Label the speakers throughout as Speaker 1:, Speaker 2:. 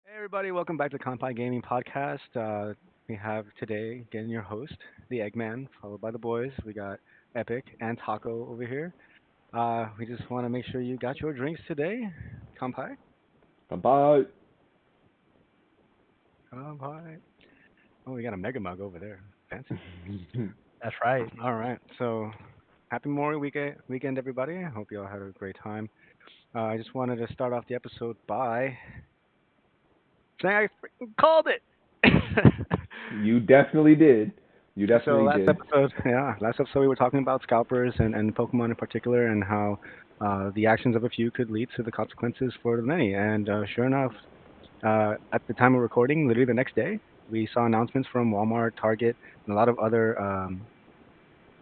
Speaker 1: Hey everybody, welcome back to Kanpai Gaming Podcast. We have today again your host, the Eggman, followed by the boys. We got Epic and Taco over here. We just want to make sure you got your drinks today. Kanpai?
Speaker 2: Kanpai.
Speaker 1: Kanpai. Oh, we got a mega mug over there. Fancy.
Speaker 3: That's right.
Speaker 1: All right, so happy Memorial weekend, everybody. I hope you all had a great time. I just wanted to start off the episode by saying I freaking called it.
Speaker 2: You definitely did. You
Speaker 1: So
Speaker 2: definitely
Speaker 1: last
Speaker 2: did.
Speaker 1: episode, yeah, last episode we were talking about scalpers and Pokemon in particular, and how the actions of a few could lead to the consequences for the many. And sure enough, at the time of recording, literally the next day, we saw announcements from Walmart, Target, and a lot of other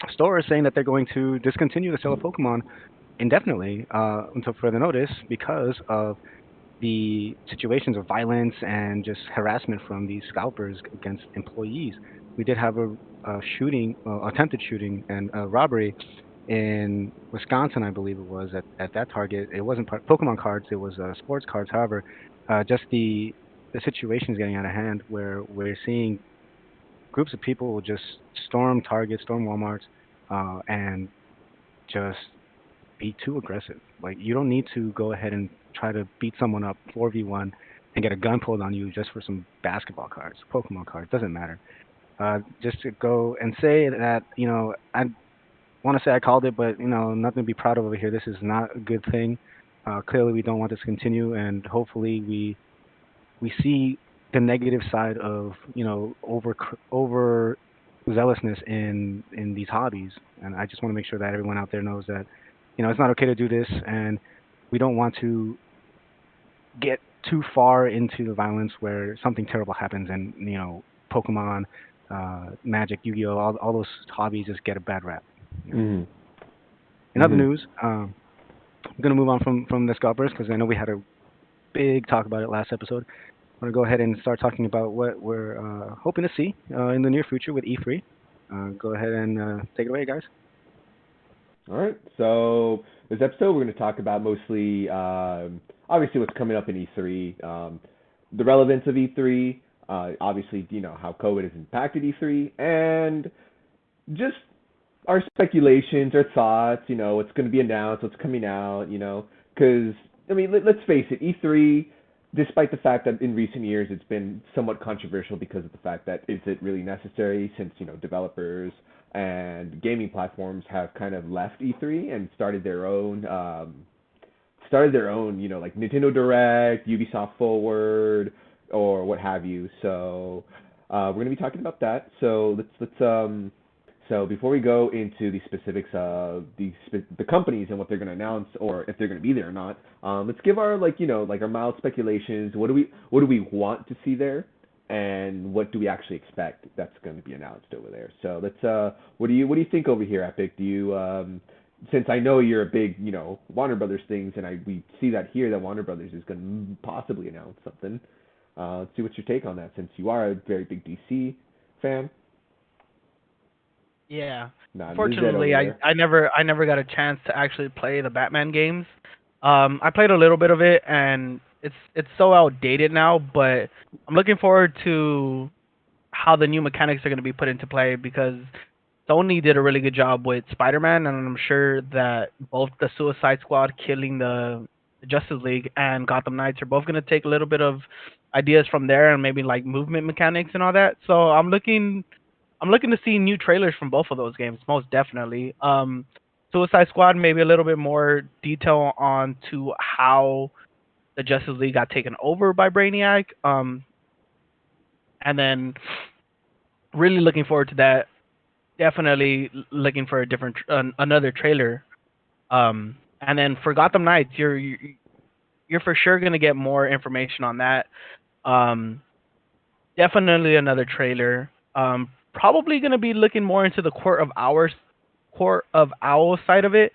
Speaker 1: stores saying that they're going to discontinue the sale of Pokemon indefinitely until further notice because of the situations of violence and just harassment from these scalpers against employees. We did have a shooting, attempted shooting, and a robbery in Wisconsin, I believe it was at that Target. It wasn't Pokemon cards; it was sports cards. However, just the situation is getting out of hand, where we're seeing groups of people will just storm Target, storm Walmart, and just be too aggressive. Like you don't need to go ahead and try to beat someone up 4v1 and get a gun pulled on you just for some basketball cards, Pokemon cards, doesn't matter. Just to go and say that, I want to say I called it, but nothing to be proud of over here. This is not a good thing. Clearly, we don't want this to continue, and hopefully, we see the negative side of over zealousness in these hobbies. And I just want to make sure that everyone out there knows that it's not okay to do this, and we don't want to get too far into the violence where something terrible happens, and Pokemon, Magic, Yu-Gi-Oh, all those hobbies just get a bad rap. You know.
Speaker 2: Mhm.
Speaker 1: In other
Speaker 2: Mhm.
Speaker 1: news, I'm gonna move on from the scalpers because I know we had a big talk about it last episode. I'm gonna go ahead and start talking about what we're hoping to see in the near future with E3. Go ahead and take it away, guys.
Speaker 2: All right. So this episode, we're going to talk about mostly, obviously, what's coming up in E3, the relevance of E3, obviously, how COVID has impacted E3, and just our speculations, our thoughts, what's going to be announced, what's coming out, because I mean, let's face it, E3, despite the fact that in recent years it's been somewhat controversial because of the fact that is it really necessary since developers and gaming platforms have kind of left E3 and started their own, like Nintendo Direct, Ubisoft Forward, or what have you. So we're gonna be talking about that. So so before we go into the specifics of the companies and what they're going to announce or if they're going to be there or not, let's give our like our mild speculations. What do we want to see there, and what do we actually expect that's going to be announced over there? So let's what do you think over here, Epic? Do you since I know you're a big Warner Brothers things, and we see that here that Warner Brothers is going to possibly announce something. Let's see what's your take on that since you are a very big DC fan.
Speaker 3: Yeah.
Speaker 2: Nodding his head
Speaker 3: Unfortunately,
Speaker 2: over
Speaker 3: I
Speaker 2: there.
Speaker 3: I never I never got a chance to actually play the Batman games. I played a little bit of it, and it's so outdated now. But I'm looking forward to how the new mechanics are going to be put into play because Sony did a really good job with Spider-Man, and I'm sure that both the Suicide Squad killing the Justice League and Gotham Knights are both going to take a little bit of ideas from there and maybe like movement mechanics and all that. So I'm looking to see new trailers from both of those games, most definitely. Suicide Squad, maybe a little bit more detail on to how the Justice League got taken over by Brainiac. And then really looking forward to that. Definitely looking for a different, another trailer. And then for Gotham Knights, you're for sure gonna get more information on that. Um, Definitely another trailer. Probably gonna be looking more into the Court of Owl side of it,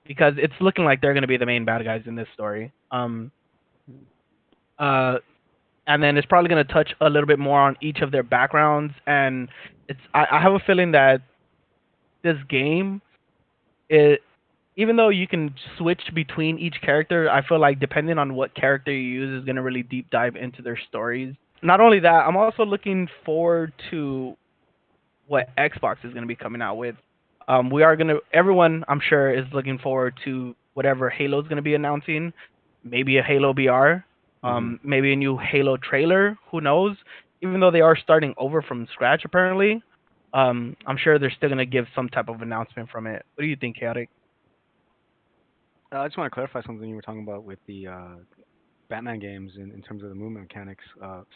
Speaker 3: because it's looking like they're gonna be the main bad guys in this story. Uh, and then it's probably gonna touch a little bit more on each of their backgrounds, and I have a feeling that this game it even though you can switch between each character, I feel like depending on what character you use is going to really deep dive into their stories. Not only that, I'm also looking forward to what Xbox is going to be coming out with. We are going to, everyone I'm sure is looking forward to whatever Halo is going to be announcing. Maybe a Halo VR,
Speaker 2: Hmm.
Speaker 3: maybe a new Halo trailer. Who knows? Even though they are starting over from scratch, apparently, I'm sure they're still going to give some type of announcement from it. What do you think, Chaotic?
Speaker 1: I just want to clarify something you were talking about with the Batman games in terms of the movement mechanics,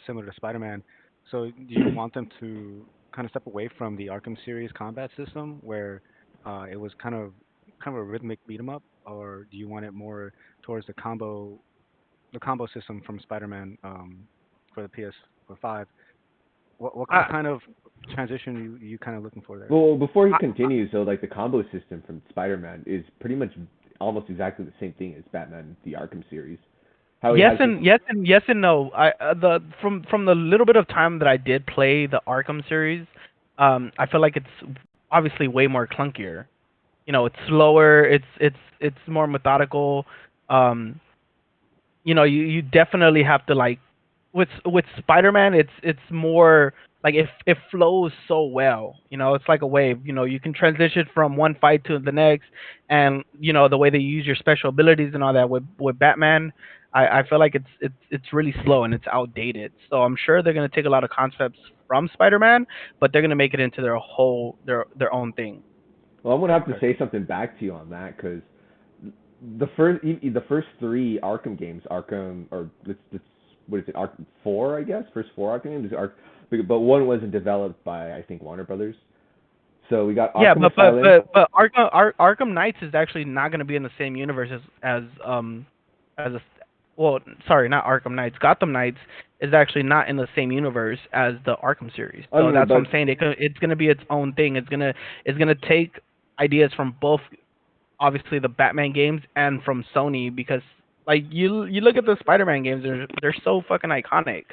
Speaker 1: similar to Spider-Man. So do you want them to kind of step away from the Arkham series combat system where it was kind of a rhythmic beat 'em up, or do you want it more towards the combo system from Spider-Man for the PS5? What
Speaker 3: I,
Speaker 1: kind of transition you kind of looking for there?
Speaker 2: Well, before he
Speaker 3: I,
Speaker 2: continues, so like the combo system from Spider-Man is pretty much almost exactly the same thing as Batman the Arkham series. How he
Speaker 3: yes
Speaker 2: has this.
Speaker 3: and yes and no. I the from the little bit of time that I did play the Arkham series, I feel like it's obviously way more clunkier. It's slower. It's more methodical. Um, you definitely have to like with Spider-Man, it's more like it flows so well. It's like a wave. You can transition from one fight to the next, and the way they use your special abilities and all that with Batman, I feel like it's really slow and it's outdated. So I'm sure they're gonna take a lot of concepts from Spider-Man, but they're gonna make it into their own thing.
Speaker 2: Well, I'm gonna have to
Speaker 1: Okay.
Speaker 2: say something back to you on that because the first three Arkham games, Arkham or let's what is it, Arkham 4, I guess, first four Arkham games, but one wasn't developed by I think Warner Brothers. So we got
Speaker 3: Yeah,
Speaker 2: Arkham
Speaker 3: but but
Speaker 2: Asylum.
Speaker 3: but but Arkham Knights is actually not going to be in the same universe as a well, sorry, not Arkham Knights. Gotham Knights is actually not in the same universe as the Arkham series.
Speaker 2: Oh
Speaker 3: So
Speaker 2: no, no,
Speaker 3: that's what I'm
Speaker 2: but
Speaker 3: saying. It's going to be its own thing. It's gonna take ideas from both, obviously the Batman games and from Sony, because like you look at the Spider-Man games, they're so fucking iconic.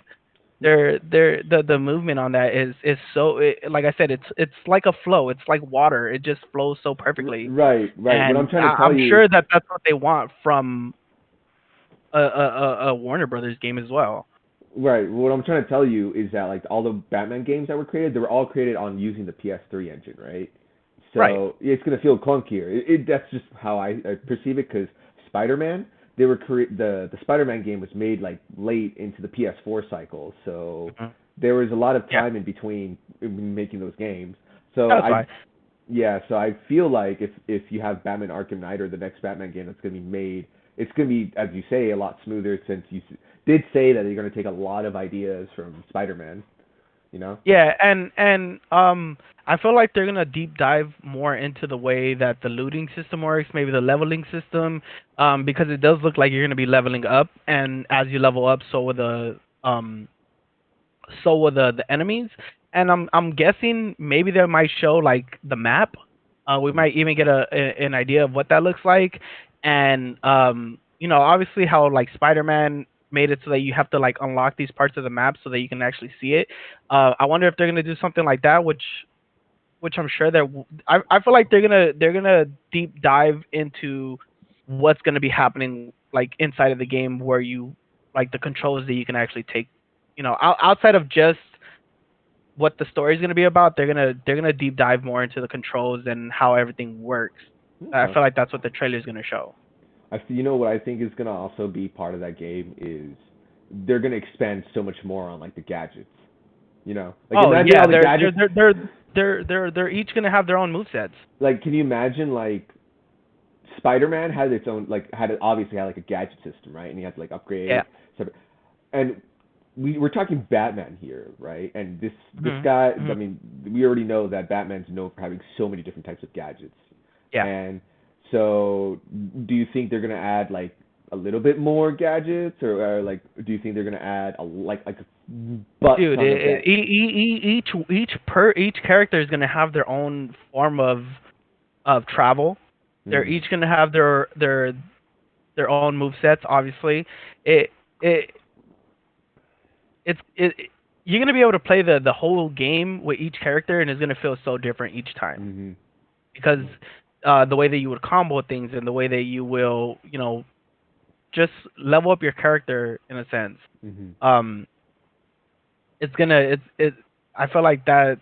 Speaker 3: The movement on that is so like I said, it's like a flow. It's like water. It just flows so perfectly,
Speaker 2: right, right. What I'm
Speaker 3: and
Speaker 2: trying to tell
Speaker 3: I'm
Speaker 2: you.
Speaker 3: sure that that's what they want from a Warner Brothers game as well.
Speaker 2: Right. What I'm trying to tell you is that like all the Batman games that were created, they were all created on using the PS3 engine, right?
Speaker 3: Right.
Speaker 2: So it's gonna feel clunkier. That's just how I perceive it. Because Spider-Man, the Spider-Man game was made like late into the PS4 cycle, so
Speaker 3: Mhm.
Speaker 2: there was a lot of
Speaker 3: Yeah,
Speaker 2: time in between making those games. So
Speaker 3: that's
Speaker 2: I
Speaker 3: fine.
Speaker 2: Yeah, so I feel like if you have Batman Arkham Knight or the next Batman game that's going to be made, it's going to be, as you say, a lot smoother since did say that they're going to take a lot of ideas from Spider-Man, you know?
Speaker 3: Yeah, and I feel like they're gonna deep dive more into the way that the looting system works, maybe the leveling system, because it does look like you're gonna be leveling up, and as you level up, so will the enemies, and I'm guessing maybe they might show like the map. We
Speaker 2: Mm.
Speaker 3: might even get an idea of what that looks like, and obviously how like Spider-Man made it so that you have to like unlock these parts of the map so that you can actually see it. I wonder if they're gonna do something like that, which I'm sure I feel like they're gonna deep dive into what's gonna be happening like inside of the game where you like the controls that you can actually take. Outside of just what the story is gonna be about, they're gonna deep dive more into the controls and how everything works. I
Speaker 2: Okay.
Speaker 3: feel like that's what the trailer is gonna show.
Speaker 2: You know what I think is going to also be part of that game is they're going to expand so much more on like the gadgets. You know, like
Speaker 3: Oh
Speaker 2: imagine
Speaker 3: yeah,
Speaker 2: all the
Speaker 3: they're they're
Speaker 2: gadgets.
Speaker 3: they're they're they're each gonna have their own movesets.
Speaker 2: Like, can you imagine like Spider-Man had its own obviously had like a gadget system, right? And he had to like
Speaker 3: Yeah.
Speaker 2: upgrade. So, and we're talking Batman here, right? And this
Speaker 3: hmm
Speaker 2: guy, I
Speaker 3: hmm
Speaker 2: mean, we already know that Batman's known for having so many different types of gadgets.
Speaker 3: Yeah.
Speaker 2: And so, do you think they're gonna add like a little bit more gadgets, or like do you think they're gonna add like a butt
Speaker 3: Dude,
Speaker 2: ton of gadgets?
Speaker 3: each character is gonna have their own form of travel. They're
Speaker 2: Hmm.
Speaker 3: each gonna have their own move sets. Obviously, it it it you're gonna be able to play the whole game with each character, and it's gonna feel so different each time
Speaker 2: Hmm.
Speaker 3: because the way that you would combo things and the way that you will, just level up your character in a sense.
Speaker 2: Mhm.
Speaker 3: Um, it's gonna it. I feel like that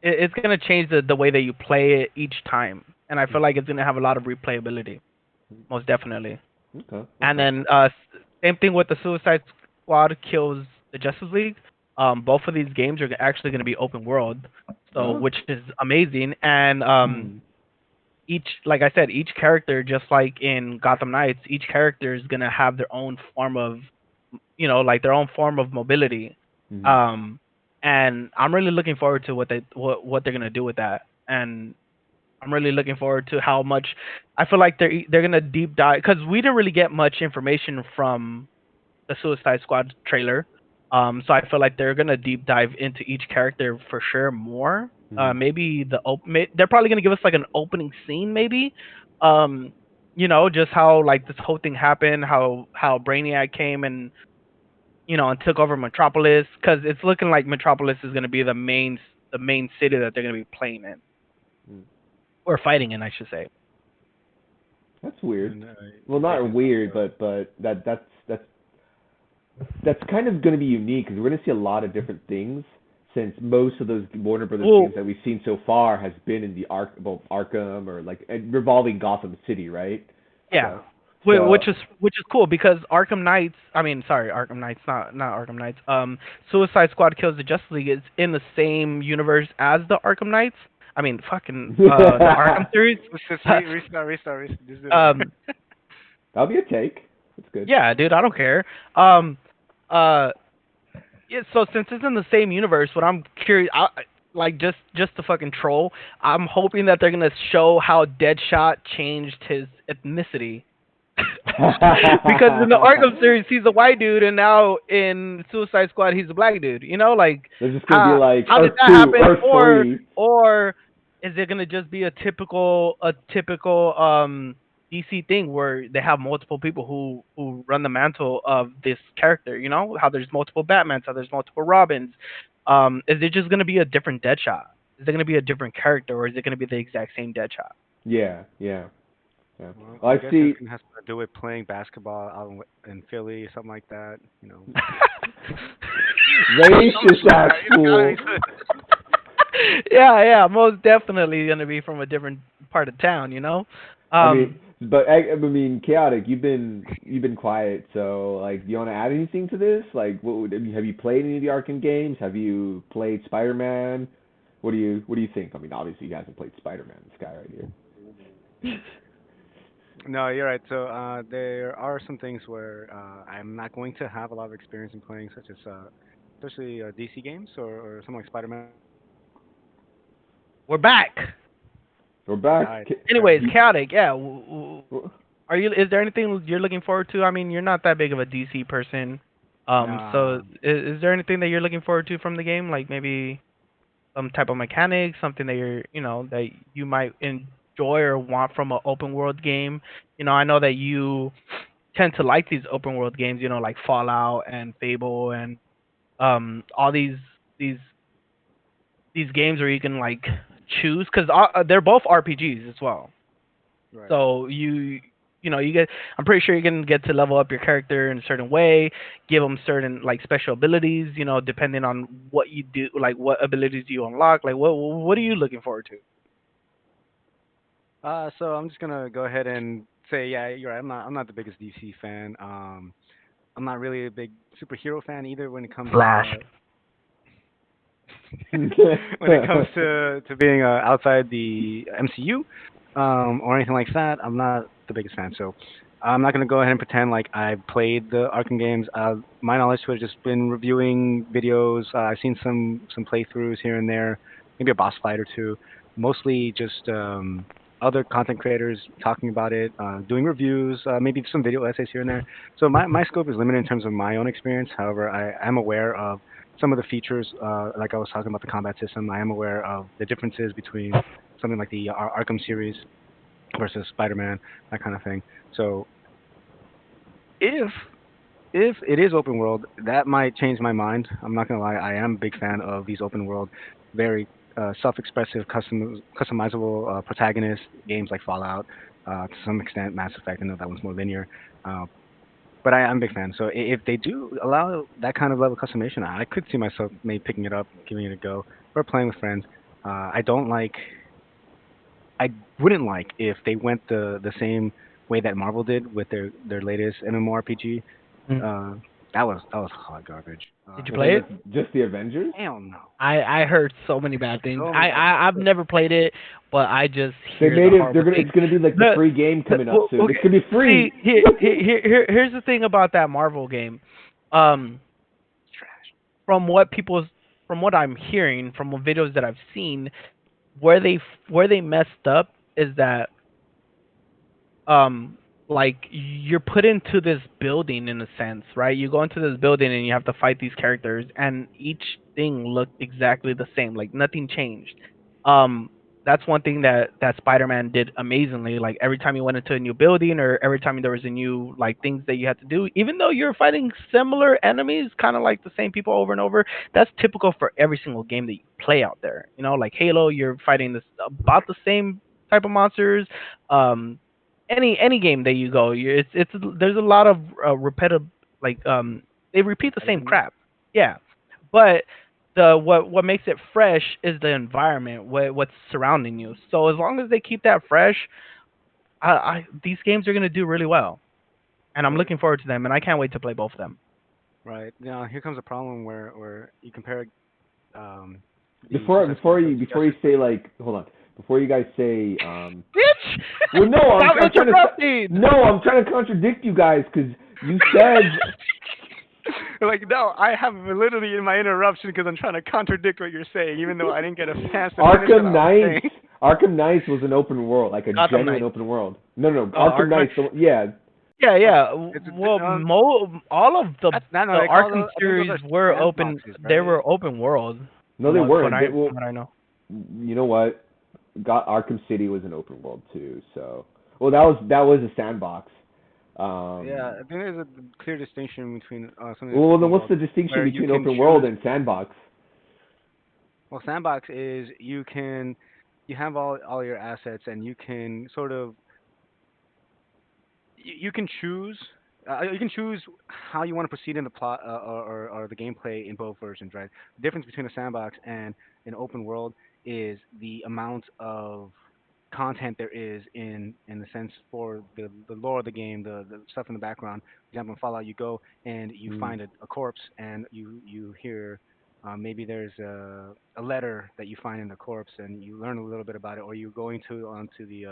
Speaker 3: it's gonna change the way that you play it each time, and I feel like it's gonna have a lot of replayability, most definitely.
Speaker 2: Okay.
Speaker 3: And
Speaker 2: Okay.
Speaker 3: then same thing with the Suicide Squad kills the Justice League. Both of these games are actually going to be open world, so
Speaker 2: Oh.
Speaker 3: which is amazing. And
Speaker 2: Hmm.
Speaker 3: each, like I said, each character, just like in Gotham Knights, each character is going to have their own form of, like their own form of mobility.
Speaker 2: Hmm.
Speaker 3: Um, and I'm really looking forward to what they're going to do with that. And I'm really looking forward to how much I feel like they're gonna deep dive because we didn't really get much information from the Suicide Squad trailer. So I feel like they're gonna deep dive into each character for sure more.
Speaker 2: Hmm.
Speaker 3: Maybe they're probably gonna give us like an opening scene, maybe. Um, just how like this whole thing happened, how Brainiac came and and took over Metropolis, because it's looking like Metropolis is gonna be the main city that they're gonna be playing in or fighting in, I should say.
Speaker 2: That's weird.
Speaker 1: And
Speaker 2: Well,
Speaker 1: yeah,
Speaker 2: not
Speaker 1: it sounds
Speaker 2: weird,
Speaker 1: good.
Speaker 2: but that's kind of going to be unique because we're going to see a lot of different things since most of those Warner Brothers
Speaker 3: Well,
Speaker 2: games that we've seen so far has been in the Arkham or like revolving Gotham City, right?
Speaker 3: yeah,
Speaker 2: So,
Speaker 3: which
Speaker 2: so
Speaker 3: is cool because Arkham Knights. I mean, sorry, Arkham Knights, not Arkham Knights. Suicide Squad Kills the Justice League is in the same universe as the Arkham Knights. I mean, fucking the Arkham series.
Speaker 1: Let's restart. Just do
Speaker 3: um,
Speaker 1: it.
Speaker 2: that'll be a take. That's good.
Speaker 3: yeah, dude, I don't care. Uh, yeah. So since it's in the same universe, what I'm curious, like just to fucking troll, I'm hoping that they're gonna show how Deadshot changed his ethnicity. Because in the Arkham series he's a white dude, and now in Suicide Squad he's a black dude. Like
Speaker 2: They're just gonna be
Speaker 3: how
Speaker 2: like
Speaker 3: how did
Speaker 2: Earth
Speaker 3: that
Speaker 2: Two,
Speaker 3: happen?
Speaker 2: Earth Three.
Speaker 3: Or is it gonna just be a typical DC thing where they have multiple people who run the mantle of this character? How there's multiple Batmans, how there's multiple Robins. Is it just gonna be a different Deadshot? Is it gonna be a different character, or is it gonna be the exact same Deadshot?
Speaker 2: Yeah, yeah, yeah.
Speaker 1: Well,
Speaker 2: Well,
Speaker 1: I'm
Speaker 2: I
Speaker 1: guessing
Speaker 2: see.
Speaker 1: it's gonna have to do with playing basketball out in Philly, something like that.
Speaker 2: Racist ass fool.
Speaker 3: Yeah, yeah, most definitely gonna be from a different part of town.
Speaker 2: I mean,
Speaker 3: Um,
Speaker 2: but I mean, chaotic. You've been quiet. So, like, do you want to add anything to this? Like, have you played any of the Arkham games? Have you played Spider Man? What do you think? I mean, obviously, he hasn't played Spider Man. This guy right here.
Speaker 1: No, you're right. So there are some things where I'm not going to have a lot of experience in playing, such as especially DC games or something like Spider-Man.
Speaker 3: we're back.
Speaker 2: We're
Speaker 1: He
Speaker 2: back.
Speaker 1: died.
Speaker 3: Anyways,
Speaker 2: You,
Speaker 3: chaotic. Yeah. Are you? Is there anything you're looking forward to? I mean, you're not that big of a DC person. So
Speaker 1: Nah.
Speaker 3: is there anything that you're looking forward to from the game? Like maybe some type of mechanics, something that that you might enjoy or want from an open world game. I know that you tend to like these open world games. Like Fallout and Fable and all these these games where you can like choose, because they're both RPGs as well.
Speaker 1: Right.
Speaker 3: So you get. I'm pretty sure you can get to level up your character in a certain way, give them certain like special abilities. Depending on what you do, like what abilities you unlock. Like what are you looking forward to?
Speaker 1: So I'm just gonna go ahead and say, yeah, you're right. I'm not the biggest DC fan. I'm not really a big superhero fan either when it comes
Speaker 3: Flash.
Speaker 1: when it comes to being outside the MCU or anything like that. I'm not the biggest fan, so I'm not gonna go ahead and pretend like I've played the Arkham games. My knowledge to it has just been reviewing videos. I've seen some playthroughs here and there, maybe a boss fight or two. Mostly just other content creators talking about it, doing reviews, maybe some video essays here and there. So my scope is limited in terms of my own experience. However, I am aware of some of the features, like I was talking about the combat system. I am aware of the differences between something like the Arkham series versus Spider-Man, that kind of thing. So if if it is open world, that might change my mind. I'm not gonna lie. I am a big fan of these open world, very self-expressive, customizable protagonist games like Fallout, to some extent Mass Effect. I know that one's more linear, uh, but I'm a big fan. So if they do allow that kind of level of customization, I could see myself maybe picking it up, giving it a go, or playing with friends. I don't like I wouldn't like if they went the same way that Marvel did with their latest MMORPG.
Speaker 3: Mm.
Speaker 1: Uh, that was hot garbage.
Speaker 3: Did you
Speaker 2: Was that
Speaker 3: play it?
Speaker 2: just the Avengers?
Speaker 1: Hell no.
Speaker 3: I heard so many bad things.
Speaker 1: So many bad.
Speaker 3: I've never played it, but I just
Speaker 2: They
Speaker 3: hear the
Speaker 2: made it. They're
Speaker 3: horrible
Speaker 2: gonna.
Speaker 3: things.
Speaker 2: It's gonna be like the
Speaker 3: The,
Speaker 2: free game coming up
Speaker 3: well,
Speaker 2: soon.
Speaker 3: okay,
Speaker 2: It's gonna be
Speaker 3: see,
Speaker 2: free.
Speaker 3: here's the thing about that Marvel game. Um,
Speaker 1: Trash.
Speaker 3: from what people's from what I'm hearing from videos that I've seen, where they messed up is that like you're put into this building in a sense, right? You go into this building and you have to fight these characters, and each thing looked exactly the same, like nothing changed. um that's one thing that Spider-Man did amazingly. Like every time you went into a new building or every time there was a new like things that you had to do, even though you're fighting similar enemies, kind of like the same people over and over. That's typical for every single game that you play out there. You know, like Halo, you're fighting this about the same type of monsters. um any game that you go, it's there's a lot of repetitive, like they repeat the same
Speaker 1: Repetitiveness.
Speaker 3: crap. Yeah, but the what makes it fresh is the environment, what's surrounding you. So as long as they keep that fresh, I these games are gonna do really well, and I'm
Speaker 1: Right.
Speaker 3: looking forward to them, and I can't wait to play both of them.
Speaker 1: Right. Now here comes a problem where you compare um, the
Speaker 2: Before
Speaker 1: Suicide Squad
Speaker 2: before you
Speaker 1: versus
Speaker 2: before you
Speaker 1: Justice
Speaker 2: say
Speaker 1: League.
Speaker 2: like hold on before you guys say
Speaker 3: Bitch,
Speaker 2: well no
Speaker 3: stop
Speaker 2: I'm trying to
Speaker 3: interrupting.
Speaker 2: no I'm trying to contradict you guys because you said
Speaker 1: Like no, I have validity in my interruption because I'm trying to contradict what you're saying, even though I didn't get a chance to finish what
Speaker 2: Arkham
Speaker 1: I was
Speaker 2: Knights
Speaker 1: saying.
Speaker 2: Arkham Knights was an open world, like a
Speaker 3: Gotham
Speaker 2: genuine
Speaker 3: Knights.
Speaker 2: open world. No,
Speaker 3: Oh,
Speaker 2: Arkham
Speaker 3: Arkham.
Speaker 2: Knights. Yeah,
Speaker 3: Yeah,
Speaker 1: Uh,
Speaker 3: yeah.
Speaker 1: It's
Speaker 3: Well,
Speaker 1: um,
Speaker 3: all of
Speaker 1: that's not no.
Speaker 3: the
Speaker 1: They call
Speaker 3: Arkham
Speaker 1: those. I think those
Speaker 3: series
Speaker 1: are
Speaker 3: were open.
Speaker 1: sandboxes,
Speaker 3: They
Speaker 1: right?
Speaker 3: were open world.
Speaker 2: no, they weren't.
Speaker 3: From what I know.
Speaker 2: You know what? Got Arkham City was an open world too. So, well, that was a sandbox.
Speaker 1: Yeah,
Speaker 2: Um,
Speaker 1: I think there's a clear distinction between something that's
Speaker 2: well, then
Speaker 1: open
Speaker 2: what's
Speaker 1: world,
Speaker 2: the distinction
Speaker 1: where you
Speaker 2: between
Speaker 1: can
Speaker 2: open world
Speaker 1: choose.
Speaker 2: and sandbox?
Speaker 1: Well, sandbox is you have all your assets and you can sort of you can choose. You can choose how you want to proceed in the plot or the gameplay in both versions, right? The difference between a sandbox and an open world is the amount of content there is in the sense for the lore of the game, the stuff in the background. For example, in Fallout, you go and you
Speaker 2: Mm.
Speaker 1: find a corpse, and you hear maybe there's a letter that you find in the corpse, and you learn a little bit about it, or you go into onto the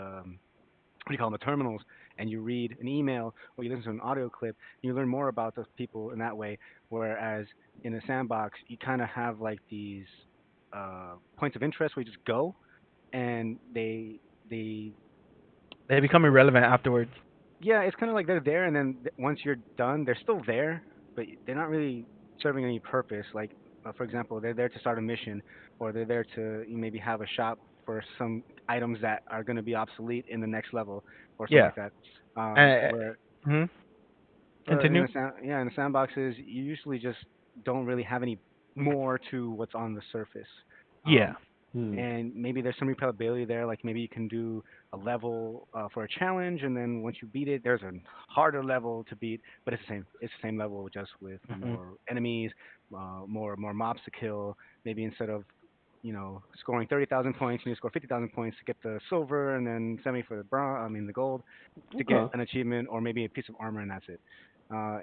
Speaker 1: what do you call them, the terminals, and you read an email or you listen to an audio clip, and you learn more about those people in that way. Whereas in a sandbox, you kind of have like these points of interest where you just go, and they
Speaker 3: They become irrelevant afterwards.
Speaker 1: yeah, it's kind of like they're there, and then once you're done, they're still there, but they're not really serving any purpose. Like, for example, they're there to start a mission, or they're there to maybe have a shop for some items that are going to be obsolete in the next level, or something
Speaker 3: Yeah.
Speaker 1: like that.
Speaker 3: Uh,
Speaker 1: Where
Speaker 3: hmm
Speaker 1: in
Speaker 3: Continue.
Speaker 1: yeah, in the sandboxes, you usually just don't really have any more to what's on the surface.
Speaker 3: Yeah.
Speaker 1: Um,
Speaker 2: Hmm.
Speaker 1: and maybe there's some replayability there. Like maybe you can do a level for a challenge, and then once you beat it, there's a harder level to beat, but it's the same. It's the same level, just with
Speaker 3: hmm
Speaker 1: more enemies, more mobs to kill. Maybe instead of scoring 30,000 points, you score 50,000 points to get the silver, and then 70 for the bronze. I mean the gold to get
Speaker 2: Okay.
Speaker 1: an achievement, or maybe a piece of armor, and that's it. Uh,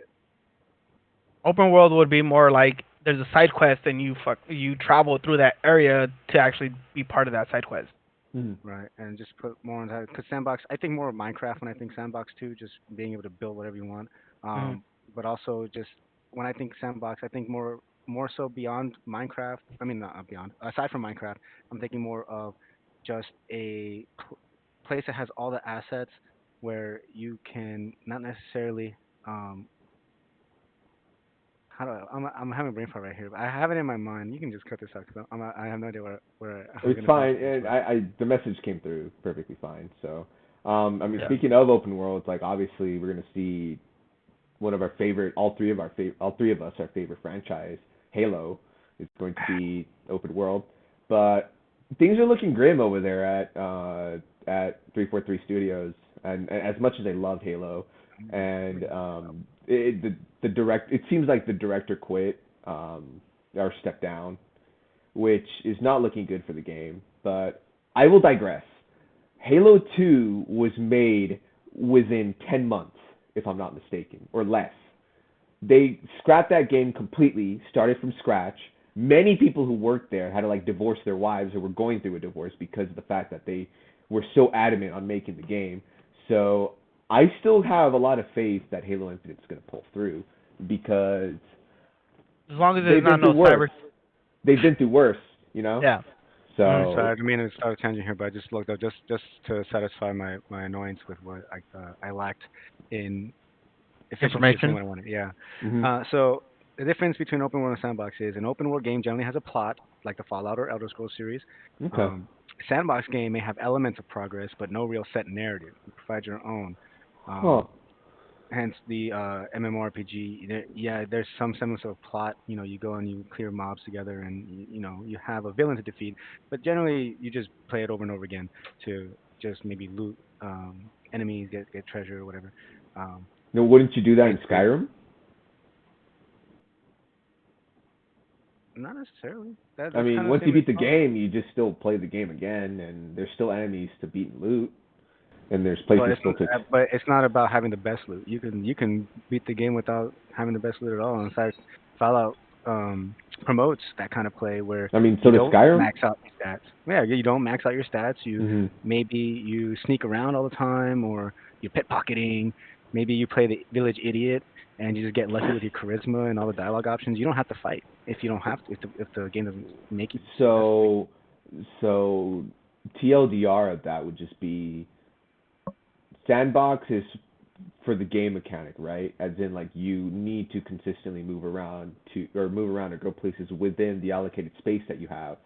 Speaker 3: Open world would be more like there's a side quest and you travel through that area to actually be part of that side quest.
Speaker 2: Hmm.
Speaker 1: Right, and just put more on that because sandbox. I think more of Minecraft when I think sandbox too, just being able to build whatever you want.
Speaker 3: hmm
Speaker 1: But also just when I think sandbox, I think more so beyond Minecraft. I mean, not beyond. Aside from Minecraft, I'm thinking more of just a place that has all the assets where you can not necessarily um how do I'm having a brain fart right here. But I have it in my mind. You can just cut this out because I have no idea where I was
Speaker 2: It's
Speaker 1: gonna go
Speaker 2: fine,
Speaker 1: with this,
Speaker 2: and
Speaker 1: but
Speaker 2: I the message came through perfectly fine. So, I mean,
Speaker 3: Yeah.
Speaker 2: speaking of open worlds, like obviously we're gonna see one of our favorite, all three of us, our favorite franchise, Halo, is going to be open world. But things are looking grim over there at 343 Studios, and as much as I love Halo, and the it seems like the director quit or stepped down, which is not looking good for the game. But I will digress. Halo 2 was made within 10 months, if I'm not mistaken, or less. They scrapped that game completely, started from scratch. Many people who worked there had to like divorce their wives or were going through a divorce because of the fact that they were so adamant on making the game. So I still have a lot of faith that Halo Infinite is going to pull through because
Speaker 3: As long as there's
Speaker 2: they've been
Speaker 3: not
Speaker 2: through
Speaker 3: no
Speaker 2: worse.
Speaker 3: cyber.
Speaker 2: They've been through worse, you know.
Speaker 3: Yeah.
Speaker 1: Sorry, I
Speaker 2: So
Speaker 1: didn't mean to start a tangent here, but I just looked up just to satisfy my annoyance with what I lacked in efficiency of saying
Speaker 3: Information.
Speaker 1: what I wanted. Yeah.
Speaker 2: hmm
Speaker 1: So the difference between open world and sandbox is an open world game generally has a plot, like the Fallout or Elder Scrolls series.
Speaker 2: okay.
Speaker 1: Um, a sandbox game may have elements of progress, but no real set narrative. You provide your own.
Speaker 2: Huh.
Speaker 1: Um, hence the MMORPG. Yeah, there's some semblance of a plot. You know, you go and you clear mobs together, and you know you have a villain to defeat. But generally, you just play it over and over again to just maybe loot enemies, get treasure, or whatever. Um,
Speaker 2: No, wouldn't you do that in
Speaker 1: basically,
Speaker 2: Skyrim?
Speaker 1: not necessarily.
Speaker 2: I
Speaker 1: That's
Speaker 2: mean,
Speaker 1: kind of
Speaker 2: once
Speaker 1: the
Speaker 2: you
Speaker 1: same as
Speaker 2: beat the
Speaker 1: Fallout.
Speaker 2: game, you just still play the game again, and there's still enemies to beat and loot, and there's
Speaker 1: But
Speaker 2: places still to.
Speaker 1: it's not about having the best loot. You can beat the game without having the best loot at all. In fact, Fallout promotes that kind of play where
Speaker 2: I mean,
Speaker 1: you
Speaker 2: so does
Speaker 1: don't
Speaker 2: Skyrim.
Speaker 1: max out your stats. Yeah, you don't max out your stats. You
Speaker 2: hmm
Speaker 1: maybe you sneak around all the time, or you're pickpocketing. Maybe you play the village idiot and you just get lucky with your charisma and all the dialogue options. You don't have to fight if you don't have to. If the game doesn't make you necessarily.
Speaker 2: So, so TLDR of that would just be sandbox is for the game mechanic, right? As in, like you need to consistently move around or go places within the allocated space that you have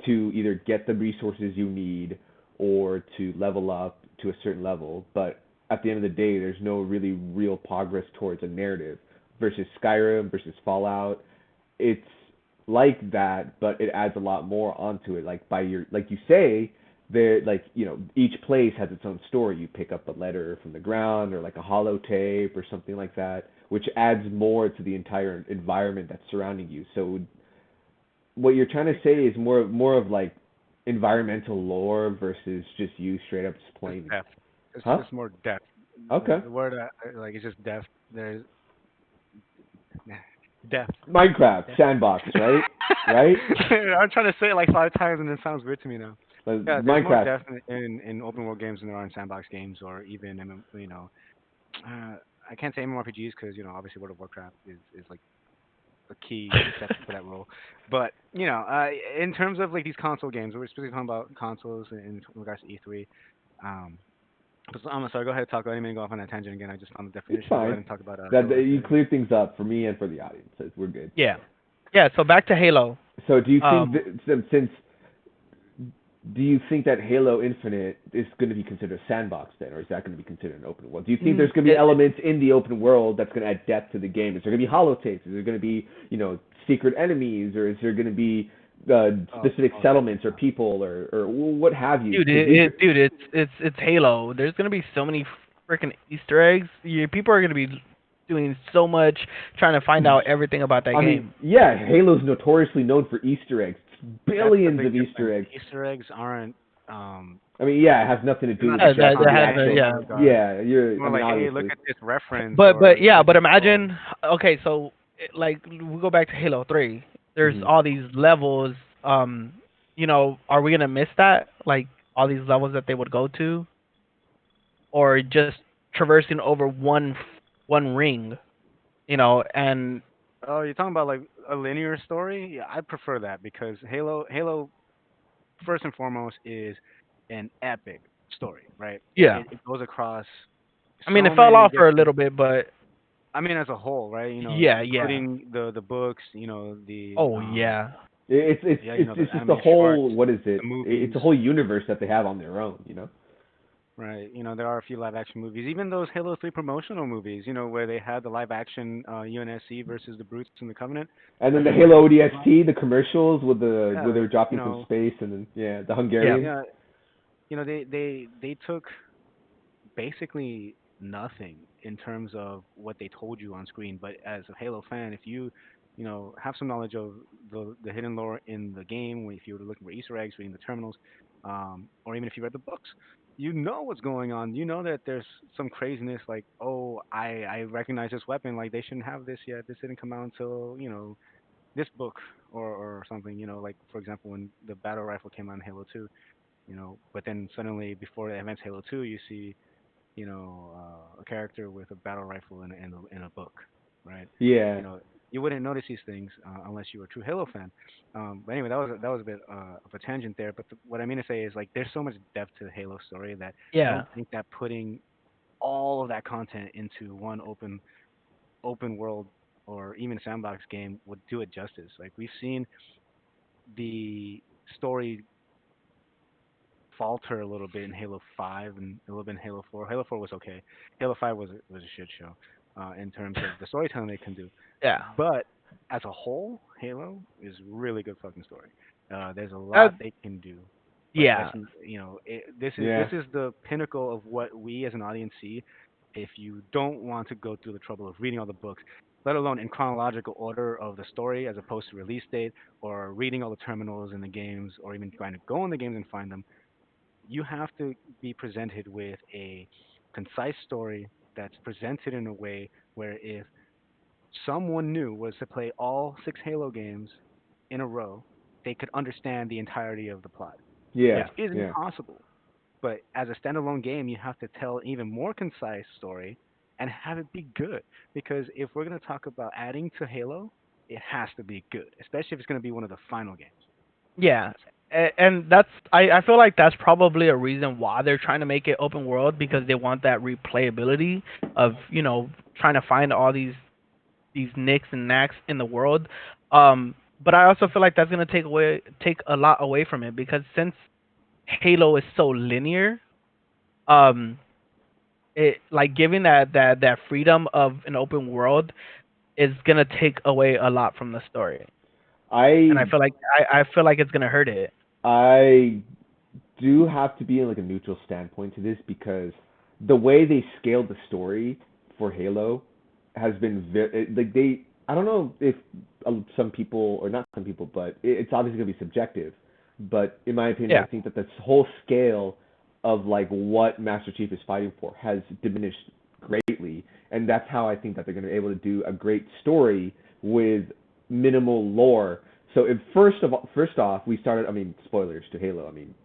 Speaker 2: to either get the resources you need or to level up to a certain level. But at the end of the day, there's no really real progress towards a narrative versus Skyrim versus Fallout. It's like that, but it adds a lot more onto it. Like by your, like you say, there, like each place has its own story. You pick up a letter from the ground, or like a holotape, or something like that, which adds more to the entire environment that's surrounding you. So what you're trying to say is more of like environmental lore versus just you straight up just
Speaker 1: Just
Speaker 2: playing.
Speaker 1: depth. It's
Speaker 2: Huh?
Speaker 1: just more depth. The,
Speaker 2: Okay.
Speaker 1: the word like it's just depth. There's depth.
Speaker 2: Minecraft
Speaker 1: Depth.
Speaker 2: sandbox, right? Right?
Speaker 1: I'm trying to say it like 5 times and it sounds weird to me now. Yeah, there's more
Speaker 2: Minecraft.
Speaker 1: depth in open world games than there are in sandbox games or even uh, I can't say MMORPGs because obviously World of Warcraft is like a key exception for that role. But in terms of like these console games, we're specifically talking about consoles in regards to E3. Um, so I'm sorry. Go ahead and talk. I didn't mean to go off on that tangent again. I just found the
Speaker 2: It's
Speaker 1: definition. Go ahead
Speaker 2: fine.
Speaker 1: and talk about
Speaker 2: That
Speaker 1: Halo
Speaker 2: you
Speaker 1: Infinite.
Speaker 2: cleared things up for me and for the audience. So we're good.
Speaker 3: Yeah. Yeah. So back to Halo.
Speaker 2: So do you think
Speaker 3: Um.
Speaker 2: that since do you think that Halo Infinite is going to be considered a sandbox then, or is that going to be considered an open world? Do you think there's going to be
Speaker 3: It,
Speaker 2: elements in the open world that's going to add depth to the game? Is there going to be holotapes? Is there going to be secret enemies, or is there going to be specific
Speaker 1: Oh, that's
Speaker 2: settlements or people or what have you?
Speaker 3: dude,
Speaker 2: Because these are,
Speaker 3: it's Halo. There's gonna be so many freaking Easter eggs. People are gonna be doing so much trying to find out everything about that
Speaker 2: I mean,
Speaker 3: game.
Speaker 2: yeah, Halo's notoriously known for Easter eggs.
Speaker 1: that's the
Speaker 2: Billions
Speaker 1: big
Speaker 2: of Easter
Speaker 1: difference.
Speaker 2: eggs.
Speaker 1: Easter eggs aren't um
Speaker 2: I mean, yeah, it has nothing to
Speaker 1: they're
Speaker 2: do
Speaker 1: not
Speaker 2: with
Speaker 3: That that,
Speaker 2: exactly
Speaker 3: that
Speaker 2: the
Speaker 3: has
Speaker 1: objective
Speaker 3: a
Speaker 2: actual.
Speaker 1: in that
Speaker 3: yeah.
Speaker 1: regard.
Speaker 2: Yeah,
Speaker 1: It's
Speaker 2: I
Speaker 1: more
Speaker 2: mean,
Speaker 1: like, hey, look
Speaker 2: obviously.
Speaker 1: at this reference
Speaker 3: But
Speaker 1: or
Speaker 3: yeah,
Speaker 1: look
Speaker 3: but
Speaker 1: at oh
Speaker 3: imagine okay, so like we go back to Halo 3. There's
Speaker 2: hmm
Speaker 3: all these levels. Are we gonna miss that? Like all these levels that they would go to, or just traversing over one ring. And
Speaker 1: oh you're talking about like a linear story? Yeah, I prefer that because Halo first and foremost is an epic story, right?
Speaker 3: yeah,
Speaker 1: It goes across
Speaker 3: I mean it
Speaker 1: so
Speaker 3: fell
Speaker 1: many
Speaker 3: off for a
Speaker 1: different.
Speaker 3: little bit, but
Speaker 1: I mean, as a whole, right?
Speaker 3: yeah, yeah.
Speaker 1: Including the books, the
Speaker 3: Oh yeah.
Speaker 1: yeah,
Speaker 2: It's
Speaker 1: the
Speaker 2: it's just the
Speaker 1: animated shorts,
Speaker 2: whole what is
Speaker 1: the
Speaker 2: it? It's
Speaker 1: movies.
Speaker 2: a whole universe that they have on their own.
Speaker 1: Right. There are a few live action movies, even those Halo 3 promotional movies, where they had the live action UNSC versus the Brutes and the Covenant.
Speaker 2: And
Speaker 1: That
Speaker 2: then the
Speaker 1: didn't really
Speaker 2: Halo
Speaker 1: do a lot.
Speaker 2: ODST, the commercials with the
Speaker 1: Yeah,
Speaker 2: where they're
Speaker 1: like,
Speaker 2: dropping from space, and then yeah, the
Speaker 3: Yeah.
Speaker 2: Hungarians.
Speaker 1: yeah, they took basically nothing in terms of what they told you on screen. But as a Halo fan, if you have some knowledge of the hidden lore in the game, if you were looking for Easter eggs, reading the terminals, or even if you read the books, you know what's going on. You know that there's some craziness, like, oh, I recognize this weapon, like they shouldn't have this yet. This didn't come out until this book or something. Like for example, when the battle rifle came out in Halo 2. But then suddenly before the events Halo 2, you see a character with a battle rifle in a book, right? You
Speaker 2: Yeah,
Speaker 1: know, you wouldn't notice these things unless you were a true Halo fan. But anyway, that was a bit of a tangent there. But what I mean to say is like there's so much depth to the Halo story that I
Speaker 3: Yeah.
Speaker 1: don't think that putting all of that content into one open world or even sandbox game would do it justice. Like we've seen the story falter a little bit in Halo 5 and a little bit in Halo 4. Halo 4 was okay. Halo 5 was a shit show in terms of the storytelling they can do.
Speaker 3: Yeah.
Speaker 1: But as a whole, Halo is really good fucking story. There's a
Speaker 3: Uh,
Speaker 1: lot they can do, but
Speaker 3: yeah.
Speaker 1: this
Speaker 2: yeah,
Speaker 1: is the pinnacle of what we as an audience see. If you don't want to go through the trouble of reading all the books, let alone in chronological order of the story as opposed to release date, or reading all the terminals in the games, or even trying to go in the games and find them, you have to be presented with a concise story that's presented in a way where if someone new was to play all six Halo games in a row, they could understand the entirety of the plot,
Speaker 2: yeah,
Speaker 1: which isn't
Speaker 2: yeah.
Speaker 1: possible. But as a standalone game, you have to tell an even more concise story and have it be good. Because if we're going to talk about adding to Halo, it has to be good, especially if it's going to be one of the final games.
Speaker 3: Yeah. And that's I feel like that's probably a reason why they're trying to make it open world because they want that replayability of, trying to find all these nicks and knacks in the world. But I also feel like that's gonna take a lot away from it because since Halo is so linear, um, it like giving that freedom of an open world is gonna take away a lot from the story, and I
Speaker 2: I
Speaker 3: feel like I feel like it's gonna hurt it.
Speaker 2: I do have to be in like a neutral standpoint to this because the way they scaled the story for Halo has been very like they. I don't know if some people or not some people, but it's obviously gonna be subjective. But in my opinion, I
Speaker 3: Yeah,
Speaker 2: think that this whole scale of like what Master Chief is fighting for has diminished greatly, and that's how I think that they're gonna be able to do a great story with minimal lore. So if first off, we started. I mean, spoilers to Halo. I mean,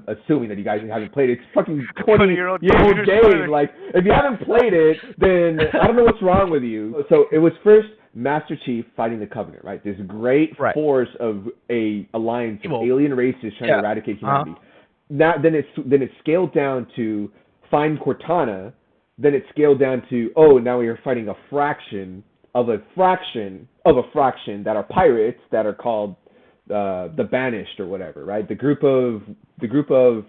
Speaker 2: assuming that you guys haven't played it. It's fucking
Speaker 1: 20-year-old
Speaker 2: 20-year-old
Speaker 1: gamer
Speaker 2: game.
Speaker 1: spoiler.
Speaker 2: Like, if you haven't played it, then I don't know what's wrong with you. So it was first Master Chief fighting the Covenant, right? This great
Speaker 3: right.
Speaker 2: force of a alliance of
Speaker 3: Evil.
Speaker 2: alien races trying to
Speaker 3: Yeah.
Speaker 2: eradicate
Speaker 3: Uh huh.
Speaker 2: humanity. Now, then it's scaled down to find Cortana. Then it's scaled down to, oh, now we are fighting a fraction of a fraction of a fraction that are pirates that are called the banished or whatever, right? The group of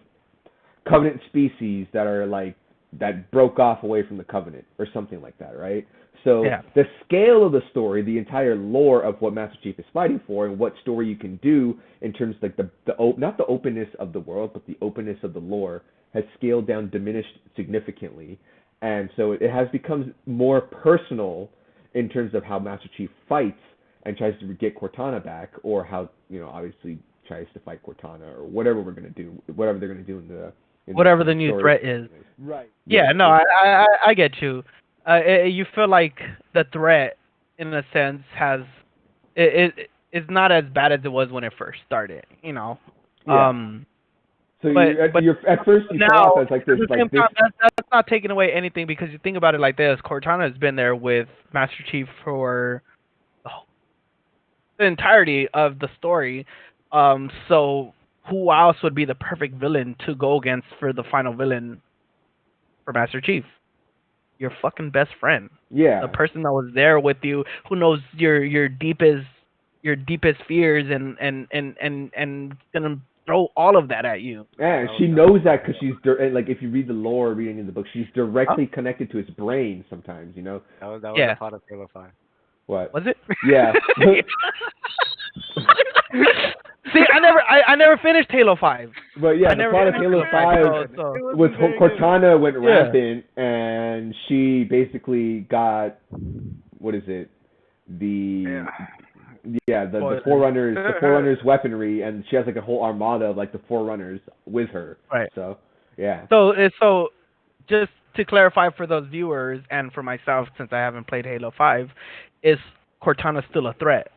Speaker 2: covenant species that are like that broke off away from the covenant or something like that, right? So
Speaker 3: Yeah.
Speaker 2: the scale of the story, the entire lore of what Master Chief is fighting for, and what story you can do in terms of like not the openness of the world, but the openness of the lore has scaled down, diminished significantly, and so it has become more personal in terms of how Master Chief fights and tries to get Cortana back, or how obviously tries to fight Cortana, or whatever we're gonna do, whatever they're gonna do
Speaker 3: Whatever
Speaker 2: in
Speaker 3: the
Speaker 2: the
Speaker 3: new
Speaker 2: story.
Speaker 3: threat is.
Speaker 2: Right.
Speaker 3: Yeah.
Speaker 2: Yeah.
Speaker 3: No, I get you. You feel like the threat, in a sense, has is not as bad as it was when it first started.
Speaker 2: Yeah.
Speaker 3: Um,
Speaker 2: So
Speaker 3: but
Speaker 2: you're at first you start off
Speaker 3: now
Speaker 2: as like
Speaker 3: at
Speaker 2: this
Speaker 3: the same
Speaker 2: like this.
Speaker 3: time, that's not taking away anything because you think about it like this: Cortana has been there with Master Chief for the the entirety of the story. So who else would be the perfect villain to go against for the final villain for Master Chief? Your fucking best friend, the
Speaker 2: Yeah.
Speaker 3: person that was there with you, who knows your deepest fears and gonna throw all of that at you.
Speaker 2: Yeah,
Speaker 1: That
Speaker 2: she
Speaker 1: was
Speaker 2: knows that because
Speaker 1: Halo.
Speaker 2: like if you read the lore, reading in the book, she's
Speaker 3: Huh?
Speaker 2: directly connected to his brain. Sometimes, you know
Speaker 1: That was the
Speaker 3: Yeah.
Speaker 1: plot of Halo 5.
Speaker 2: what?
Speaker 3: Was it?
Speaker 2: Yeah.
Speaker 3: See, I never finished Halo 5.
Speaker 2: But yeah,
Speaker 3: I
Speaker 2: the
Speaker 3: never
Speaker 2: plot of
Speaker 3: finished
Speaker 2: Halo
Speaker 3: Halo 5.
Speaker 2: 5
Speaker 3: So
Speaker 1: It
Speaker 2: was
Speaker 1: wasn't very good.
Speaker 2: Cortana went
Speaker 3: yeah.
Speaker 2: rampant, and she basically got, what is it?
Speaker 1: Yeah.
Speaker 2: The yeah, the
Speaker 3: Spoilers.
Speaker 2: Forerunners weaponry, and she has like a whole armada of like the Forerunners with her.
Speaker 3: Right.
Speaker 2: So yeah.
Speaker 3: So just to clarify for those viewers and for myself, since I haven't played Halo 5, is Cortana still a threat?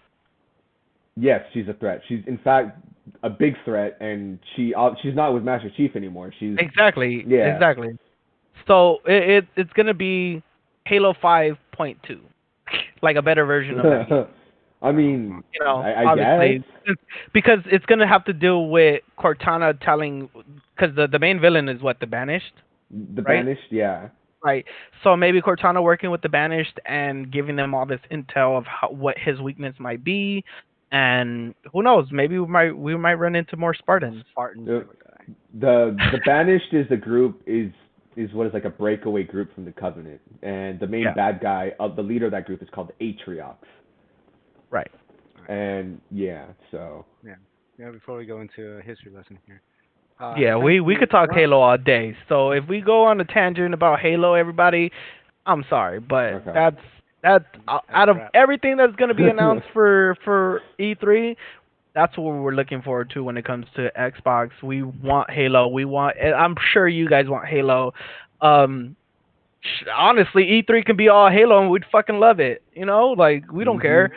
Speaker 2: Yes, she's a threat. She's in fact a big threat, and she's not with Master Chief anymore. She's
Speaker 3: Exactly.
Speaker 2: yeah.
Speaker 3: Exactly. So it's gonna be Halo 5.2, like a better version of that game.
Speaker 2: I mean,
Speaker 3: You know,
Speaker 2: I
Speaker 3: obviously,
Speaker 2: guess
Speaker 3: because it's gonna have to deal with Cortana telling, because the main villain is what, the Banished,
Speaker 2: the
Speaker 3: right?
Speaker 2: Banished, yeah.
Speaker 3: Right. So maybe Cortana working with the Banished and giving them all this intel of what his weakness might be, and who knows? Maybe we might run into more Spartans.
Speaker 1: Spartans
Speaker 2: Uh,
Speaker 1: type of guy.
Speaker 2: the Banished is the group is what is like a breakaway group from the Covenant, and the main
Speaker 3: Yeah.
Speaker 2: bad guy the leader of that group is called Atriox.
Speaker 3: Right.
Speaker 2: And yeah, so
Speaker 1: Yeah. Yeah. Before we go into a history lesson here.
Speaker 3: Yeah, we could talk Halo all day. So if we go on a tangent about Halo, everybody, I'm sorry, but
Speaker 2: Okay.
Speaker 3: that's out of
Speaker 1: wrap.
Speaker 3: everything that's going to be announced for E3. That's what we're looking forward to when it comes to Xbox. We want Halo. I'm sure you guys want Halo. Um, Honestly, E3 can be all Halo, and we'd fucking love it. You know, like we don't care.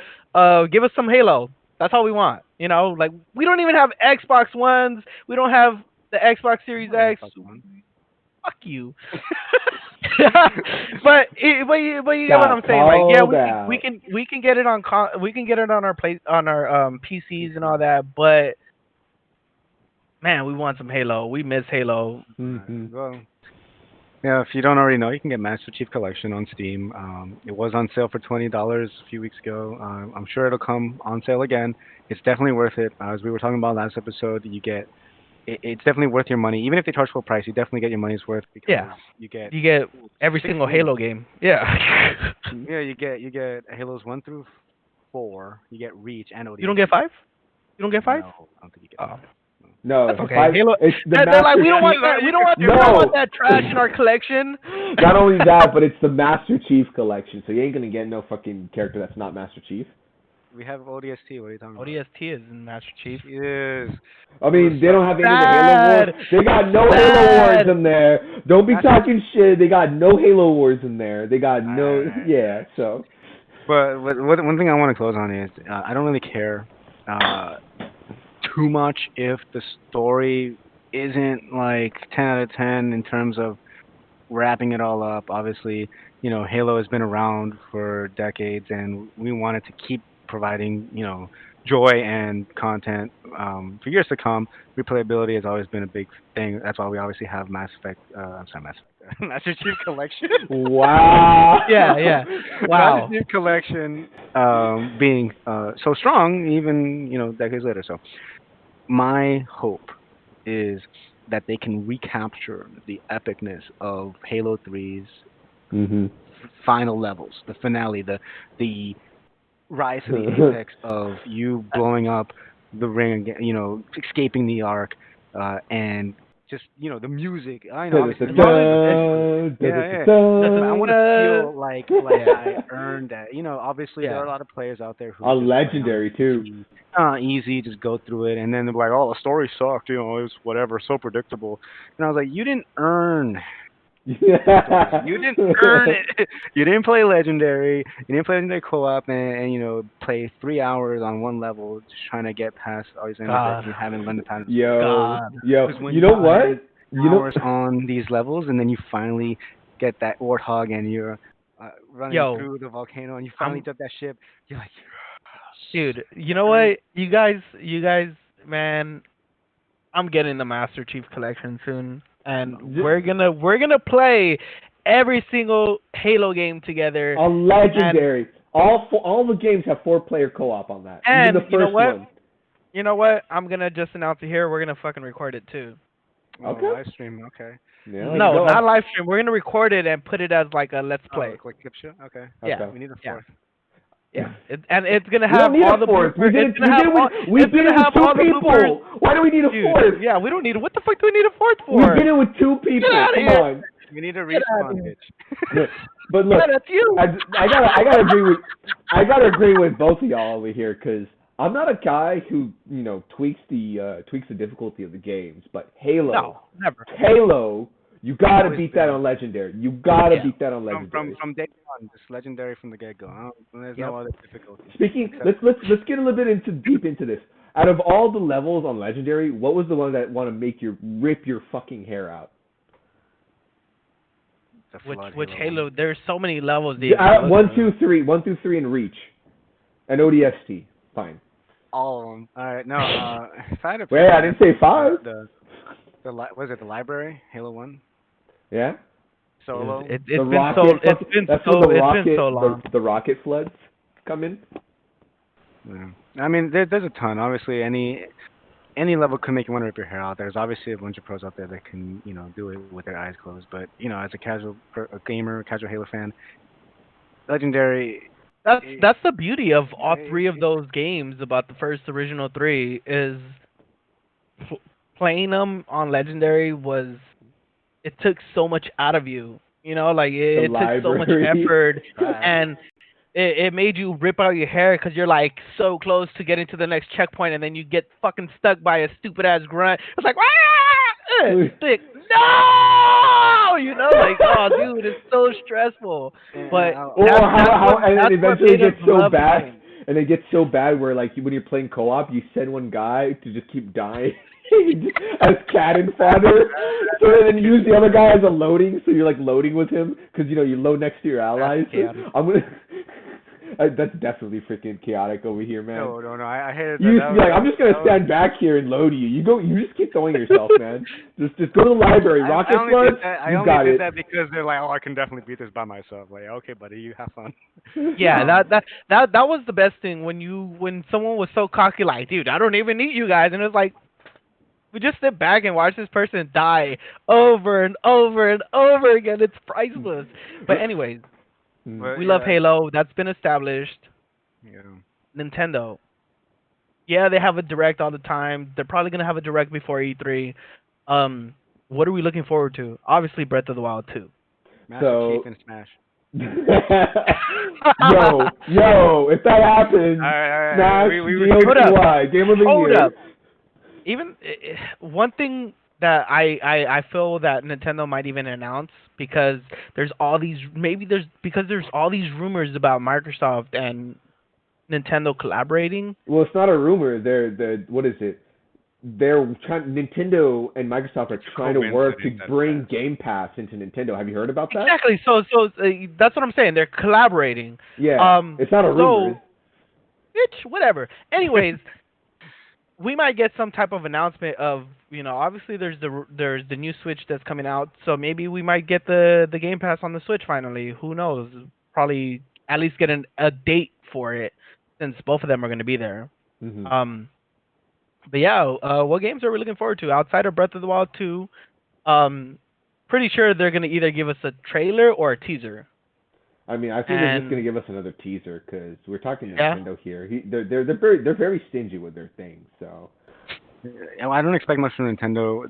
Speaker 3: Give us some Halo. That's all we want. You know, like we don't even have Xbox Ones. We don't have the Xbox Series X. Fuck you. but you get what I'm
Speaker 2: Got
Speaker 3: saying. Like, yeah,
Speaker 2: called
Speaker 3: we can get it on we can get it on our PCs and all that. But man, we want some Halo. We miss Halo.
Speaker 1: Well, yeah, if you don't already know, you can get Master Chief Collection on Steam. It was on sale for $20 a few weeks ago. I'm sure it'll come on sale again. It's definitely worth it. As we were talking about last episode, it's definitely worth your money. Even if they charge full price, you definitely get your money's worth because
Speaker 3: Yeah.
Speaker 1: you get
Speaker 3: You get every
Speaker 1: 6
Speaker 3: single
Speaker 1: games.
Speaker 3: Halo game. Yeah.
Speaker 1: Yeah, you get Halos 1 through 4. You get Reach and ODST.
Speaker 3: You don't get 5? You don't get 5?
Speaker 1: No, I don't think you get
Speaker 3: Oh.
Speaker 1: 5.
Speaker 2: No,
Speaker 3: That's okay.
Speaker 2: five,
Speaker 3: Halo.
Speaker 2: it's the
Speaker 3: They're like,
Speaker 2: Master
Speaker 3: we don't want
Speaker 2: Chief-
Speaker 3: that. We don't want. We
Speaker 2: No.
Speaker 3: don't want that trash in our collection.
Speaker 2: Not only that, but it's the Master Chief collection, so you ain't gonna get no fucking character that's not Master Chief.
Speaker 1: We have ODST. What are you talking about?
Speaker 3: ODST is in Master Chief.
Speaker 1: Yes.
Speaker 2: I mean, they don't have any of the Halo
Speaker 3: Sad.
Speaker 2: Wars. They got no
Speaker 3: Sad.
Speaker 2: Halo Wars in there. Don't be talking shit. They got no Halo Wars in there. They got no, yeah. So,
Speaker 1: But one thing I want to close on is I don't really care too much if the story isn't like 10 out of 10 in terms of wrapping it all up. Obviously, Halo has been around for decades, and we wanted to keep providing, joy and content for years to come. Replayability has always been a big thing. That's why we obviously have Mass Effect. I'm sorry, Mass Effect. Master Chief Collection.
Speaker 2: wow.
Speaker 3: Yeah. Wow.
Speaker 1: Master Chief Collection being so strong, even decades later. So, my hope is that they can recapture the epicness of Halo 3's final levels, the finale, the rise to the apex of you blowing up the ring again, escaping the arc, and just the music. I know, obviously, yeah. I want to feel like I earned that. Obviously there are a lot of players out there who
Speaker 2: A
Speaker 1: just
Speaker 2: legendary too.
Speaker 1: easy, just go through it, and then they're like, "Oh, the story sucked. It was whatever, so predictable." And I was like, "You didn't earn." You didn't earn it. You didn't play Legendary. You didn't play Legendary co-op and play 3 hours on one level just trying to get past all these enemies that you haven't learned the pattern.
Speaker 2: Yo.
Speaker 1: When
Speaker 2: You know what?
Speaker 1: Hours on these levels, and then you finally get that warthog, and you're running through the volcano, and you finally took that ship. You're like,
Speaker 3: dude, you know what? You guys, man, I'm getting the Master Chief Collection soon, and we're gonna play every single Halo game together.
Speaker 2: A legendary. All the games have 4-player co-op on that.
Speaker 3: And
Speaker 2: even the first
Speaker 3: you know what?
Speaker 2: one.
Speaker 3: You know what? I'm gonna just announce it here. We're gonna fucking record it too.
Speaker 1: Oh,
Speaker 2: Okay.
Speaker 1: live stream. Okay.
Speaker 2: Yeah, let's
Speaker 3: No,
Speaker 2: go.
Speaker 3: not live stream. We're gonna record it and put it as like a let's
Speaker 1: Oh,
Speaker 3: play.
Speaker 1: like clip show. Okay.
Speaker 3: Yeah,
Speaker 2: Okay.
Speaker 1: We need a
Speaker 3: yeah,
Speaker 1: fourth.
Speaker 3: yeah. And it's gonna
Speaker 2: We don't
Speaker 3: have
Speaker 2: need
Speaker 3: all
Speaker 2: a
Speaker 3: the
Speaker 2: fourth. We
Speaker 3: bloopers.
Speaker 2: did
Speaker 3: It's
Speaker 2: it.
Speaker 3: gonna have all.
Speaker 2: We
Speaker 3: It's
Speaker 2: did it
Speaker 3: gonna
Speaker 2: with
Speaker 3: have
Speaker 2: two
Speaker 3: all the bloopers.
Speaker 2: people. Why do we need a
Speaker 3: Dude,
Speaker 2: fourth?
Speaker 3: yeah, we don't need. What the fuck do we need a fourth
Speaker 2: We
Speaker 3: for?
Speaker 2: did it with two
Speaker 3: Get
Speaker 2: people.
Speaker 3: out of
Speaker 2: Come
Speaker 3: here.
Speaker 2: on.
Speaker 1: We need a
Speaker 3: Get out of
Speaker 1: respawn
Speaker 3: here.
Speaker 1: pitch.
Speaker 2: But look,
Speaker 3: Yeah, that's you.
Speaker 2: I gotta agree with both of y'all over here because I'm not a guy who tweaks the difficulty of the games, but
Speaker 3: No, never.
Speaker 2: Halo, you gotta
Speaker 1: Always
Speaker 2: beat
Speaker 1: been.
Speaker 2: that on Legendary. You gotta
Speaker 3: Yeah.
Speaker 2: beat that on
Speaker 1: From
Speaker 2: Legendary.
Speaker 1: day one, just legendary from the get go. There's
Speaker 3: Yep.
Speaker 1: no other difficulty.
Speaker 2: Speaking,
Speaker 1: Except
Speaker 2: let's get a little bit deep into this. Out of all the levels on Legendary, what was the one that want to make you rip your fucking hair out?
Speaker 1: the
Speaker 3: Which
Speaker 1: flood
Speaker 3: Halo? There's so many levels.
Speaker 2: One, two, three, 1, 2, 3, and Reach, and ODST. Fine.
Speaker 1: All of them. All right. No. If I had to
Speaker 2: Wait,
Speaker 1: pick
Speaker 2: I didn't say 5.
Speaker 1: was it the library? Halo 1
Speaker 2: Yeah.
Speaker 1: solo.
Speaker 3: It's
Speaker 2: The
Speaker 3: been
Speaker 2: rocket.
Speaker 3: so. It's been
Speaker 2: That's
Speaker 3: so.
Speaker 2: when the
Speaker 3: It's
Speaker 2: rocket,
Speaker 3: been so long.
Speaker 2: the rocket floods come in.
Speaker 1: Yeah. I mean, there's a ton. Obviously, any level could make you want to rip your hair out. There's obviously a bunch of pros out there that can, do it with their eyes closed. But as a a gamer, casual Halo fan, Legendary.
Speaker 3: That's the beauty of all
Speaker 1: Yeah,
Speaker 3: three of those games about the first original three is playing them on Legendary was it took so much out of you. Like it took so much
Speaker 2: library.
Speaker 3: effort and it made you rip out your hair because you're like so close to getting to the next checkpoint and then you get fucking stuck by a stupid ass grunt. It's like stick. No, like oh dude, it's so stressful. But
Speaker 2: And then eventually it gets so bad,
Speaker 3: playing.
Speaker 2: and it gets so bad where like when you're playing co-op, you send one guy to just keep dying as cannon fodder, so then you use the other guy as a loading, so you're like loading with him because you load next to your allies. I'm gonna. That's definitely freaking chaotic over here, man.
Speaker 1: No. I hated
Speaker 2: You used
Speaker 1: that.
Speaker 2: to be like, I'm just gonna stand back here and load you. You just keep throwing yourself, man. Just go to the library, rocket floods.
Speaker 1: I
Speaker 2: You
Speaker 1: only
Speaker 2: got
Speaker 1: did
Speaker 2: it.
Speaker 1: that because they're like, oh, I can definitely beat this by myself. Like, okay, buddy, you have fun.
Speaker 3: Yeah, that was the best thing when someone was so cocky like, dude, I don't even need you guys, and it's like we just sit back and watch this person die over and over and over again. It's priceless. But anyways,
Speaker 1: But,
Speaker 3: we love Halo. That's been established.
Speaker 1: Yeah.
Speaker 3: Nintendo. Yeah, they have a direct all the time. They're probably gonna have a direct before E3. What are we looking forward to? Obviously, Breath of the Wild 2.
Speaker 1: Master Chief and Smash.
Speaker 2: yo, if that happens,
Speaker 1: All right.
Speaker 2: Smash GOTY, Game of the
Speaker 3: Hold
Speaker 2: Year.
Speaker 3: up. Even one thing that I feel that Nintendo might even announce because there's all these there's all these rumors about Microsoft and Nintendo collaborating.
Speaker 2: Well, it's not a rumor. What is it? Nintendo and Microsoft are trying to work to bring Game Pass into Nintendo. Have you heard about that?
Speaker 3: Exactly. So that's what I'm saying. They're collaborating.
Speaker 2: Yeah. It's not a rumor.
Speaker 3: Whatever. Anyways, we might get some type of announcement of obviously there's the new Switch that's coming out, so maybe we might get the Game Pass on the Switch finally. Who knows? Probably at least get a date for it since both of them are going to be there.
Speaker 2: Mm-hmm.
Speaker 3: But yeah, what games are we looking forward to outside of Breath of the Wild 2? Pretty sure they're going to either give us a trailer or a teaser.
Speaker 2: I mean, I think they're just going to give us another teaser because we're talking Nintendo here. They're very stingy with their things. So
Speaker 1: I don't expect much from Nintendo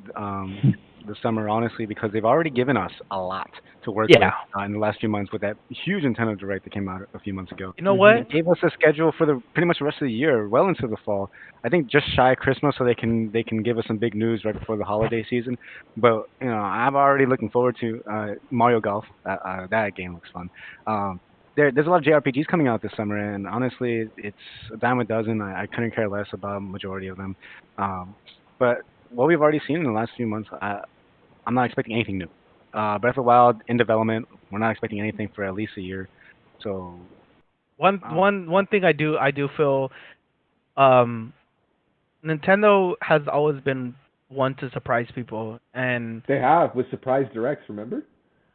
Speaker 1: this summer, honestly, because they've already given us a lot to work with in the last few months with that huge Nintendo Direct that came out a few months ago.
Speaker 3: You know what?
Speaker 1: They gave us a schedule for pretty much the rest of the year, well into the fall. I think just shy of Christmas, so they can give us some big news right before the holiday season. But I'm already looking forward to Mario Golf. That game looks fun. There's a lot of JRPGs coming out this summer, and honestly, it's a dime a dozen. I couldn't care less about a majority of them. But what we've already seen in the last few months, I'm not expecting anything new. Breath of the Wild in development. We're not expecting anything for at least a year. So
Speaker 3: one thing I do feel, Nintendo has always been one to surprise people, and
Speaker 2: they have with surprise directs. Remember?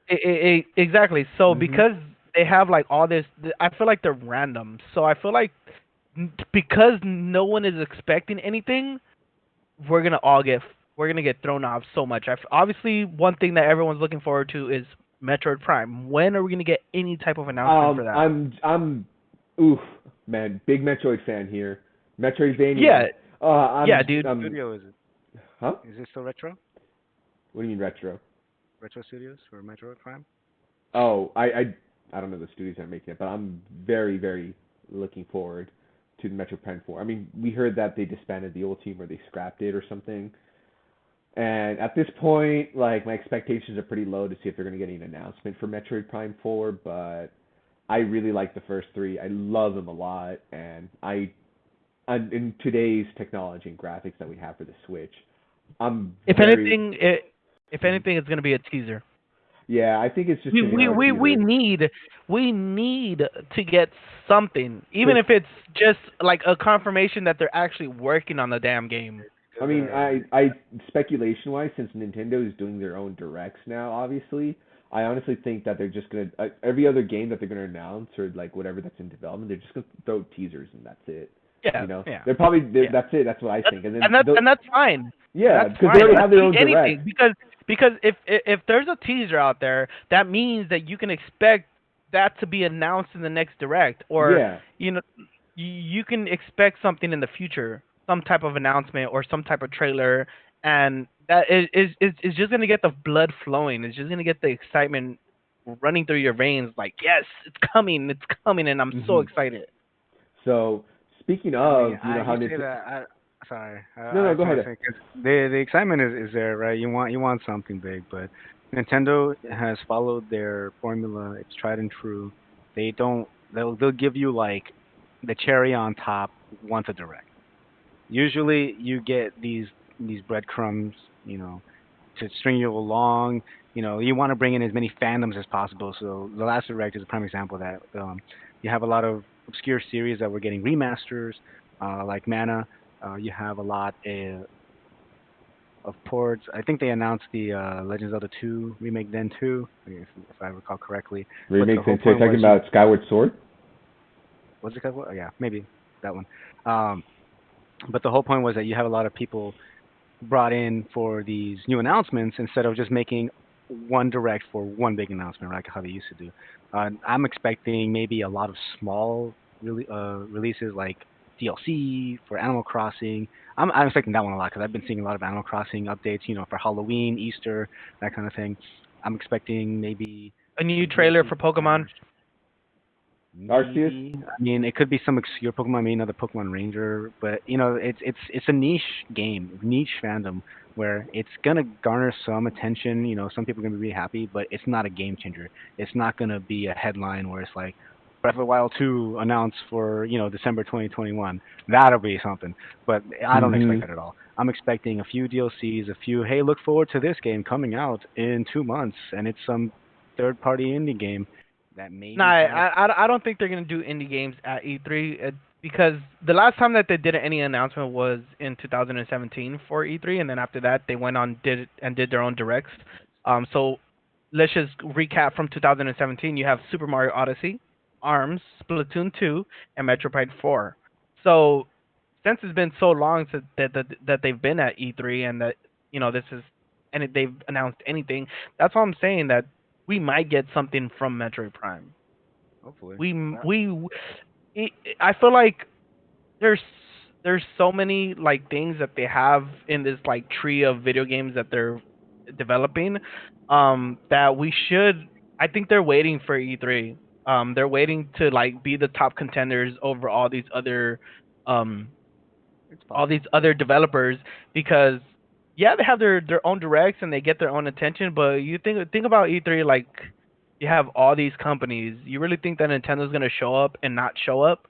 Speaker 3: Exactly. So because they have like all this, I feel like they're random. So I feel like because no one is expecting anything, we're gonna all get we're gonna get thrown off so much. Obviously, one thing that everyone's looking forward to is Metroid Prime. When are we gonna get any type of announcement for that?
Speaker 2: Oof, man, big Metroid fan here. Metroidvania.
Speaker 3: Yeah,
Speaker 2: I'm,
Speaker 3: yeah, dude.
Speaker 2: I'm,
Speaker 1: Studio is it?
Speaker 2: huh?
Speaker 1: Is it still retro?
Speaker 2: What do you mean retro?
Speaker 1: Retro Studios for Metroid Prime?
Speaker 2: Oh, I don't know the studios that are making it, but I'm very, very looking forward to the Metroid Prime 4. I mean, we heard that they disbanded the old team or they scrapped it or something. And at this point, like my expectations are pretty low to see if they're going to get an announcement for Metroid Prime 4, but I really like the first three. I love them a lot, and in today's technology and graphics that we have for the Switch, I'm
Speaker 3: If
Speaker 2: very
Speaker 3: anything, if
Speaker 2: Mhm.
Speaker 3: anything, it's gonna be a teaser.
Speaker 2: Yeah, I think it's just
Speaker 3: We
Speaker 2: going to be
Speaker 3: we
Speaker 2: another
Speaker 3: we we
Speaker 2: teaser.
Speaker 3: need we need to get something, even
Speaker 2: Cause
Speaker 3: if it's just like a confirmation that they're actually working on the damn game.
Speaker 2: I
Speaker 1: Because
Speaker 2: mean, I speculation wise, since Nintendo is doing their own directs now, obviously, I honestly think that they're just gonna every other game that they're gonna announce or like whatever that's in development, they're just gonna throw teasers and that's it.
Speaker 3: Yeah,
Speaker 2: You know,
Speaker 3: yeah,
Speaker 2: they're probably
Speaker 3: yeah.
Speaker 2: that's it. That's what I think. And then
Speaker 3: And that's fine.
Speaker 2: yeah,
Speaker 3: That's
Speaker 2: because they
Speaker 3: fine.
Speaker 2: already
Speaker 3: That
Speaker 2: have their
Speaker 3: could
Speaker 2: own
Speaker 3: be
Speaker 2: direct.
Speaker 3: anything because if there's a teaser out there, that means that you can expect that to be announced in the next direct, or
Speaker 2: Yeah.
Speaker 3: you know, you can expect something in the future, some type of announcement or some type of trailer, and that is just gonna get the blood flowing. It's just gonna get the excitement running through your veins. Like, yes, it's coming, and I'm so
Speaker 2: Mhm.
Speaker 3: excited.
Speaker 2: So speaking
Speaker 1: I mean,
Speaker 2: of,
Speaker 1: I
Speaker 2: how
Speaker 1: you say
Speaker 2: Nintendo.
Speaker 1: that. Sorry,
Speaker 2: No,
Speaker 1: I
Speaker 2: no,
Speaker 1: just
Speaker 2: go
Speaker 1: want to
Speaker 2: ahead.
Speaker 1: say because the excitement is there, right? You want something big, but Nintendo has followed their formula. It's tried and true. They'll give you like the cherry on top once a direct. Usually, you get these breadcrumbs, you know, to string you along. You know, you want to bring in as many fandoms as possible. So the last direct is a prime example of that. You have a lot of obscure series that were getting remasters, like Mana. You have a lot of ports. I think they announced the Legends of the 2 remake then too, if I recall correctly. But the
Speaker 2: Remakes
Speaker 1: whole
Speaker 2: into
Speaker 1: point
Speaker 2: talking
Speaker 1: was you
Speaker 2: about Skyward Sword.
Speaker 1: was it called? Oh, yeah, maybe that one. Um, but the whole point was that you have a lot of people brought in for these new announcements instead of just making one direct for one big announcement, right? Like how they used to do. I'm expecting maybe a lot of small releases like DLC for Animal Crossing. I'm expecting that one a lot because I've been seeing a lot of Animal Crossing updates, for Halloween, Easter, that kind of thing. I'm expecting maybe
Speaker 3: A new
Speaker 1: some
Speaker 3: trailer
Speaker 1: DLC
Speaker 3: for
Speaker 1: for
Speaker 3: Pokemon.
Speaker 1: Smash.
Speaker 2: Arceus.
Speaker 1: Maybe. I mean, it could be some obscure Pokemon, maybe another Pokemon Ranger, but it's a niche game, niche fandom where it's gonna garner some attention. Some people are gonna be really happy, but it's not a game changer. It's not gonna be a headline where it's like Breath of the Wild 2 announced for December 2021. That'll be something, but I don't expect
Speaker 2: Mhm.
Speaker 1: that at all. I'm expecting a few DLCs, a few. Hey, look forward to this game coming out in 2 months, and it's some third-party indie game that
Speaker 3: No,
Speaker 1: maybe has.
Speaker 3: I don't think they're gonna do indie games at E3 because the last time that they did any announcement was in 2017 for E3, and then after that they went on did their own directs. So let's just recap from 2017. You have Super Mario Odyssey, Arms, Splatoon 2, and Metroid Prime 4. So since it's been so long since that they've been at E3 and that this is and they've announced anything, that's why I'm saying that we might get something from Metroid Prime.
Speaker 1: Hopefully.
Speaker 3: We
Speaker 1: Well,
Speaker 3: we it, I feel like there's there's so many like things that they have in this like tree of video games that they're developing that we should I think they're waiting for E3. They're waiting to like be the top contenders over um
Speaker 1: it's
Speaker 3: all these
Speaker 1: possible.
Speaker 3: other developers because yeah, they have their own directs and they get their own attention, but you think about E3 like you have all these companies. You really think that Nintendo's gonna show up and not show up?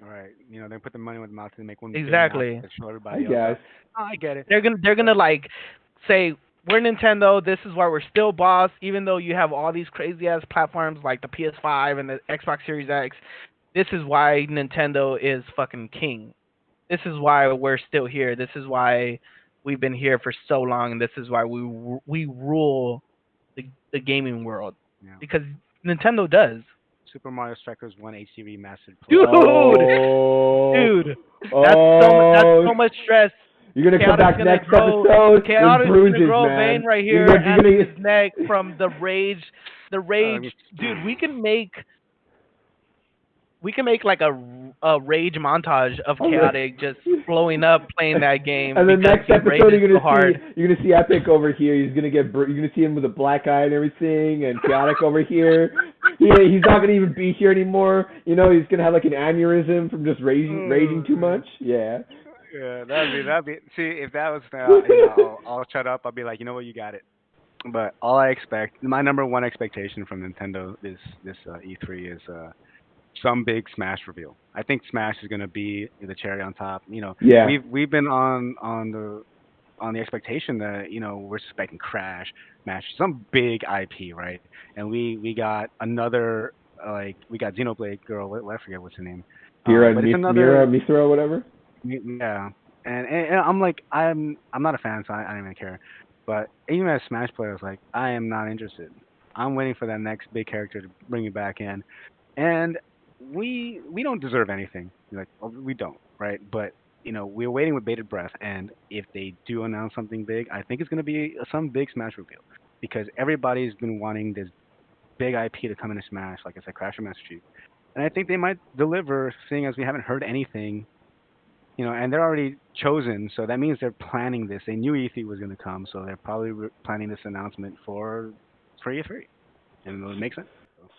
Speaker 1: All right. They put the money where the mouth and make one big announcement
Speaker 3: Exactly.
Speaker 1: to show
Speaker 2: I
Speaker 1: everybody else
Speaker 2: guess.
Speaker 1: out. Oh, I get it.
Speaker 3: They're gonna like say we're Nintendo. This is why we're still boss, even though you have all these crazy ass platforms like the PS5 and the Xbox Series X. This is why Nintendo is fucking king. This is why we're still here. This is why we've been here for so long. And this is why we rule the gaming world
Speaker 1: Yeah.
Speaker 3: because Nintendo does.
Speaker 1: Super Mario Strikers 1 HD Remastered
Speaker 3: Dude,
Speaker 1: playthrough.
Speaker 2: Oh,
Speaker 3: dude, that's
Speaker 2: oh,
Speaker 3: so much stress.
Speaker 2: you're gonna come
Speaker 3: Chaotic's
Speaker 2: back
Speaker 3: gonna
Speaker 2: next
Speaker 3: grow.
Speaker 2: episode with
Speaker 3: Chaotic's gonna
Speaker 2: bruises,
Speaker 3: grow a vein
Speaker 2: man.
Speaker 3: right
Speaker 2: You're
Speaker 3: here
Speaker 2: gonna, you're
Speaker 3: and in
Speaker 2: gonna.
Speaker 3: his neck from the rage. The rage,
Speaker 1: Um,
Speaker 3: dude. We can make like a rage montage of
Speaker 2: I'm gonna-
Speaker 3: Chaotic just blowing up playing that game
Speaker 2: And the
Speaker 3: because
Speaker 2: next
Speaker 3: he
Speaker 2: episode,
Speaker 3: rages so hard.
Speaker 2: you're gonna see Epic over here. He's gonna you're gonna see him with a black eye and everything, and Chaotic over here. He's not gonna even be here anymore. You know, he's gonna have like an aneurysm from just raging too much. Yeah.
Speaker 1: yeah, that'd be. See, if that was, I'll shut up. I'll be like, you know what, you got it. But all I expect, my number one expectation from Nintendo this E3 is some big Smash reveal. I think Smash is gonna be the cherry on top.
Speaker 2: Yeah.
Speaker 1: We've been on the expectation that we're expecting Crash, Smash, some big IP, right? And we got another we got Xenoblade Girl. I forget what's her name.
Speaker 2: Mira,
Speaker 1: But it's
Speaker 2: Mira,
Speaker 1: another
Speaker 2: Mithra, whatever.
Speaker 1: yeah. And I'm like I'm not a fan, so I don't even care. But even as Smash player, I was like, I am not interested. I'm waiting for that next big character to bring me back in, and we don't deserve anything. Like we don't, right? But we're waiting with bated breath, and if they do announce something big, I think it's going to be some big Smash reveal because everybody's been wanting this big IP to come into Smash, like I said, Crash or Master Chief, and I think they might deliver, seeing as we haven't heard anything. And they're already chosen, so that means they're planning this. They knew E3 was going to come, so they're probably planning this announcement for E3, and it makes sense.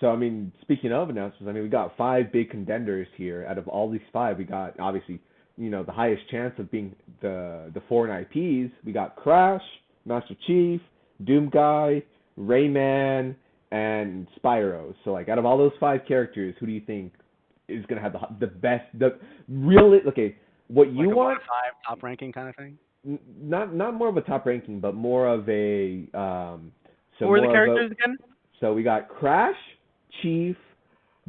Speaker 2: So I mean, speaking of announcements, I mean we got five big contenders here. Out of all these five, we got obviously the highest chance of being the foreign IPs. We got Crash, Master Chief, Doom Guy, Rayman, and Spyro. So like out of all those five characters, who do you think is gonna have the best the real okay? What you
Speaker 1: Like a one
Speaker 2: want?
Speaker 1: to five top ranking kind of thing.
Speaker 2: Not more of a top ranking, but more of a
Speaker 3: Who
Speaker 2: so
Speaker 3: were the
Speaker 2: more of a
Speaker 3: characters again?
Speaker 2: so we got Crash, Chief,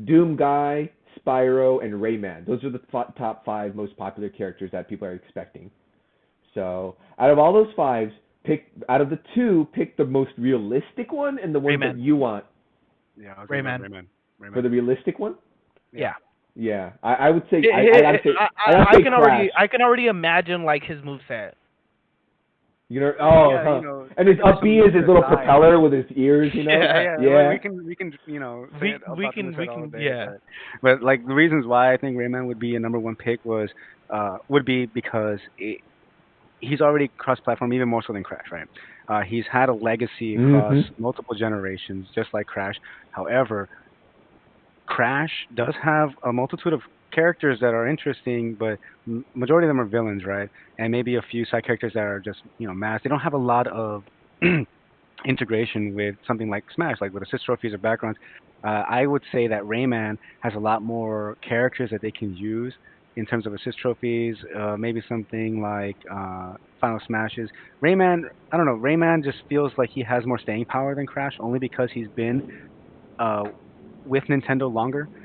Speaker 2: Doom Guy, Spyro, and Rayman. Those are the top five most popular characters that people are expecting. So out of all those fives, out of the two, pick the most realistic one and the one that
Speaker 3: Rayman.
Speaker 2: you want
Speaker 1: Yeah, I was
Speaker 3: Rayman.
Speaker 1: Rayman.
Speaker 2: for the realistic one.
Speaker 3: Yeah.
Speaker 2: Yeah, I would say I gotta say I gotta say Crash.
Speaker 3: I can already imagine like his moveset.
Speaker 1: Yeah,
Speaker 2: And his up B is his little
Speaker 1: aside.
Speaker 2: propeller with his ears.
Speaker 1: Yeah,
Speaker 2: Yeah.
Speaker 1: we can say
Speaker 3: We
Speaker 1: it about
Speaker 3: we
Speaker 1: the
Speaker 3: can
Speaker 1: moveset
Speaker 3: we
Speaker 1: all
Speaker 3: can
Speaker 1: day,
Speaker 3: yeah.
Speaker 1: but like the reasons why I think Rayman would be a number one pick would be because he's already cross-platform, even more so than Crash, right? He's had a legacy across
Speaker 2: hmm
Speaker 1: multiple generations, just like Crash. However, Crash does have a multitude of characters that are interesting, but majority of them are villains, right? And maybe a few side characters that are just masked. They don't have a lot of integration with something like Smash, like with assist trophies or backgrounds. I would say that Rayman has a lot more characters that they can use in terms of assist trophies. Maybe something like Final Smashes. Rayman, I don't know. Rayman just feels like he has more staying power than Crash, only because he's been uh, with Nintendo longer
Speaker 2: hmm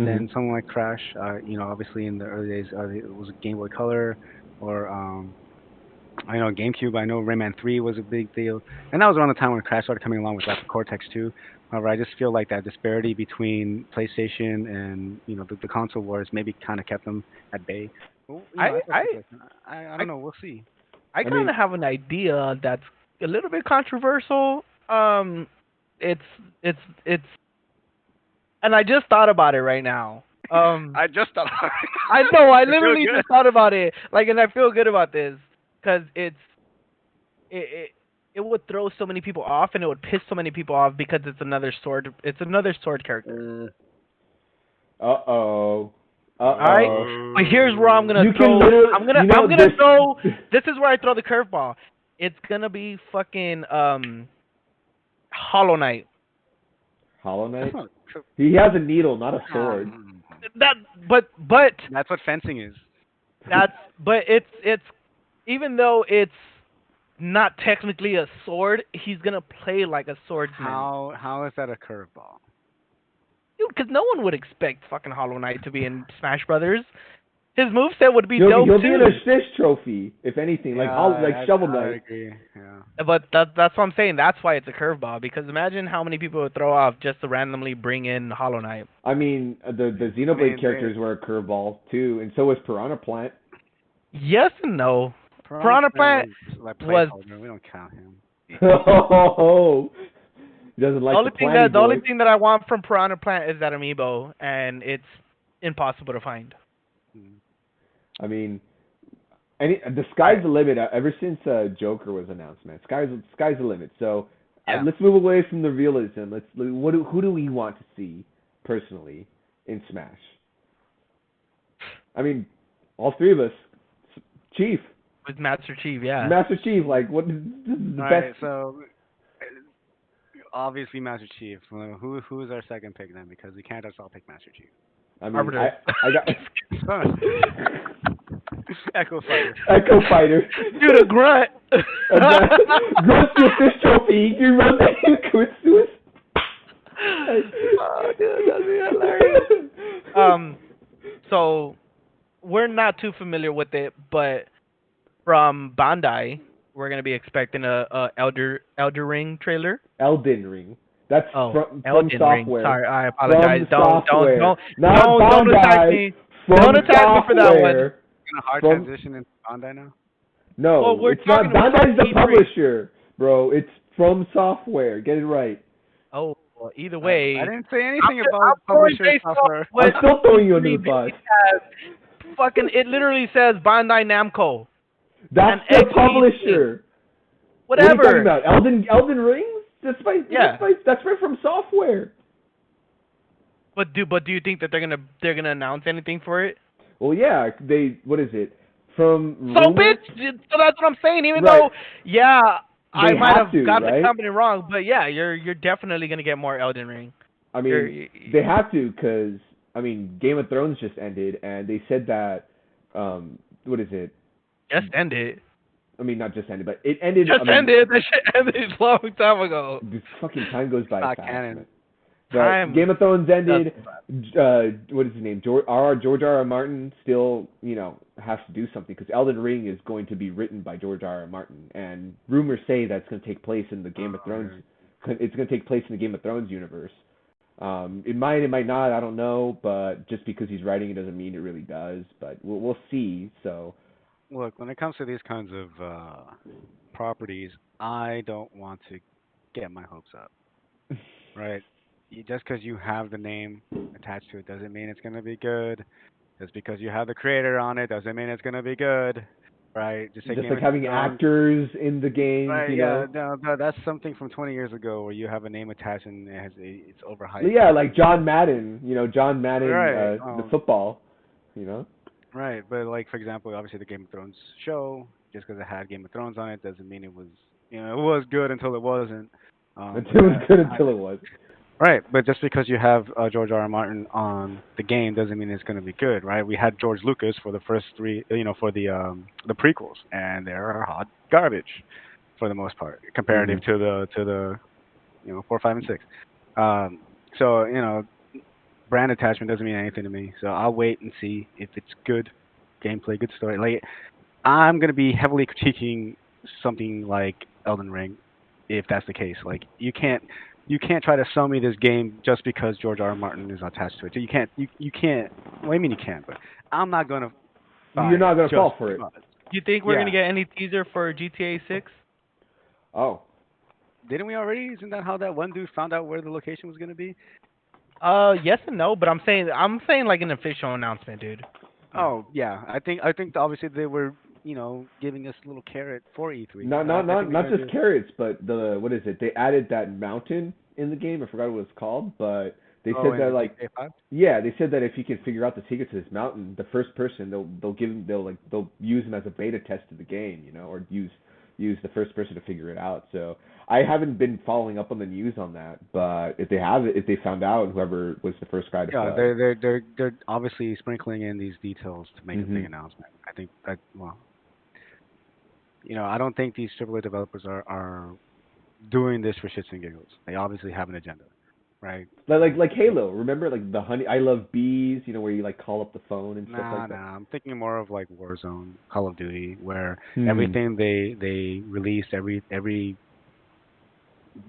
Speaker 1: than someone like Crash. Obviously in the early days, it was Game Boy Color or I know GameCube. I know Rayman 3 was a big deal, and that was around the time when Crash started coming along with Rapid Cortex 2. However, I just feel like that disparity between PlayStation and the console wars maybe kind of kept them at bay. Well,
Speaker 3: I
Speaker 1: that's
Speaker 3: I
Speaker 1: speculation. I
Speaker 3: I
Speaker 1: don't know. We'll see.
Speaker 3: I
Speaker 2: I
Speaker 3: kind
Speaker 2: mean,
Speaker 3: of have an idea that's a little bit controversial. It's it's it's and I just thought about it right now.
Speaker 1: I just thought.
Speaker 3: I know I
Speaker 1: You feel
Speaker 3: literally
Speaker 1: good.
Speaker 3: just thought about it. Like, and I feel good about this because it it would throw so many people off and it would piss so many people off because it's another sword. It's another sword character.
Speaker 2: uh-oh.
Speaker 3: All right,
Speaker 2: Uh-oh.
Speaker 3: but here's where I'm gonna
Speaker 2: You
Speaker 3: throw.
Speaker 2: can literally,
Speaker 3: I'm gonna
Speaker 2: this,
Speaker 3: throw. This is where I throw the curveball. It's gonna be fucking Hollow Knight.
Speaker 2: Hollow
Speaker 1: That's
Speaker 2: Knight?
Speaker 1: not.
Speaker 2: He has a needle, not a sword.
Speaker 3: That but
Speaker 1: That's what fencing is.
Speaker 3: that's but it's even though it's not technically a sword, he's gonna play like a swordsman.
Speaker 1: How is that a curveball?
Speaker 3: Dude, because no one would expect fucking Hollow Knight to be in Smash Brothers. His moveset would be
Speaker 2: He'll
Speaker 3: dope
Speaker 2: he'll be an
Speaker 3: too.
Speaker 2: assist trophy if anything,
Speaker 1: Yeah,
Speaker 2: like Shovel
Speaker 1: I
Speaker 2: Knight.
Speaker 1: agree. Yeah.
Speaker 3: But that's what I'm saying. That's why it's a curveball. Because imagine how many people would throw off just to randomly bring in Hollow Knight.
Speaker 2: I mean, the
Speaker 1: I
Speaker 2: Xenoblade
Speaker 1: mean,
Speaker 2: characters were a curveball too, and so was Piranha Plant.
Speaker 3: Yes and no.
Speaker 1: Piranha
Speaker 3: Piranha
Speaker 1: Plant
Speaker 3: Plant
Speaker 1: was like
Speaker 3: was
Speaker 1: placeholder. We don't count him.
Speaker 2: Oh, he doesn't like the planty
Speaker 3: the only
Speaker 2: boys.
Speaker 3: thing that I want from Piranha Plant is that amiibo, and it's impossible to find.
Speaker 1: Hmm.
Speaker 2: I mean, the
Speaker 3: I
Speaker 2: sky's the limit. Ever since Joker was announced, man, sky's the limit. So
Speaker 3: yeah.
Speaker 2: let's move away from the realism. Who do we want to see personally in Smash? I mean, all three of us. Chief,
Speaker 3: With Master Chief, yeah.
Speaker 2: Master Chief, like what is this is the
Speaker 1: All
Speaker 2: best?
Speaker 1: right, so obviously Master Chief. Who's our second pick then? Because we can't just all pick Master Chief.
Speaker 2: I mean,
Speaker 3: Arbiter.
Speaker 2: I got
Speaker 1: Echo Fighter.
Speaker 2: Echo Fighter.
Speaker 3: Dude, a grunt.
Speaker 2: Grunt's your fish trophy. You run that in Kutsu's.
Speaker 3: Oh, dude, that'd be hilarious. So we're not too familiar with it, but from Bandai, we're gonna be expecting a Elder Ring trailer.
Speaker 2: Elden Ring. That's
Speaker 3: Oh,
Speaker 2: from
Speaker 3: Elden Ring.
Speaker 2: software.
Speaker 3: Sorry, I apologize.
Speaker 2: From software. Not
Speaker 3: Don't attack
Speaker 2: Bandai,
Speaker 3: me.
Speaker 2: From
Speaker 3: Don't attack me for that one.
Speaker 2: software.
Speaker 1: In a hard
Speaker 2: From-
Speaker 1: transition into Bandai now.
Speaker 2: No,
Speaker 3: Well, we're
Speaker 2: it's not.
Speaker 3: talking about
Speaker 2: Bandai's the
Speaker 3: E3.
Speaker 2: publisher, bro. It's from software. Get it right.
Speaker 3: Oh, well, either way,
Speaker 1: I didn't say anything
Speaker 3: I'm
Speaker 1: about
Speaker 3: going
Speaker 1: publisher
Speaker 3: based off
Speaker 1: software.
Speaker 3: what
Speaker 2: I'm still throwing you under the
Speaker 3: E3
Speaker 2: bus.
Speaker 3: has. Fucking, it literally says Bandai Namco.
Speaker 2: That's
Speaker 3: And
Speaker 2: the
Speaker 3: XP.
Speaker 2: publisher. What are you
Speaker 3: Whatever.
Speaker 2: talking about? Elden Ring?
Speaker 3: Yeah.
Speaker 2: That's right from software.
Speaker 3: But do you think that they're gonna announce anything for it?
Speaker 2: Well, yeah. What is it? From
Speaker 3: So
Speaker 2: rumor-
Speaker 3: bitch, so that's what I'm saying. Even
Speaker 2: Right.
Speaker 3: though, yeah, I
Speaker 2: They
Speaker 3: might
Speaker 2: have
Speaker 3: have
Speaker 2: to,
Speaker 3: got
Speaker 2: right?
Speaker 3: the company wrong, but yeah, you're definitely gonna get more Elden Ring.
Speaker 2: I mean, they have to because I mean, Game of Thrones just ended, and they said that what is it?
Speaker 3: Just ended.
Speaker 2: I mean, not just ended, but it ended.
Speaker 3: Just ended. That shit ended a long time ago.
Speaker 2: This fucking time goes by
Speaker 1: Not
Speaker 2: fast.
Speaker 1: canon.
Speaker 2: Man. But
Speaker 3: Time
Speaker 2: Game of Thrones ended.
Speaker 3: does-
Speaker 2: What is his name? George R.R. Martin still, has to do something because Elden Ring is going to be written by George R.R. Martin, and rumors say that's going to take place in the Game of Thrones. It's going to take place in the Game of Thrones universe. It might not. I don't know, but just because he's writing it doesn't mean it really does. But we'll see. So
Speaker 1: Look, when it comes to these kinds of properties, I don't want to get my hopes up. Right? Just because you have the name attached to it doesn't mean it's going to be good. Just because you have the creator on it doesn't mean it's going to be good. Right? Just
Speaker 2: just
Speaker 1: Game
Speaker 2: like
Speaker 1: of
Speaker 2: having
Speaker 1: Thrones.
Speaker 2: actors in the game,
Speaker 1: Right,
Speaker 2: you
Speaker 1: yeah,
Speaker 2: know.
Speaker 1: no, that's something from 20 years ago where you have a name attached and it's overhyped.
Speaker 2: Yeah, like John Madden, John Madden,
Speaker 1: Right,
Speaker 2: the football,
Speaker 1: Right, but like for example, obviously the Game of Thrones show, just because it had Game of Thrones on it doesn't mean it was, it was good until it wasn't.
Speaker 2: It was good until it was.
Speaker 1: Right, but just because you have George R. R. Martin on the game doesn't mean it's going to be good, right? We had George Lucas for the first three, for the prequels, and they're hot garbage for the most part, comparative to the 4, 5, and 6. So brand attachment doesn't mean anything to me. So I'll wait and see if it's good gameplay, good story. Like I'm going to be heavily critiquing something like Elden Ring if that's the case. Like you can't try to sell me this game just because George R. R. Martin is attached to it. You can't. Well, I mean you can, but I'm not gonna.
Speaker 2: You're not gonna fall for it.
Speaker 3: Do you think we're gonna get any teaser for GTA 6?
Speaker 2: Oh,
Speaker 1: didn't we already? Isn't that how that one dude found out where the location was gonna be?
Speaker 3: Yes and no, but I'm saying like an official announcement, dude.
Speaker 1: Oh yeah, I think obviously they were giving us a little carrot for E3.
Speaker 2: not just carrots, but what is it? They added that mountain in the game. I forgot what it's called, but they said that like they said that if you can figure out the secret to this mountain, the first person they'll use him as a beta test of the game, or use the first person to figure it out. So I haven't been following up on the news on that, but if they found out, whoever was the first guy to
Speaker 1: they're obviously sprinkling in these details to make a big announcement. I think that I don't think these AAA developers are doing this for shits and giggles. They obviously have an agenda. right?
Speaker 2: Like Halo. Remember like the honey? I love bees. You know where you like call up the phone and stuff
Speaker 1: Nah,
Speaker 2: like that.
Speaker 1: nah. I'm thinking more of like Warzone, Call of Duty, where
Speaker 2: Hmm.
Speaker 1: everything they released, every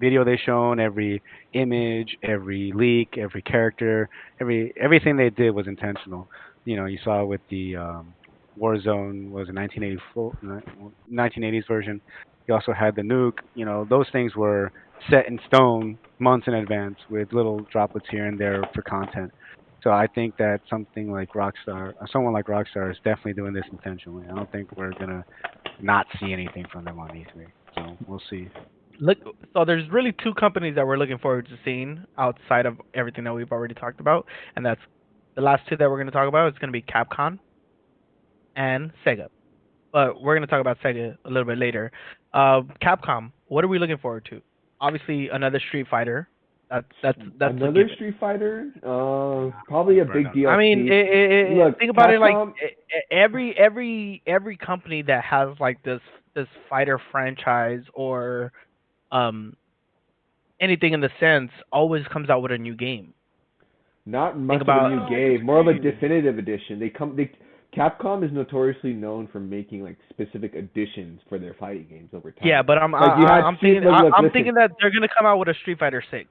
Speaker 1: video they shown, every image, every leak, every character, everything they did was intentional. You know, you saw with the Warzone was a 1984 1980s version. You also had the nuke. You know, those things were set in stone months in advance with little droplets here and there for content. So I think that something like Rockstar, someone like Rockstar, is definitely doing this intentionally. I don't think we're gonna not see anything from them on E3. So we'll see.
Speaker 3: Look, so there's really two companies that we're looking forward to seeing outside of everything that we've already talked about, and that's the last two that we're going to talk about. It's going to be Capcom and Sega. But we're going to talk about Sega a little bit later. Capcom, what are we looking forward to? Obviously, another Street Fighter. That's a
Speaker 2: Another
Speaker 3: given.
Speaker 2: Street Fighter?
Speaker 1: I'm
Speaker 2: Probably a
Speaker 1: for
Speaker 2: big
Speaker 1: another.
Speaker 3: I mean,
Speaker 2: DLC. Look,
Speaker 3: think about it like
Speaker 2: Capcom.
Speaker 3: every company that has like this fighter franchise or um anything in the sense always comes out with a new game.
Speaker 2: Not
Speaker 3: Think
Speaker 2: much of a
Speaker 3: about
Speaker 2: new
Speaker 1: I would
Speaker 2: game, more of a
Speaker 1: disagree.
Speaker 2: definitive edition. Capcom is notoriously known for making like specific additions for their fighting games over
Speaker 3: yeah,
Speaker 2: time.
Speaker 3: but
Speaker 2: Like you had
Speaker 3: I'm
Speaker 2: Street.
Speaker 3: thinking
Speaker 2: Look,
Speaker 3: I'm
Speaker 2: listen,
Speaker 3: thinking that they're gonna come out with a Street Fighter 6.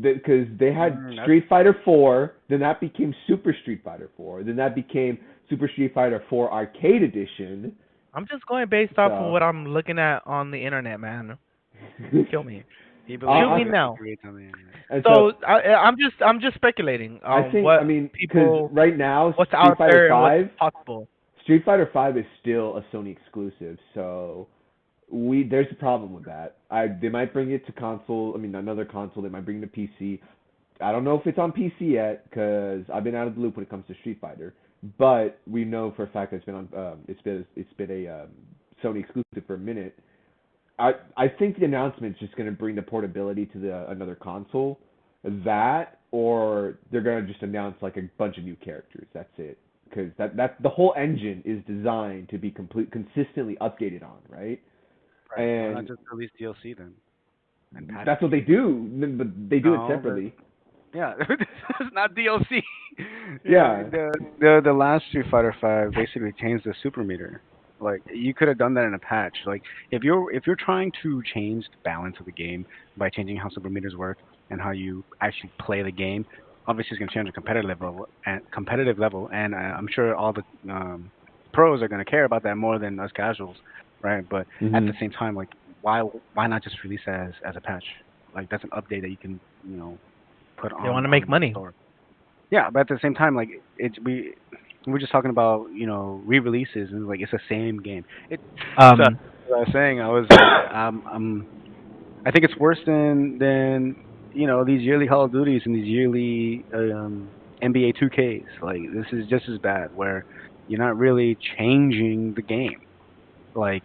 Speaker 2: because they had
Speaker 1: That's
Speaker 2: Street Fighter 4, then that became Super Street Fighter 4, then that became Super Street Fighter 4 Arcade Edition.
Speaker 3: I'm just going based off of
Speaker 2: So,
Speaker 3: what I'm looking at on the internet, man. Kill me,
Speaker 1: he
Speaker 3: shoot
Speaker 1: believes
Speaker 3: me
Speaker 2: I,
Speaker 1: in what he
Speaker 3: now.
Speaker 1: creates on the internet.
Speaker 2: and
Speaker 3: So
Speaker 2: so
Speaker 3: I'm just speculating
Speaker 2: I
Speaker 3: on
Speaker 2: think I
Speaker 3: what
Speaker 2: mean because
Speaker 3: people
Speaker 2: right now
Speaker 3: what's out there and what's possible.
Speaker 2: Street Fighter 5 is still a Sony exclusive, so we there's a problem with that. They might bring it to console. I mean, another console. They might bring it to PC. I don't know if it's on PC yet because I've been out of the loop when it comes to Street Fighter. But we know for a fact that it's been on. It's been a Sony exclusive for a minute. I think the announcement's just going to bring the portability to the another console. That or they're going to just announce like a bunch of new characters. That's it. Because that the whole engine is designed to be consistently updated on, right?
Speaker 1: Right. Why not
Speaker 2: And
Speaker 1: just release DLC then and patch
Speaker 2: that's
Speaker 1: the
Speaker 2: what they
Speaker 1: game?
Speaker 2: do, but they do it
Speaker 1: No, but
Speaker 2: separately.
Speaker 1: yeah, it's not DLC. Yeah,
Speaker 2: Yeah,
Speaker 1: the last Street Fighter Five basically changed the super meter. Like you could have done that in a patch. Like if you're trying to change the balance of the game by changing how super meters work and how you actually play the game, obviously it's going to change the competitive level, and I'm sure all the pros are going to care about that more than us casuals, right? But at the
Speaker 2: Mhm.
Speaker 1: same time, like why not just release that as a patch? Like that's an update that you can put
Speaker 3: They want to
Speaker 1: on
Speaker 3: make
Speaker 1: the
Speaker 3: money.
Speaker 1: store. Yeah, but at the same time, like we're just talking about re-releases and like it's the same game. So
Speaker 3: Um,
Speaker 1: what I was saying, I was like, I think it's worse than these yearly Call of Duties and these yearly NBA 2Ks. Like this is just as bad, where you're not really changing the game. Like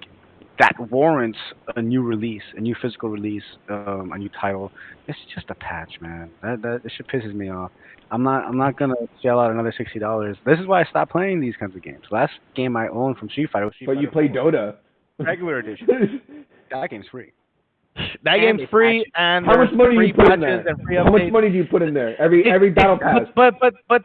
Speaker 1: that warrants a new release, a new physical release, a new title. It's just a patch, man. That shit pisses me off. I'm not gonna shell out another $60. This is why I stopped playing these kinds of games. Last game I owned from Street Fighter was Street
Speaker 2: But you
Speaker 1: Fighter
Speaker 2: play
Speaker 1: 4,
Speaker 2: Dota.
Speaker 1: regular edition. That game's free,
Speaker 3: that
Speaker 1: and
Speaker 3: game's
Speaker 1: they patch
Speaker 3: free,
Speaker 1: it.
Speaker 3: and
Speaker 2: How much
Speaker 3: there's
Speaker 2: money do you
Speaker 3: free
Speaker 2: put in
Speaker 3: patches
Speaker 2: that?
Speaker 3: and free
Speaker 2: How much
Speaker 3: updates.
Speaker 2: money do you put in there? Every battle pass.
Speaker 3: But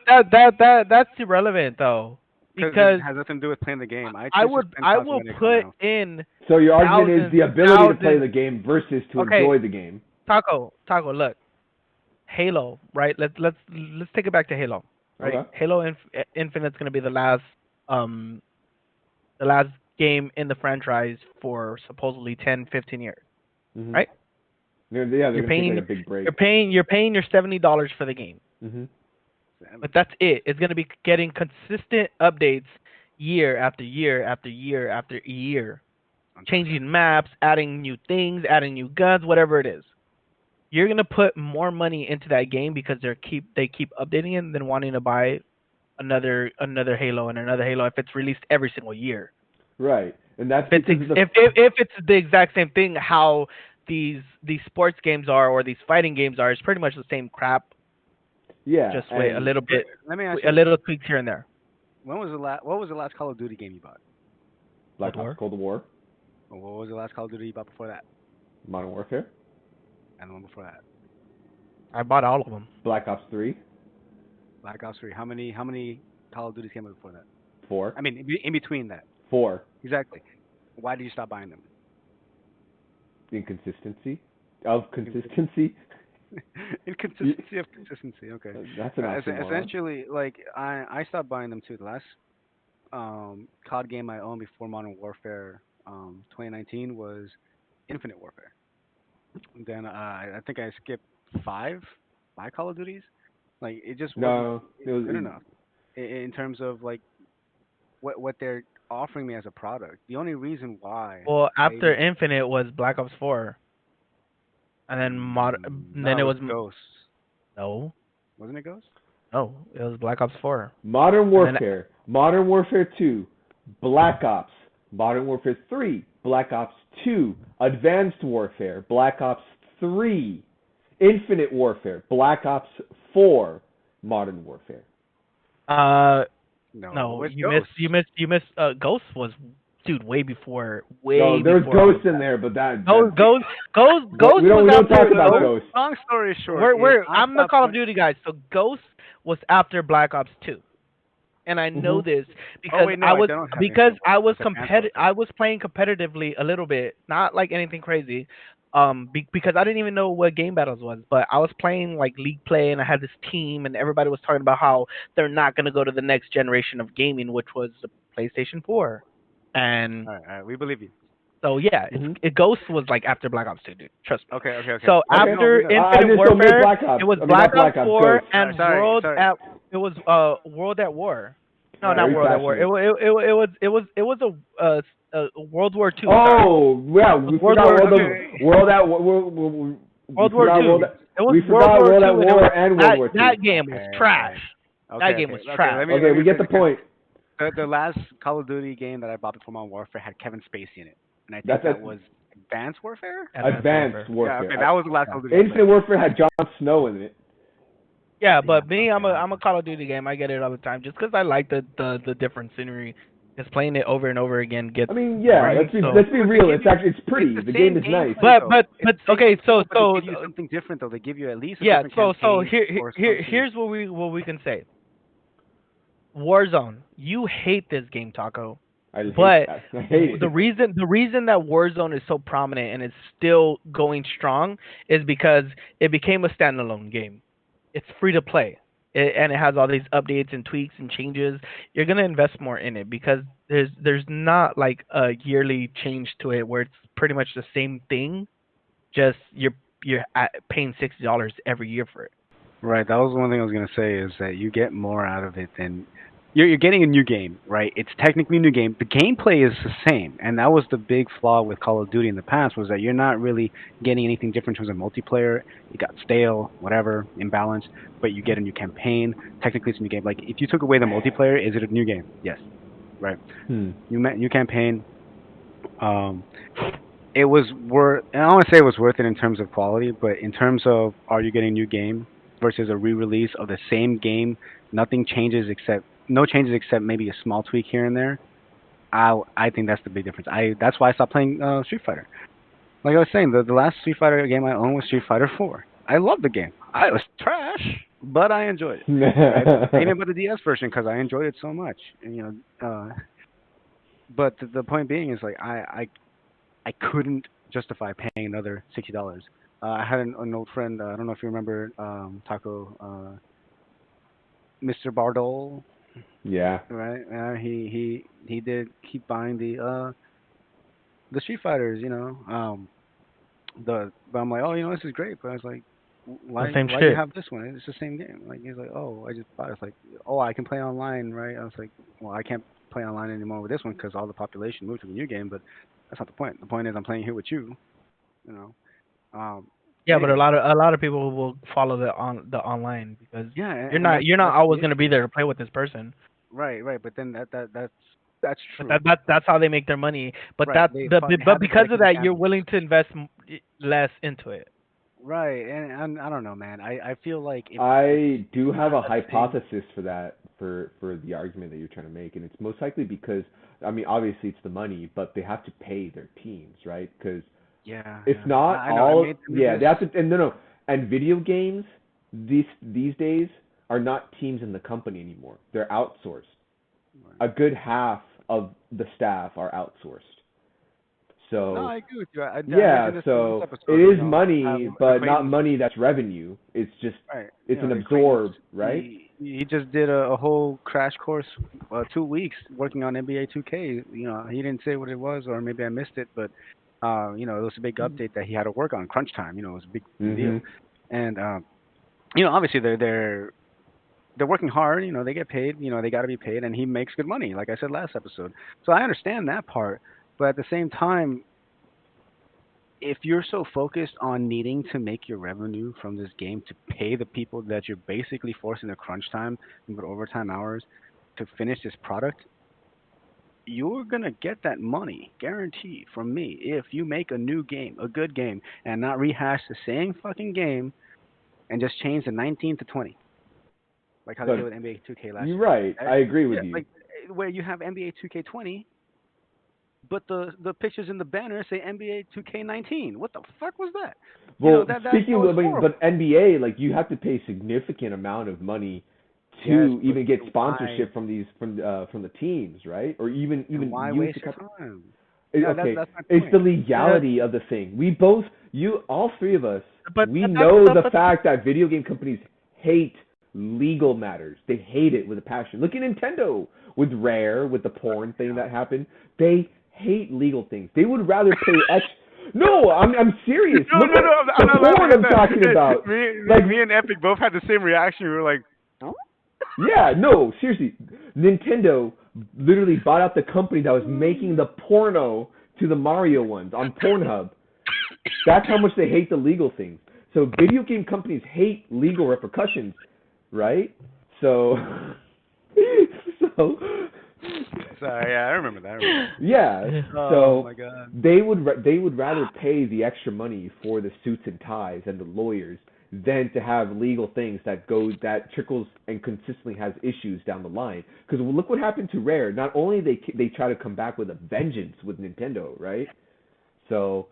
Speaker 3: that's irrelevant though,
Speaker 1: Because it
Speaker 3: because
Speaker 1: has nothing to do with playing the game. I
Speaker 3: I
Speaker 1: choose to
Speaker 3: would
Speaker 1: spend
Speaker 3: I will
Speaker 1: cosmetic on
Speaker 3: put
Speaker 1: now.
Speaker 3: in
Speaker 2: So your argument is
Speaker 3: thousands
Speaker 2: the
Speaker 3: and
Speaker 2: ability to play
Speaker 3: thousands.
Speaker 2: the game versus to
Speaker 3: Okay,
Speaker 2: enjoy the game.
Speaker 3: Taco, look, Halo, right? Let's take it back to Halo, right?
Speaker 2: Okay.
Speaker 3: Halo Infinite's gonna be um the last game in the franchise for supposedly 10, 15 years,
Speaker 2: Mhm.
Speaker 3: right?
Speaker 2: They're
Speaker 3: You're
Speaker 2: gonna take like
Speaker 3: paying
Speaker 2: a big break.
Speaker 3: you're paying your $70 for the game.
Speaker 2: Mhm.
Speaker 3: But that's it. It's going to be getting consistent updates year after year after year after year,
Speaker 1: Uncharted.
Speaker 3: changing maps, adding new things, adding new guns, whatever it is. You're going to put more money into that game because they keep updating it than wanting to buy another Halo and another Halo if it's released every single year.
Speaker 2: Right. And that's
Speaker 3: If it's
Speaker 2: because of the
Speaker 3: if it's the exact same thing how these sports games are or these fighting games are, it's pretty much the same crap,
Speaker 2: yeah,
Speaker 3: just with
Speaker 2: and
Speaker 1: Let me ask you
Speaker 3: a
Speaker 1: this:
Speaker 3: little tweaks here and there.
Speaker 1: What was the last Call of Duty game you bought?
Speaker 3: Cold
Speaker 2: Black Ops
Speaker 3: War.
Speaker 2: Cold War,
Speaker 1: Or what was the last Call of Duty you bought before that?
Speaker 2: Modern Warfare.
Speaker 1: And the one before that?
Speaker 3: I bought all of them.
Speaker 2: Black Ops 3,
Speaker 1: Black Ops 3. How many Call of Duties came out before that?
Speaker 2: 4,
Speaker 1: I mean, in between that.
Speaker 2: 4.
Speaker 1: Exactly. Why did you stop buying them?
Speaker 2: Inconsistency of consistency. You-
Speaker 1: Inconsistency of consistency. Okay.
Speaker 2: That's an oxymoron.
Speaker 1: Essentially, like I stopped buying them too. The last COD game I owned before Modern Warfare 2019 was Infinite Warfare. Then I think I skipped five five Call of Duties. Like it just wasn't
Speaker 2: No, it was.
Speaker 1: good enough in terms of like what they're offering me as a product. The only reason why
Speaker 3: Well,
Speaker 1: I
Speaker 3: after
Speaker 1: even
Speaker 3: Infinite was Black Ops 4, and then
Speaker 1: no,
Speaker 3: then
Speaker 1: it
Speaker 3: it
Speaker 1: was
Speaker 3: was
Speaker 1: Ghost,
Speaker 3: no,
Speaker 1: wasn't it Ghost?
Speaker 3: no, it was Black Ops 4,
Speaker 2: Modern
Speaker 3: and then
Speaker 2: Warfare, Modern Warfare 2, Black Ops, Modern Warfare 3, Black Ops 2, Advanced Warfare, Black Ops 3, Infinite Warfare, Black Ops 4, Modern Warfare.
Speaker 3: uh
Speaker 1: No,
Speaker 3: no,
Speaker 1: it's
Speaker 3: you missed
Speaker 1: Ghost.
Speaker 3: Ghost was dude way
Speaker 2: No,
Speaker 3: way
Speaker 2: there's
Speaker 3: before all of
Speaker 2: Ghosts in
Speaker 3: that.
Speaker 2: there, but
Speaker 3: Ghost
Speaker 2: that
Speaker 3: Ghost Ghost
Speaker 2: what,
Speaker 3: Ghost was
Speaker 2: we don't talk
Speaker 3: after
Speaker 2: about
Speaker 3: Ghost.
Speaker 1: Look,
Speaker 2: Ghosts.
Speaker 1: long story short is
Speaker 3: We're
Speaker 1: I
Speaker 3: I'm the
Speaker 1: stopped
Speaker 3: Call of
Speaker 1: playing.
Speaker 3: Duty guy, so Ghost was after Black Ops 2. And I know
Speaker 2: Mhm.
Speaker 3: this
Speaker 1: Oh
Speaker 3: because
Speaker 1: wait, no, I don't have
Speaker 3: because
Speaker 1: Infinite Warfare. That's Advanced
Speaker 3: I
Speaker 1: Warfare.
Speaker 3: was playing competitively a little bit, not like anything crazy. Because I didn't even know what game battles was, but I was playing like league play, and I had this team, and everybody was talking about how they're not gonna go to the next generation of gaming, which was the PlayStation 4. And
Speaker 1: All right, we believe you.
Speaker 3: so yeah,
Speaker 2: Mhm.
Speaker 3: Ghost was like after Black Ops 2, dude. Trust me.
Speaker 1: Okay.
Speaker 3: So
Speaker 1: We
Speaker 2: Okay.
Speaker 1: know, we
Speaker 3: after
Speaker 1: know.
Speaker 2: I
Speaker 3: Infinite
Speaker 2: just don't make
Speaker 3: Warfare,
Speaker 2: Black
Speaker 3: it
Speaker 2: Ops.
Speaker 3: was
Speaker 2: I mean,
Speaker 3: Black
Speaker 2: not
Speaker 3: Ops
Speaker 2: Black Ops,
Speaker 3: 4
Speaker 2: Ghosts.
Speaker 3: and
Speaker 1: Sorry.
Speaker 3: World at War.
Speaker 1: All
Speaker 3: No,
Speaker 1: right,
Speaker 3: not
Speaker 2: Very
Speaker 3: World
Speaker 1: okay.
Speaker 3: at War.
Speaker 2: passionate.
Speaker 3: It was a World War Two. Sorry,
Speaker 2: Oh, yeah,
Speaker 3: it was
Speaker 2: we
Speaker 3: World
Speaker 2: forgot
Speaker 3: War
Speaker 2: World
Speaker 3: Two.
Speaker 2: of World at we
Speaker 3: World War
Speaker 2: forgot
Speaker 3: Two.
Speaker 2: World at,
Speaker 3: It was
Speaker 2: we
Speaker 3: World
Speaker 2: forgot
Speaker 3: War
Speaker 2: World at
Speaker 3: Two, and it was
Speaker 2: War and World War Two.
Speaker 3: that game was trash. That game was
Speaker 1: Okay.
Speaker 3: trash.
Speaker 2: Okay,
Speaker 1: Let me
Speaker 2: we get
Speaker 1: rephrase
Speaker 2: the
Speaker 1: it again.
Speaker 2: point.
Speaker 1: The last Call of Duty game that I bought before Modern Warfare had Kevin Spacey in it, and I think
Speaker 2: That's
Speaker 1: that
Speaker 2: a
Speaker 1: was Advanced Warfare.
Speaker 3: Advanced
Speaker 2: Advanced
Speaker 3: Warfare.
Speaker 1: Yeah,
Speaker 2: Warfare.
Speaker 1: okay, that was the last
Speaker 3: Yeah.
Speaker 1: Call of Duty I played.
Speaker 2: Infinite Warfare had Jon Snow in it.
Speaker 3: Yeah,
Speaker 1: Yeah,
Speaker 3: but me,
Speaker 1: okay.
Speaker 3: I'm a Call of Duty game. I get it all the time, just because I like the different scenery. Just playing it over and over again gets
Speaker 2: I mean, yeah,
Speaker 3: boring. So
Speaker 2: let's be
Speaker 1: But they
Speaker 2: real.
Speaker 1: give
Speaker 2: It's
Speaker 1: you
Speaker 2: actually it's
Speaker 1: it's
Speaker 2: pretty.
Speaker 1: the
Speaker 2: The game
Speaker 1: same
Speaker 2: is nice.
Speaker 1: gameplay though. It's
Speaker 3: but
Speaker 1: the same
Speaker 3: okay,
Speaker 1: gameplay, but they
Speaker 3: so
Speaker 1: give you something different though. They give you at least a
Speaker 3: yeah,
Speaker 1: different
Speaker 3: so
Speaker 1: campaign or something.
Speaker 3: here's what we can say. Warzone. You hate this game, Taco.
Speaker 2: I hate
Speaker 3: But
Speaker 2: that. I hate it.
Speaker 3: the reason that Warzone is so prominent and it's still going strong is because it became a standalone game. It's free to play. And it has all these updates and tweaks and changes. You're gonna invest more in it because there's not like a yearly change to it where it's pretty much the same thing. Just paying $60 every year for it.
Speaker 1: Right, that was one thing I was gonna say is that you get more out of it than you're getting a new game, right? It's technically a new game. The gameplay is the same, and that was the big flaw with Call of Duty in the past was that you're not really getting anything different in terms of multiplayer. It got stale, whatever, imbalanced, but you get a new campaign. Technically, it's a new game. Like if you took away the multiplayer, is it a new game? Yes, right.
Speaker 2: Hmm.
Speaker 1: New campaign. Um, it was worth. And I don't want to say it was worth it in terms of quality, but in terms of are you getting a new game versus a re-release of the same game, nothing changes except no changes except maybe a small tweak here and there. I think that's the big difference. I That's why I stopped playing Street Fighter. Like I was saying, the last Street Fighter game I owned was Street Fighter 4. I loved the game. I was trash, but I enjoyed it. Right? I even bought the DS version because I enjoyed it so much. And, but the point being is like I couldn't justify paying another $60. I had an old friend. I don't know if you remember Taco, Mr. Bardol,
Speaker 2: Yeah.
Speaker 1: right? He did keep buying the Street Fighters. But I'm like, oh, this is great. But I was like,
Speaker 3: The same
Speaker 1: why do you
Speaker 3: shit.
Speaker 1: have this one? It's the same game. Like he's like, oh, I just bought it. It's like, oh, I can play online, right? I was like, well, I can't play online anymore with this one because all the population moved to the new game. But that's not the point. The point is I'm playing here with you. You know. Um.
Speaker 3: Yeah, but
Speaker 1: Anyways,
Speaker 3: a lot of people will follow the online because
Speaker 1: yeah, and
Speaker 3: you're not
Speaker 1: that's the
Speaker 3: always gonna be
Speaker 1: issue.
Speaker 3: there to play with this person.
Speaker 1: Right. But then that's
Speaker 3: But
Speaker 1: true.
Speaker 3: that's how they make their money. But
Speaker 1: Right. They they
Speaker 3: but
Speaker 1: have the
Speaker 3: because of
Speaker 1: dedicated
Speaker 3: that, you're
Speaker 1: fans.
Speaker 3: willing to invest less into it.
Speaker 1: Right, and I don't know, man. I feel like if it's
Speaker 2: I do have
Speaker 1: not
Speaker 2: a
Speaker 1: the same.
Speaker 2: hypothesis for that for the argument that you're trying to make, and it's most likely because I mean obviously it's the money, but they have to pay their teams, right? Because
Speaker 1: Yeah,
Speaker 2: if
Speaker 1: yeah.
Speaker 2: not
Speaker 1: I know. I
Speaker 2: all,
Speaker 1: made
Speaker 2: yeah,
Speaker 1: this.
Speaker 2: they have to. And no, And video games these days are not teams in the company anymore. They're outsourced.
Speaker 1: Right.
Speaker 2: A good half of the staff are outsourced.
Speaker 1: No,
Speaker 2: So
Speaker 1: I agree with you. I
Speaker 2: yeah,
Speaker 1: mentioned this in the last
Speaker 2: so it
Speaker 1: episode.
Speaker 2: is
Speaker 1: I have
Speaker 2: money,
Speaker 1: an
Speaker 2: but not
Speaker 1: acquaintance.
Speaker 2: money that's revenue. It's just
Speaker 1: Right.
Speaker 2: it's an
Speaker 1: The acquaintance,
Speaker 2: absorb, right?
Speaker 1: he just did a whole crash course, 2 weeks working on NBA 2K. He didn't say what it was, or maybe I missed it, but it was a big update that he had to work on crunch time. It was a big deal,
Speaker 2: Mhm.
Speaker 1: and obviously they're working hard. They get paid. They got to be paid, and he makes good money, like I said last episode. So I understand that part, but at the same time, if you're so focused on needing to make your revenue from this game to pay the people that you're basically forcing to crunch time and put overtime hours to finish this product, you're gonna get that money guaranteed from me if you make a new game, a good game, and not rehash the same fucking game and just change the 19 to 20, like how they did
Speaker 2: But
Speaker 1: with NBA 2K last
Speaker 2: you're
Speaker 1: year.
Speaker 2: right.
Speaker 1: Uh,
Speaker 2: I agree
Speaker 1: yeah,
Speaker 2: with you.
Speaker 1: like where you have NBA 2K20, but the pictures in the banner say NBA 2K19. What the fuck was that?
Speaker 2: Well,
Speaker 1: That
Speaker 2: speaking
Speaker 1: was
Speaker 2: of, I mean, but
Speaker 1: horrible.
Speaker 2: NBA, like you have to pay a significant amount of money
Speaker 1: Yes,
Speaker 2: to
Speaker 1: but
Speaker 2: even get
Speaker 1: why?
Speaker 2: sponsorship from the teams, right? Or
Speaker 1: And
Speaker 2: even
Speaker 1: why
Speaker 2: use
Speaker 1: waste
Speaker 2: the
Speaker 1: your
Speaker 2: company.
Speaker 1: time? That's
Speaker 2: Okay,
Speaker 1: my
Speaker 2: it's the
Speaker 1: point.
Speaker 2: legality of the thing. We both, all three of us,
Speaker 3: But
Speaker 2: we
Speaker 3: that's
Speaker 2: know
Speaker 3: the
Speaker 2: the
Speaker 3: but
Speaker 2: fact that video game companies hate legal matters. They hate it with a passion. Look at Nintendo with Rare, with the porn thing
Speaker 1: Yeah.
Speaker 2: that happened. They hate legal things. They would rather pay extra. No, I'm serious.
Speaker 1: No,
Speaker 2: Look
Speaker 1: no,
Speaker 2: at
Speaker 1: no. I'm
Speaker 2: the
Speaker 1: not laughing
Speaker 2: porn
Speaker 1: at
Speaker 2: I'm
Speaker 1: that.
Speaker 2: talking about. Like,
Speaker 1: Me and Epic both had the same reaction. We were like, huh?
Speaker 2: yeah, no, seriously. Nintendo literally bought out the company that was making the porno to the Mario ones on Pornhub. That's how much they hate the legal things. So video game companies hate legal repercussions, right? So, so,
Speaker 1: Sorry, yeah, I remember that. I remember
Speaker 2: yeah.
Speaker 1: that. Oh
Speaker 2: So
Speaker 1: my god.
Speaker 2: they would rather pay the extra money for the suits and ties and the lawyers than to have legal things that trickles and consistently has issues down the line. Because look what happened to Rare. Not only they try to come back with a vengeance with Nintendo, right? So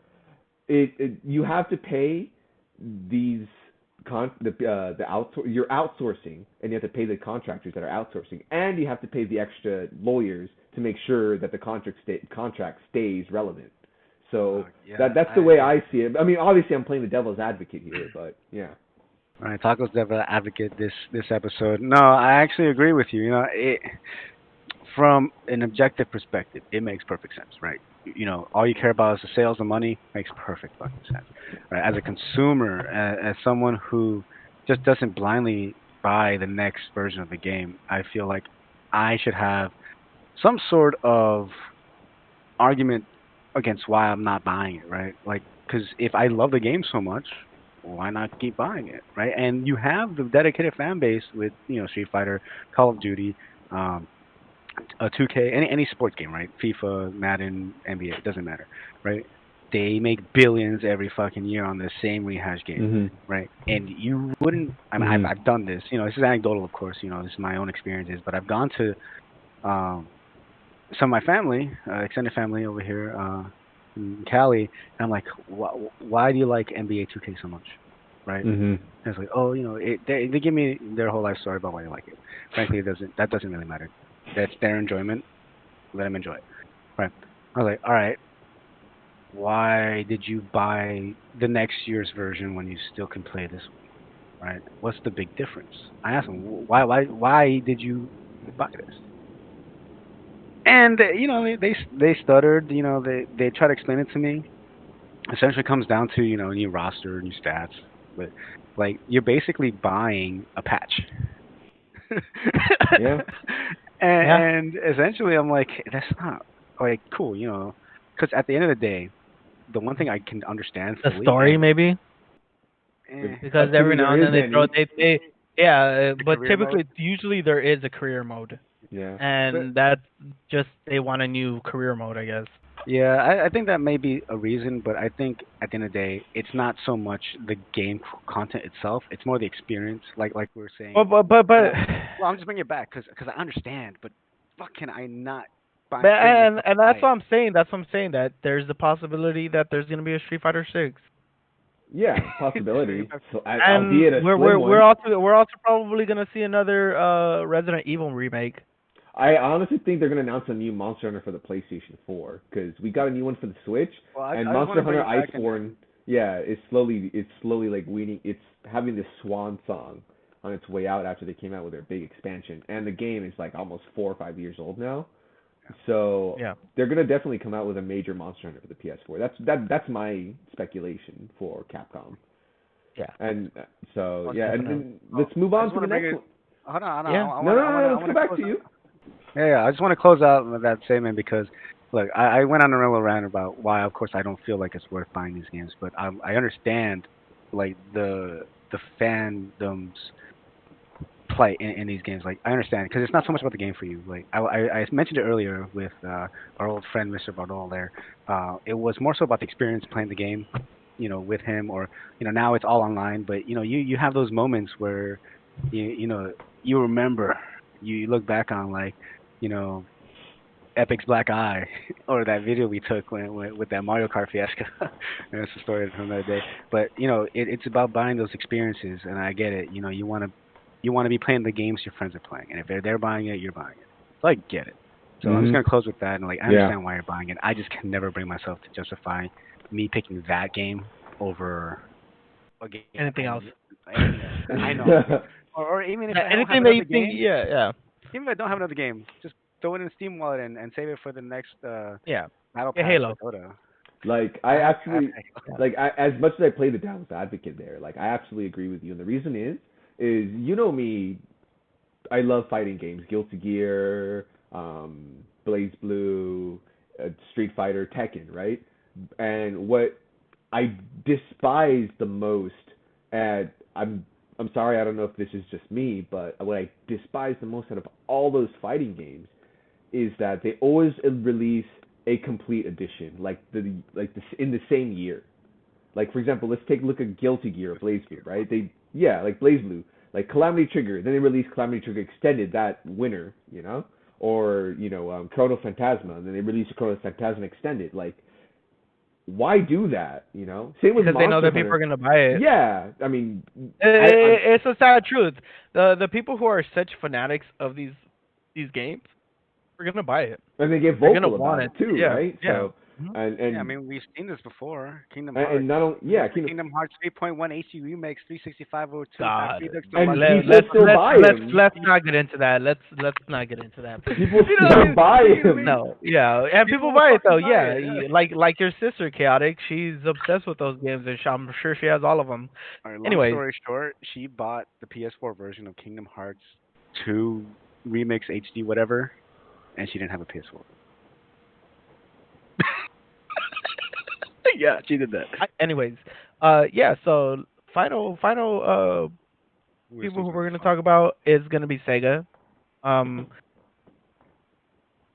Speaker 2: you have to pay these you're outsourcing, and you have to pay the contractors that are outsourcing, and you have to pay the extra lawyers to make sure that the contract stays relevant. So
Speaker 1: Yeah,
Speaker 2: that's the
Speaker 1: I
Speaker 2: way
Speaker 1: agree.
Speaker 2: I see it. I mean, obviously I'm playing the devil's advocate here, but yeah.
Speaker 1: All right, Tacos Devil advocate this episode. No, I actually agree with you. From an objective perspective, it makes perfect sense, right? All you care about is the sales and money. Makes perfect fucking sense, right? As a consumer, as someone who just doesn't blindly buy the next version of the game, I feel like I should have some sort of argument against why I'm not buying it, right? Like, because if I love the game so much, why not keep buying it, right? And you have the dedicated fan base with Street Fighter, Call of Duty, um, 2K, any sports game, right? FIFA, Madden, NBA, it doesn't matter, right? They make billions every fucking year on the same rehash game,
Speaker 2: Mhm.
Speaker 1: right? And you wouldn't. I mean,
Speaker 2: Mhm.
Speaker 1: I've done this. This is anecdotal, of course. This is my own experiences, but I've gone to um, some of my family, extended family over here in Cali, and I'm like, why do you like NBA 2K so much, right?
Speaker 2: Mhm.
Speaker 1: And it's like, oh, they give me their whole life story about why they like it. Frankly, that doesn't really matter. That's their enjoyment. Let them enjoy it, right? I was like, all right, why did you buy the next year's version when you still can play this one, right? What's the big difference? I asked them, why did you buy this? And they stuttered. They try to explain it to me. Essentially, it comes down to new roster, new stats, but like you're basically buying a patch.
Speaker 2: Yeah.
Speaker 3: yeah,
Speaker 1: And essentially, I'm like, that's not like cool, because at the end of the day, the one thing I can understand
Speaker 3: the
Speaker 1: fully,
Speaker 3: story
Speaker 1: and
Speaker 3: maybe
Speaker 2: If,
Speaker 1: eh,
Speaker 3: because every
Speaker 2: assuming
Speaker 3: now
Speaker 2: there
Speaker 3: and
Speaker 2: is
Speaker 3: then they throw
Speaker 2: any.
Speaker 3: they yeah,
Speaker 1: the
Speaker 3: but
Speaker 1: career mode,
Speaker 3: typically usually there is a career mode,
Speaker 2: Yeah.
Speaker 1: but
Speaker 3: and that's just they want a new career mode, I guess.
Speaker 1: yeah, I think that may be a reason, but I think at the end of the day, it's not so much the game content itself; it's more the experience. Like we were saying.
Speaker 3: But
Speaker 1: Well, I'm just bringing it back because I understand, but fuck, can I not
Speaker 3: but
Speaker 1: bring myself to
Speaker 3: and
Speaker 1: buy
Speaker 3: that's what
Speaker 1: it?
Speaker 3: I'm saying. That's what I'm saying. That there's the possibility that there's gonna be a Street Fighter 6.
Speaker 2: Yeah, possibility. So,
Speaker 3: And
Speaker 2: albeit a slim one.
Speaker 3: we're also probably gonna see another Resident Evil remake.
Speaker 2: I honestly think they're gonna announce a new Monster Hunter for the PlayStation 4 because we got a new one for the Switch,
Speaker 1: Well,
Speaker 2: and
Speaker 1: I just want
Speaker 2: Monster
Speaker 1: to bring
Speaker 2: Hunter
Speaker 1: it back and
Speaker 2: Iceborne, yeah, it's slowly like weaning, it's having this swan song on its way out after they came out with their big expansion, and the game is like almost 4 or 5 years old now, so
Speaker 3: Yeah.
Speaker 2: they're gonna definitely come out with a major Monster Hunter for the PS4. That's my speculation for Capcom,
Speaker 3: Yeah.
Speaker 2: and so
Speaker 3: Most
Speaker 2: yeah, and,
Speaker 3: definitely.
Speaker 2: and
Speaker 1: well,
Speaker 2: let's move
Speaker 1: I
Speaker 2: on
Speaker 1: just
Speaker 2: to
Speaker 1: want
Speaker 2: the
Speaker 1: to bring
Speaker 2: next
Speaker 1: it.
Speaker 2: one.
Speaker 1: Hold on.
Speaker 3: Yeah.
Speaker 2: No, no, no,
Speaker 1: I
Speaker 2: let's
Speaker 1: want
Speaker 2: go
Speaker 1: to
Speaker 2: back
Speaker 1: close
Speaker 2: to
Speaker 1: out.
Speaker 2: you.
Speaker 1: Yeah. I just want to close out with that statement because look, I went on a real rant about why, of course, I don't feel like it's worth buying these games, but I understand like the fandom's plight in these games. Like I understand because it's not so much about the game for you. Like I mentioned it earlier with our old friend Mr. Bardol there. It was more so about the experience playing the game, with him, or now it's all online. But you have those moments where you remember, you look back on like you know Epic's Black Eye, or that video we took with that Mario Kart fiasco. That's a story from that day. But it's about buying those experiences, and I get it. You want to be playing the games your friends are playing, and if they're buying it, you're buying it. So I get it. So I'm just
Speaker 2: Mhm.
Speaker 1: gonna close with that, and like I
Speaker 2: Yeah.
Speaker 1: understand why you're buying it. I just can never bring myself to justify me picking that game over a game
Speaker 3: Anything else?
Speaker 1: anything else. I know, or even if I don't have
Speaker 3: Anything that
Speaker 1: another
Speaker 3: you think?
Speaker 1: game,
Speaker 3: Yeah. Yeah.
Speaker 1: even if I don't have another game, just throw it in Steam Wallet and save it for the next
Speaker 3: Yeah.
Speaker 1: Battle
Speaker 3: Yeah.
Speaker 1: Pass for
Speaker 3: Halo.
Speaker 1: Dota.
Speaker 2: Like
Speaker 1: I
Speaker 2: I
Speaker 1: have, I have
Speaker 2: actually
Speaker 3: Yeah.
Speaker 2: like as much as I play the devil's advocate there, like I absolutely agree with you. And the reason is you know me, I love fighting games, Guilty Gear, Blaze Blue, Street Fighter, Tekken, right? And what I despise the most, and I'm sorry, I don't know if this is just me, but what I despise the most out of all those fighting games is that they always release a complete edition, in the same year. Like for example, let's take a look at Guilty Gear or Blaze Blue, right? Like Blaze Blue, like Calamity Trigger. Then they released Calamity Trigger Extended that winter, or Chrono Phantasma, and then they released Chrono Phantasma Extended. Like, why do that? Same with
Speaker 3: Because they know
Speaker 2: Monster
Speaker 3: that people are
Speaker 2: Hunter.
Speaker 3: gonna buy it.
Speaker 2: Yeah, I mean, I'm
Speaker 3: It's a sad truth. The people who are such fanatics of these games are gonna buy it.
Speaker 2: and they get
Speaker 3: They're gonna
Speaker 2: vocal
Speaker 3: want
Speaker 2: about
Speaker 3: it.
Speaker 2: it too,
Speaker 3: Yeah.
Speaker 2: right?
Speaker 3: Yeah.
Speaker 2: So
Speaker 3: Mhm.
Speaker 2: and
Speaker 1: Yeah, I mean we've seen this before. Kingdom
Speaker 2: and
Speaker 1: Hearts.
Speaker 2: not only
Speaker 1: We
Speaker 2: yeah,
Speaker 1: got the Kingdom Hearts 3.1 HD remakes, 365 over 2
Speaker 3: God.
Speaker 1: Redux
Speaker 2: and
Speaker 1: Deluxe.
Speaker 2: people still buy him.
Speaker 3: Let's not get into that. Let's not get into that, please.
Speaker 2: People
Speaker 1: You know what I
Speaker 2: still
Speaker 1: mean?
Speaker 2: buy
Speaker 1: You know what I
Speaker 2: him.
Speaker 1: mean?
Speaker 3: No, yeah, and
Speaker 1: People
Speaker 3: people
Speaker 1: will
Speaker 3: buy it though.
Speaker 1: fucking buy
Speaker 3: Yeah,
Speaker 1: it. Yeah.
Speaker 3: like your sister, chaotic. She's obsessed with those games, and I'm sure she has all of them.
Speaker 1: All right. Long
Speaker 3: Anyways,
Speaker 1: story short, she bought the PS4 version of Kingdom Hearts 2 Remix HD whatever, and she didn't have a PS4. Yeah, she did that.
Speaker 3: anyways, yeah. So final people who we're gonna talk about is gonna be Sega. Um,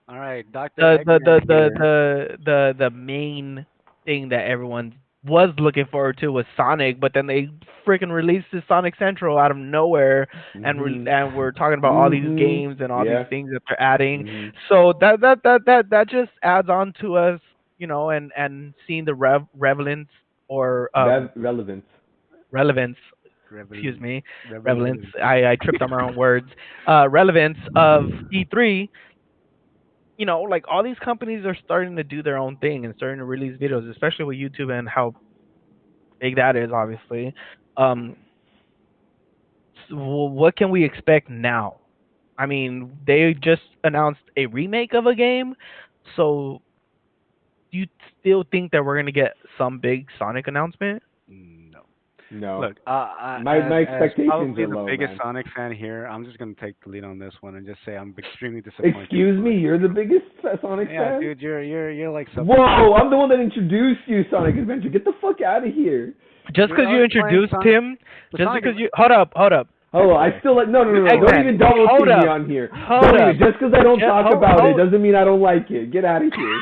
Speaker 1: All right, Doctor
Speaker 3: the the
Speaker 1: Eggman
Speaker 3: the the
Speaker 1: here.
Speaker 3: the the thing that everyone was looking forward to was Sonic, but then they freaking released the Sonic Central out of nowhere, and
Speaker 2: Mhm.
Speaker 3: we're talking about all these
Speaker 2: Mhm.
Speaker 3: games and all these
Speaker 2: Yeah.
Speaker 3: things that they're adding.
Speaker 2: Mhm.
Speaker 3: So that just adds on to us, and seeing the relevance or
Speaker 2: Relevance.
Speaker 3: relevance. Excuse
Speaker 1: Revel,
Speaker 3: me, relevance.
Speaker 1: revel.
Speaker 3: I tripped on my own words. Relevance of E3. Like all these companies are starting to do their own thing and starting to release videos, especially with YouTube and how big that is, obviously. Um, what can we expect now? I mean, they just announced a remake of a game, so do you still think that we're gonna get some big Sonic announcement?
Speaker 1: No.
Speaker 2: No.
Speaker 1: Look,
Speaker 2: My
Speaker 1: as
Speaker 2: expectations
Speaker 1: probably
Speaker 2: are
Speaker 1: the
Speaker 2: low,
Speaker 1: biggest
Speaker 2: man.
Speaker 1: Sonic fan here, I'm just gonna take the lead on this one and just say I'm extremely disappointed.
Speaker 2: Excuse me, you're the biggest Sonic
Speaker 1: Yeah,
Speaker 2: fan?
Speaker 1: dude, you're like something.
Speaker 2: Whoa, I'm the one that introduced you, Sonic Adventure. Get the fuck out of here.
Speaker 3: Just
Speaker 1: Dude,
Speaker 3: because
Speaker 1: I
Speaker 3: you
Speaker 1: was playing
Speaker 3: introduced
Speaker 1: Sonic.
Speaker 3: him,
Speaker 1: The
Speaker 3: just
Speaker 1: Sonic.
Speaker 3: because you hold up,
Speaker 2: Oh, I still like no, don't
Speaker 3: Eggman,
Speaker 2: even double
Speaker 3: hold
Speaker 2: team me
Speaker 3: up,
Speaker 2: on here.
Speaker 3: hold
Speaker 2: Don't
Speaker 3: up.
Speaker 2: even just because I don't
Speaker 3: Just
Speaker 2: talk about it doesn't mean I don't like it. Get out of here.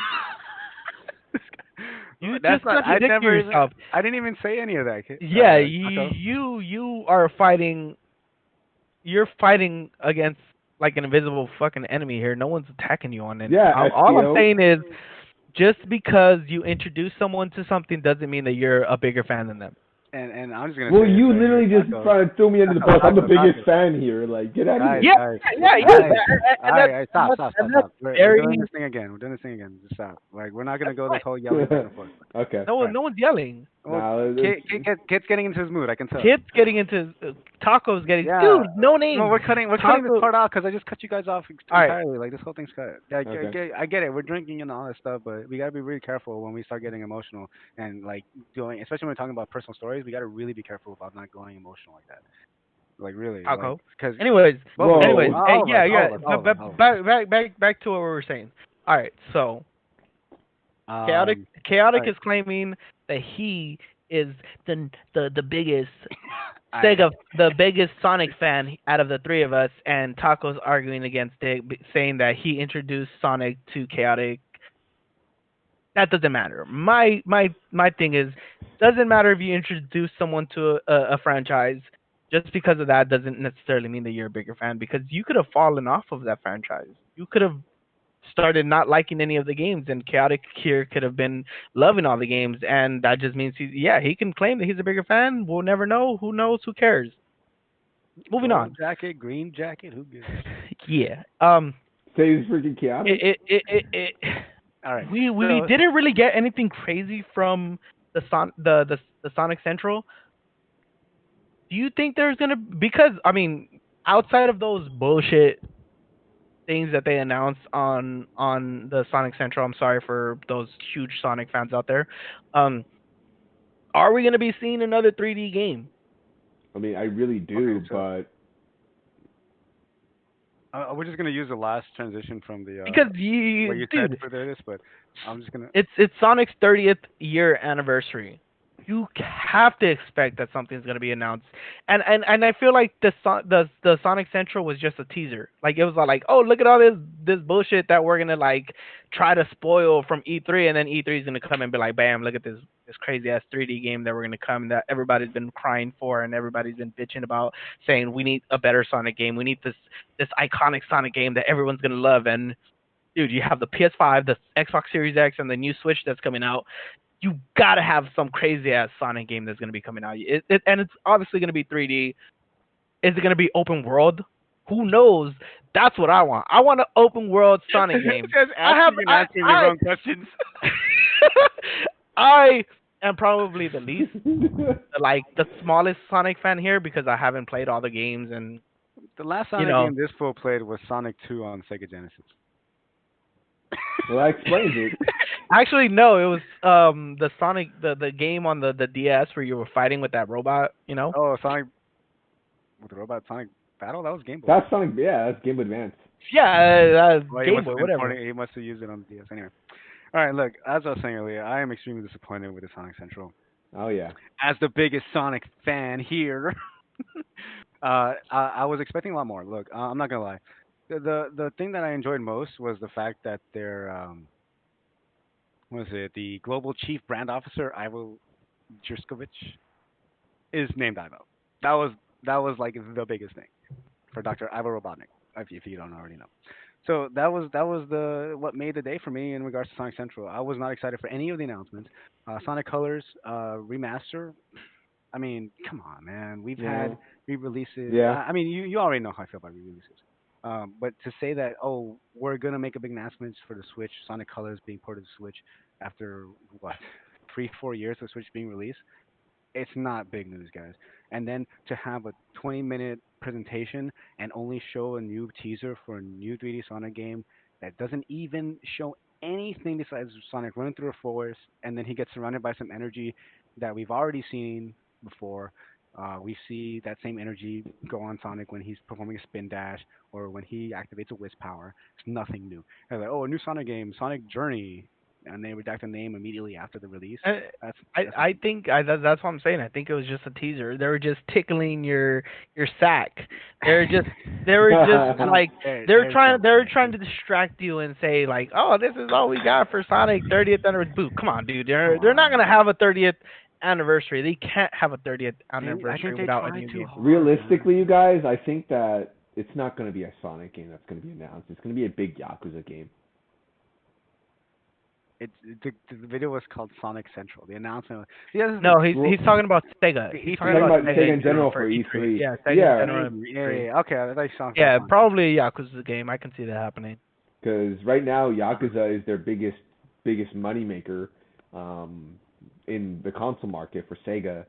Speaker 3: You
Speaker 1: That's
Speaker 3: just
Speaker 1: not. I
Speaker 3: contradicted
Speaker 1: never even.
Speaker 3: yourself.
Speaker 1: I didn't even say any of that.
Speaker 3: Yeah,
Speaker 1: Taco.
Speaker 3: you are fighting. You're fighting against like an invisible fucking enemy here. No one's attacking you on it.
Speaker 2: Yeah,
Speaker 3: All I'm
Speaker 2: SPO.
Speaker 3: saying is, just because you introduce someone to something doesn't mean that you're a bigger fan than them.
Speaker 1: and I'm just gonna
Speaker 2: Well,
Speaker 1: say it
Speaker 2: you
Speaker 1: right here,
Speaker 2: literally just
Speaker 1: Taco,
Speaker 2: trying to throw me under the bus. I'm the biggest
Speaker 1: Taco.
Speaker 2: fan here. Like, get out of
Speaker 1: Guys,
Speaker 2: here.
Speaker 3: Yeah,
Speaker 1: guys,
Speaker 3: yeah, yeah,
Speaker 1: guys. All
Speaker 3: and
Speaker 1: right,
Speaker 3: that's
Speaker 1: all right,
Speaker 3: and
Speaker 1: stop,
Speaker 3: that's
Speaker 1: stop,
Speaker 3: and
Speaker 1: stop,
Speaker 3: that's
Speaker 1: stop. We're doing
Speaker 3: very
Speaker 1: this thing again. We're doing this thing again. Just stop. Like, we're not gonna
Speaker 3: that's
Speaker 1: go this
Speaker 3: fine.
Speaker 1: whole yelling back and forth.
Speaker 2: Okay.
Speaker 3: No
Speaker 1: All
Speaker 3: one,
Speaker 1: right.
Speaker 3: no one's yelling.
Speaker 1: Well,
Speaker 2: Now
Speaker 1: Kid's getting into his mood. I can tell.
Speaker 3: Kids getting into tacos, getting
Speaker 1: Yeah.
Speaker 3: dude, no
Speaker 1: No,
Speaker 3: names.
Speaker 1: we're cutting this
Speaker 3: Taco.
Speaker 1: part out because I just cut you guys off
Speaker 3: All right,
Speaker 1: entirely. Like this whole thing's cut. Yeah,
Speaker 2: okay.
Speaker 1: I get it. We're drinking and all that stuff, but we gotta be really careful when we start getting emotional and like doing, especially when we're talking about personal stories. We gotta really be careful about not going emotional like that. Like really, like
Speaker 3: taco.
Speaker 1: because
Speaker 3: Anyways,
Speaker 1: both of you,
Speaker 3: anyways,
Speaker 2: Whoa.
Speaker 3: hey,
Speaker 1: all of us,
Speaker 3: yeah,
Speaker 1: all
Speaker 3: yeah.
Speaker 1: of us, all of us, all of us.
Speaker 3: Back to what we were saying. All right, so chaotic,
Speaker 1: Um, all
Speaker 3: chaotic
Speaker 1: right.
Speaker 3: is claiming that he is the biggest
Speaker 1: I
Speaker 3: Sega, the biggest Sonic fan out of the three of us, and Taco's arguing against it, saying that he introduced Sonic to chaotic. That doesn't matter. My thing is, doesn't matter if you introduce someone to a franchise. Just because of that doesn't necessarily mean that you're a bigger fan, because you could have fallen off of that franchise. You could have started not liking any of the games, and chaotic here could have been loving all the games, and that just means he can claim that he's a bigger fan. We'll never know. Who knows? Who cares? Moving
Speaker 1: gold
Speaker 3: on.
Speaker 1: jacket, green jacket. Who gives a shit?
Speaker 3: Yeah.
Speaker 2: Say he's freaking chaotic.
Speaker 3: It
Speaker 1: All right.
Speaker 3: we
Speaker 1: So
Speaker 3: didn't really get anything crazy from the Sonic Central. Do you think there's gonna, because I mean, outside of those bullshit things that they announced on the Sonic Central, I'm sorry for those huge Sonic fans out there. Um, are we gonna be seeing another 3D game?
Speaker 2: I mean, I really
Speaker 1: okay,
Speaker 2: do,
Speaker 1: so
Speaker 2: but
Speaker 1: we're just gonna use the last transition from the
Speaker 3: Because
Speaker 1: what
Speaker 3: you,
Speaker 1: you said
Speaker 3: dude,
Speaker 1: for this, but I'm just gonna.
Speaker 3: it's Sonic's 30th year anniversary. You have to expect that something's going to be announced, and I feel like the Sonic Central was just a teaser. Like it was like, oh, look at all this bullshit that we're gonna like try to spoil from E3, and then E3 is gonna come and be like, bam, look at this crazy ass 3D game that we're gonna come that everybody's been crying for and everybody's been bitching about, saying we need a better Sonic game, we need this iconic Sonic game that everyone's gonna love. And dude, you have the PS5, the Xbox Series X, and the new Switch that's coming out. You gotta have some crazy ass Sonic game that's gonna be coming out. And it's obviously gonna be 3D. Is it gonna be open world? Who knows? That's what I want. I want an open world Sonic game.
Speaker 1: Just
Speaker 3: I have
Speaker 1: asking and answering your own questions.
Speaker 3: I am probably the least, like the smallest Sonic fan here, because I haven't played all the games, and
Speaker 1: The last
Speaker 3: you
Speaker 1: Sonic
Speaker 3: know,
Speaker 1: game this fool played was Sonic 2 on Sega Genesis.
Speaker 2: well, that explains it.
Speaker 3: actually no, it was the Sonic, the game on the DS where you were fighting with that robot.
Speaker 1: Oh, Sonic with the robot Sonic Battle? That was Game Boy.
Speaker 2: That's Sonic. Yeah, that's Game Boy Advance.
Speaker 3: Yeah,
Speaker 1: Well,
Speaker 3: Game Boy, whatever.
Speaker 1: he must have used it on the DS. Anyway. All right, look, as I was saying earlier, I am extremely disappointed with the Sonic Central.
Speaker 2: Oh yeah.
Speaker 1: As the biggest Sonic fan here, I was expecting a lot more. Look, I'm not gonna lie. The thing that I enjoyed most was the fact that their what is it? The global chief brand officer Ivo Jurskovic is named Ivo. That was like the biggest thing for Dr. Ivo Robotnik, if you don't already know. So that was the what made the day for me in regards to Sonic Central. I was not excited for any of the announcements. Sonic Colors remaster. I mean, come on, man. We've had
Speaker 2: No.
Speaker 1: re-releases.
Speaker 2: Yeah.
Speaker 1: I mean, you already know how I feel about re-releases. But to say that, oh, we're gonna make a big announcement for the Switch, Sonic Colors being ported to Switch after what 3-4 years of Switch being released, it's not big news, guys. And then to have a 20-minute presentation and only show a new teaser for a new 3D Sonic game that doesn't even show anything besides Sonic running through a forest, and then he gets surrounded by some energy that we've already seen before. We see that same energy go on Sonic when he's performing a spin dash or when he activates a whisk power. It's nothing new. They're like, oh, a new Sonic game, Sonic Journey, and they redact the name immediately after the release.
Speaker 3: I
Speaker 1: That's
Speaker 3: I think that's what I'm saying. I think it was just a teaser. They were just tickling your sack. They were just like
Speaker 1: there's
Speaker 3: they were
Speaker 1: something.
Speaker 3: trying to distract you and say like, oh, this is all we got for Sonic 30th anniversary. Boo, come on, dude.
Speaker 1: Come
Speaker 3: They're not
Speaker 1: on.
Speaker 3: gonna have a 30th anniversary. They can't have a 30th
Speaker 1: I
Speaker 3: anniversary
Speaker 1: think they
Speaker 3: without a
Speaker 1: tried
Speaker 3: new
Speaker 1: too
Speaker 3: game.
Speaker 1: hard, man.
Speaker 2: Realistically, you guys, I think that it's not going to be a Sonic game that's going to be announced. It's going to be a big Yakuza game.
Speaker 1: The video was called Sonic Central. The announcement. Yeah, this is
Speaker 3: No,
Speaker 1: the,
Speaker 3: he's talking about Sega.
Speaker 1: the
Speaker 3: He's
Speaker 2: We're
Speaker 3: talking
Speaker 1: E3
Speaker 2: talking
Speaker 3: about
Speaker 2: about
Speaker 3: Sega
Speaker 2: Sega
Speaker 3: in
Speaker 2: in
Speaker 3: general
Speaker 2: general
Speaker 3: for
Speaker 2: for
Speaker 3: E3.
Speaker 2: E3.
Speaker 3: Yeah, Sega in
Speaker 2: Yeah,
Speaker 3: general
Speaker 1: maybe.
Speaker 3: for
Speaker 1: Yeah, yeah,
Speaker 3: E3.
Speaker 1: yeah. Okay, I thought you saw
Speaker 3: Yeah,
Speaker 1: Sonic.
Speaker 3: probably Yakuza's game. I can see that happening.
Speaker 2: because right now Yakuza is their biggest moneymaker um, in the console market for Sega.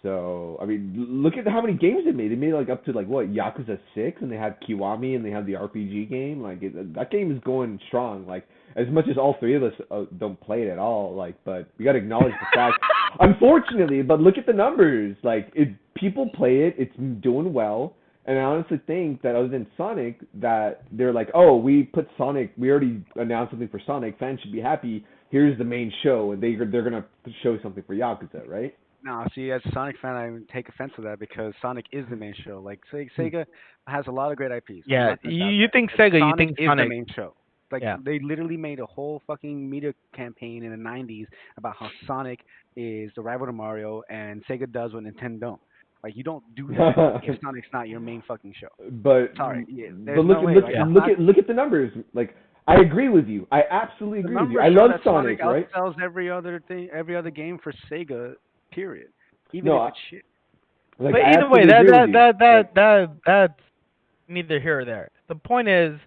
Speaker 2: So I mean, look at how many games they made. They made like up to like what Yakuza 6, and they have Kiwami, and they have the RPG game. Like that game is going strong. Like as much as all three of us don't play it at all. Like, but we got to acknowledge the fact. Unfortunately, but look at the numbers. Like people play it. It's doing well. And I honestly think that other than Sonic, that they're like, oh, we put Sonic. We already announced something for Sonic. Fans should be happy. Here's the main show, and they're gonna show something for Yakuza, right?
Speaker 1: No, see, as a Sonic fan, I would take offense to that because Sonic is the main show. Like,
Speaker 2: Hmm.
Speaker 1: Sega has a lot of great IPs. I'm
Speaker 3: Yeah,
Speaker 1: not going to doubt
Speaker 3: you
Speaker 1: that.
Speaker 3: think
Speaker 1: But
Speaker 3: Sega, you
Speaker 1: Sonic
Speaker 3: think
Speaker 1: is the
Speaker 3: Sonic.
Speaker 1: main show. Like,
Speaker 3: Yeah.
Speaker 1: they literally made a whole fucking media campaign in the 90s about how Sonic is the rival to Mario and Sega does what Nintendo don't. Like, you don't do that if Sonic's not your main fucking show.
Speaker 2: but
Speaker 1: Sorry, yeah,
Speaker 2: but
Speaker 1: there's no way. Like, I'm not.
Speaker 2: look at the numbers. Like I agree with you. I absolutely
Speaker 1: The
Speaker 2: agree with you.
Speaker 1: numbers
Speaker 2: I
Speaker 1: show
Speaker 2: love
Speaker 1: that Sonic
Speaker 2: Sonic, right?
Speaker 1: outsells every other thing, every other game for Sega. Period. Even
Speaker 2: No,
Speaker 1: if it's shit.
Speaker 2: like
Speaker 3: But
Speaker 2: I
Speaker 3: either way,
Speaker 2: absolutely agree with you. Like
Speaker 3: that's neither here or there. The point is,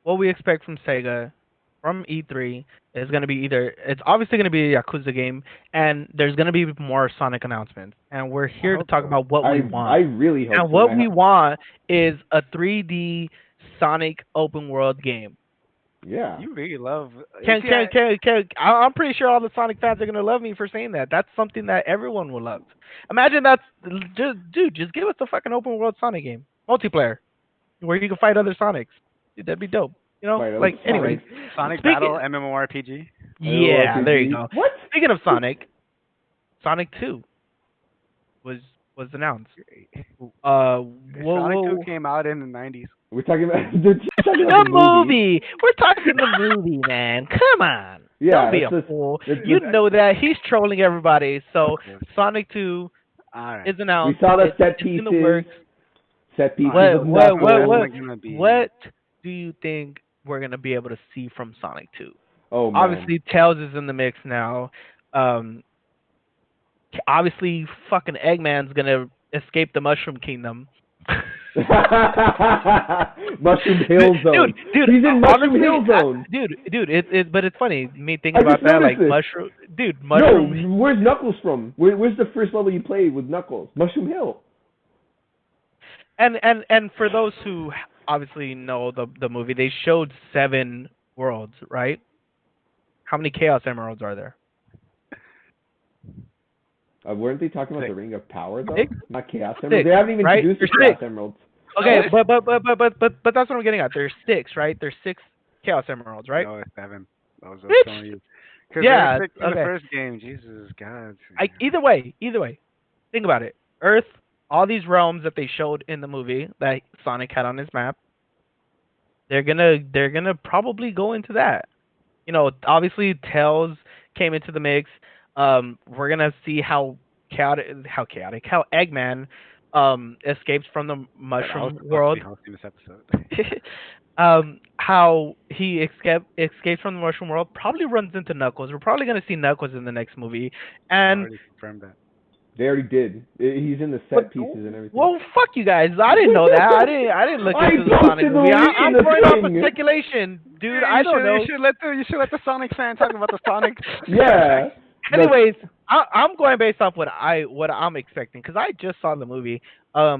Speaker 3: what we expect from Sega, from E3, is going to be either it's obviously going to be a Yakuza game, and there's going to be more Sonic announcements, and we're
Speaker 1: I
Speaker 3: here to
Speaker 1: hope
Speaker 3: talk
Speaker 1: so.
Speaker 3: about what we
Speaker 2: I
Speaker 3: want.
Speaker 2: really hope
Speaker 3: And
Speaker 2: so. And
Speaker 3: what we want is a 3D Sonic open world game.
Speaker 2: yeah.
Speaker 1: You really love.
Speaker 3: Can
Speaker 1: See,
Speaker 3: can can can I'm pretty sure all the Sonic fans are gonna love me for saying that. That's something that everyone will love. Imagine that's just dude, just give us a fucking open world Sonic game, multiplayer, where you can fight other Sonics. Dude, that'd be dope. You know,
Speaker 2: Fight other
Speaker 3: like anyways.
Speaker 2: Sonic.
Speaker 1: Sonic Battle
Speaker 3: Speaking,
Speaker 1: MMORPG.
Speaker 3: yeah, there you
Speaker 2: RPG.
Speaker 3: go.
Speaker 2: What?
Speaker 3: Speaking of Sonic, Sonic 2 was was announced.
Speaker 1: Sonic 2
Speaker 3: Whoa.
Speaker 1: came out in the 90s.
Speaker 2: We're talking about they're talking about
Speaker 3: The
Speaker 2: the movie.
Speaker 3: movie. We're talking the movie, man. Come on.
Speaker 2: Yeah,
Speaker 3: Don't be a
Speaker 2: that's
Speaker 3: fool. You
Speaker 2: that's
Speaker 3: know that he's trolling everybody.
Speaker 1: Of
Speaker 3: So
Speaker 1: course.
Speaker 3: Sonic 2
Speaker 1: All right.
Speaker 3: is
Speaker 2: we
Speaker 3: announced.
Speaker 2: saw the set
Speaker 3: It's in the
Speaker 2: pieces.
Speaker 3: works.
Speaker 2: Set pieces
Speaker 1: All right.
Speaker 3: What
Speaker 2: of
Speaker 3: what
Speaker 1: So
Speaker 3: what
Speaker 1: that's
Speaker 2: Knuckles.
Speaker 3: what
Speaker 1: not gonna be.
Speaker 3: what do you think we're gonna be able to see from Sonic 2?
Speaker 2: Oh man.
Speaker 3: Obviously, Tails is in the mix now. Um, obviously, fucking Eggman's gonna escape the Mushroom Kingdom.
Speaker 2: Mushroom Hill Zone.
Speaker 3: Dude,
Speaker 2: He's in Mushroom
Speaker 3: honestly,
Speaker 2: Hill Zone.
Speaker 3: but it's funny me
Speaker 2: I
Speaker 3: thinking about
Speaker 2: just
Speaker 3: that,
Speaker 2: noticed
Speaker 3: like
Speaker 2: this.
Speaker 3: mushroom.
Speaker 2: No, where's Knuckles from? Where's the first level you played with Knuckles? Mushroom Hill.
Speaker 3: And for those who obviously know the movie, they showed 7 worlds, right? How many Chaos Emeralds are there?
Speaker 2: Weren't they talking about the
Speaker 1: 6.
Speaker 2: Ring of Power though?
Speaker 3: 6?
Speaker 2: Not Chaos
Speaker 3: 6,
Speaker 2: Emeralds. They haven't even
Speaker 3: right?
Speaker 2: introduced the
Speaker 3: There's
Speaker 2: Chaos
Speaker 3: 6.
Speaker 2: Emeralds.
Speaker 3: Okay, but that's what I'm getting at. There's 6, right? There's 6 Chaos Emeralds, right?
Speaker 1: No, it's 7. I was
Speaker 3: Bitch.
Speaker 1: telling you. Because
Speaker 3: Yeah.
Speaker 1: there's 6 in the
Speaker 3: Okay.
Speaker 1: first game. Jesus, God.
Speaker 3: Either way, think about it. Earth, all these realms that they showed in the movie that Sonic had on his map, they're gonna probably go into that. You know, obviously Tails came into the mix. We're gonna see how Eggman escapes from the
Speaker 1: I was
Speaker 3: mushroom
Speaker 1: supposed to
Speaker 3: world.
Speaker 1: be hosting this episode.
Speaker 3: How he escapes from the mushroom world, probably runs into Knuckles. We're probably gonna see Knuckles in the next movie,
Speaker 1: I
Speaker 3: and
Speaker 1: already confirmed that.
Speaker 2: They already did. He's in the set pieces and everything.
Speaker 3: well, fuck you guys. I didn't know that. I didn't look
Speaker 2: I
Speaker 3: into the
Speaker 2: posted
Speaker 3: Sonic
Speaker 2: the
Speaker 3: movie.
Speaker 2: link
Speaker 3: I'm
Speaker 2: in the
Speaker 3: going off of
Speaker 2: thing.
Speaker 3: speculation, dude.
Speaker 1: Yeah,
Speaker 3: I don't know.
Speaker 1: You should let the Sonic fan talk about the Sonic.
Speaker 2: Yeah.
Speaker 3: Anyways, I'm going based off what I'm expecting because I just saw the movie.
Speaker 1: Oh,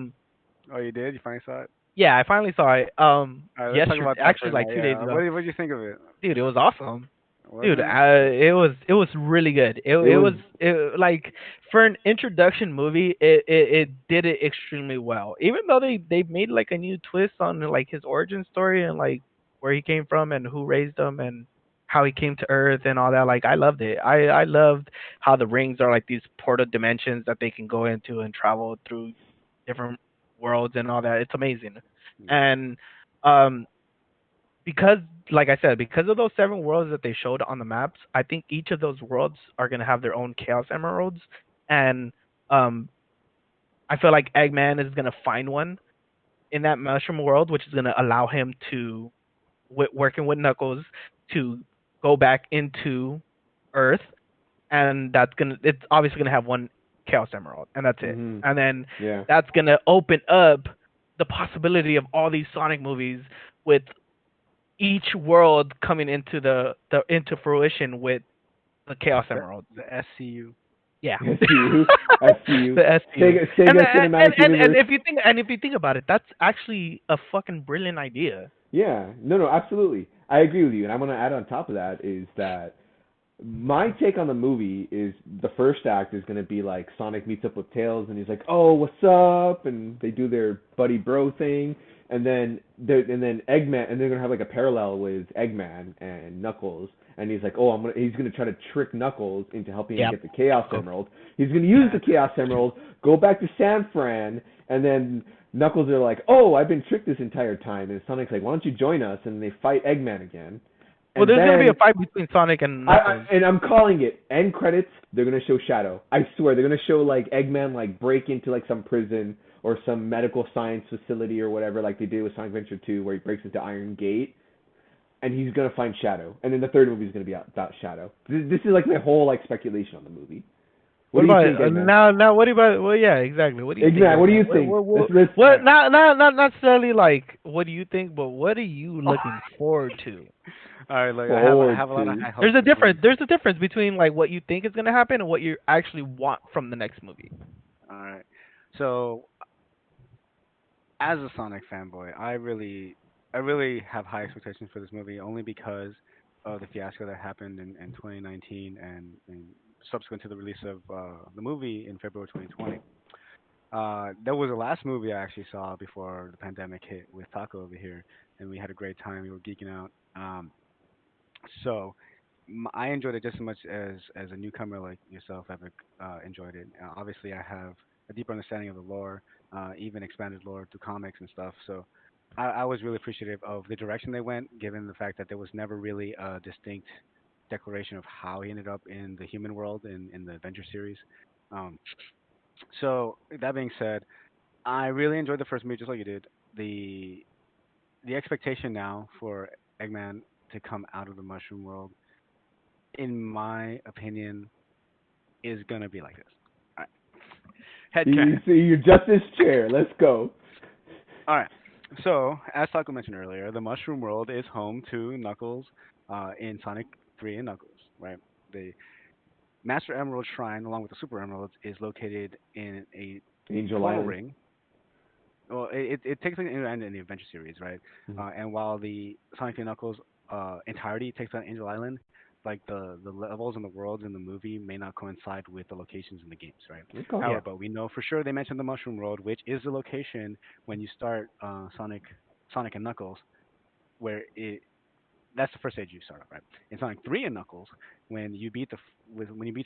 Speaker 1: you did? You finally saw it?
Speaker 3: Yeah, I finally saw it.
Speaker 1: All right, let's talk
Speaker 3: Yesterday,
Speaker 1: about that
Speaker 3: actually,
Speaker 1: for
Speaker 3: like
Speaker 1: now.
Speaker 3: 2 days
Speaker 1: Yeah.
Speaker 3: ago.
Speaker 1: What did you think of it?
Speaker 3: Dude, it was awesome.
Speaker 1: Was
Speaker 3: Dude,
Speaker 1: it?
Speaker 3: it was really good. It was like for an introduction movie, it did it extremely well. Even though they made like a new twist on like his origin story and like where he came from and who raised him and how he came to Earth and all that. Like I loved it. I loved how the rings are like these portal dimensions that they can go into and travel through different worlds and all that. It's amazing. And um because like I said, because of those 7 worlds that they showed on the maps, I think each of those worlds are gonna have their own Chaos Emeralds, and um, I feel like Eggman is gonna find one in that Mushroom world, which is gonna allow him to, working with Knuckles, to go back into Earth, and it's obviously gonna have one Chaos Emerald, and that's it.
Speaker 2: Mhm.
Speaker 3: And then
Speaker 2: Yeah.
Speaker 3: that's gonna open up the possibility of all these Sonic movies with each world coming into the into fruition with the Chaos
Speaker 1: The
Speaker 3: Emerald.
Speaker 1: SCU.
Speaker 3: Yeah.
Speaker 2: SCU. SCU.
Speaker 3: The SU.
Speaker 2: Sega Cinematic
Speaker 3: And
Speaker 2: Universe.
Speaker 3: if you think about it, that's actually a fucking brilliant idea.
Speaker 2: Yeah, no, no, absolutely. I agree with you. And I'm going to add on top of that is that my take on the movie is the first act is going to be like Sonic meets up with Tails and he's like, "Oh, what's up?" and they do their buddy bro thing. And then Eggman and they're going to have like a parallel with Eggman and Knuckles and he's like, "Oh, he's going to try to trick Knuckles into helping him
Speaker 3: Yep.
Speaker 2: get the Chaos Emerald. He's going to use the Chaos Emerald, go back to San Fran, and then Knuckles are like, "Oh, I've been tricked this entire time." And Sonic's like, "Why don't you join us?" And they fight Eggman again.
Speaker 3: Well,
Speaker 2: And
Speaker 3: there's gonna be a
Speaker 2: then
Speaker 3: fight between Sonic and Knuckles.
Speaker 2: and I'm calling it end credits. They're gonna show Shadow. I swear they're gonna show like Eggman like break into like some prison or some medical science facility or whatever, like they did with Sonic Adventure 2, where he breaks into Iron Gate, and he's gonna find Shadow. And then the third movie is gonna be about Shadow. This is like my whole like speculation on the movie. What do you
Speaker 3: about
Speaker 2: think, Eggman?
Speaker 3: now? What about? Well, yeah, exactly. What do you think?
Speaker 2: Eggman, what do you
Speaker 3: What,
Speaker 2: think?
Speaker 3: what not necessarily like what do you think, but what are you looking forward to?
Speaker 1: All right, look, I
Speaker 2: Forward
Speaker 1: have a lot of
Speaker 2: to.
Speaker 1: high hopes
Speaker 3: There's a
Speaker 1: for this movie.
Speaker 3: difference. There's a difference between like what you think is gonna happen and what you actually want from the next movie.
Speaker 1: All right. So, as a Sonic fanboy, I really have high expectations for this movie only because of the fiasco that happened in 2019 and subsequent to the release of the movie in February 2020. That was the last movie I actually saw before the pandemic hit with Taco over here, and we had a great time. We were geeking out. So I enjoyed it just as much as a newcomer like yourself, Epic, enjoyed it. Obviously, I have a deeper understanding of the lore, even expanded lore through comics and stuff. So I was really appreciative of the direction they went, given the fact that there was never really a distinct declaration of how he ended up in the human world in the Avenger series. Um, so that being said, I really enjoyed the first movie just like you did. The the expectation now for Eggman to come out of the mushroom world, in my opinion, is gonna be like this. All right. Head
Speaker 2: You
Speaker 1: canon.
Speaker 2: see, you're just this chair. Let's go.
Speaker 1: All right. So, as Taco mentioned earlier, the mushroom world is home to Knuckles in Sonic 3 and Knuckles, right? The Master Emerald Shrine, along with the Super Emeralds, is located in a
Speaker 2: Angel
Speaker 1: portal
Speaker 2: Island.
Speaker 1: ring. Well, it takes place in the Adventure series, right?
Speaker 2: Mhm.
Speaker 1: And while the Sonic and Knuckles entirety takes on Angel Island, like the levels and the worlds in the movie may not coincide with the locations in the games, right?
Speaker 2: Okay.
Speaker 1: However,
Speaker 3: Yeah.
Speaker 1: but we know for sure they mentioned the Mushroom World, which is the location when you start Sonic and Knuckles, where it that's the first stage you start off, right? In Sonic 3 and Knuckles, when you beat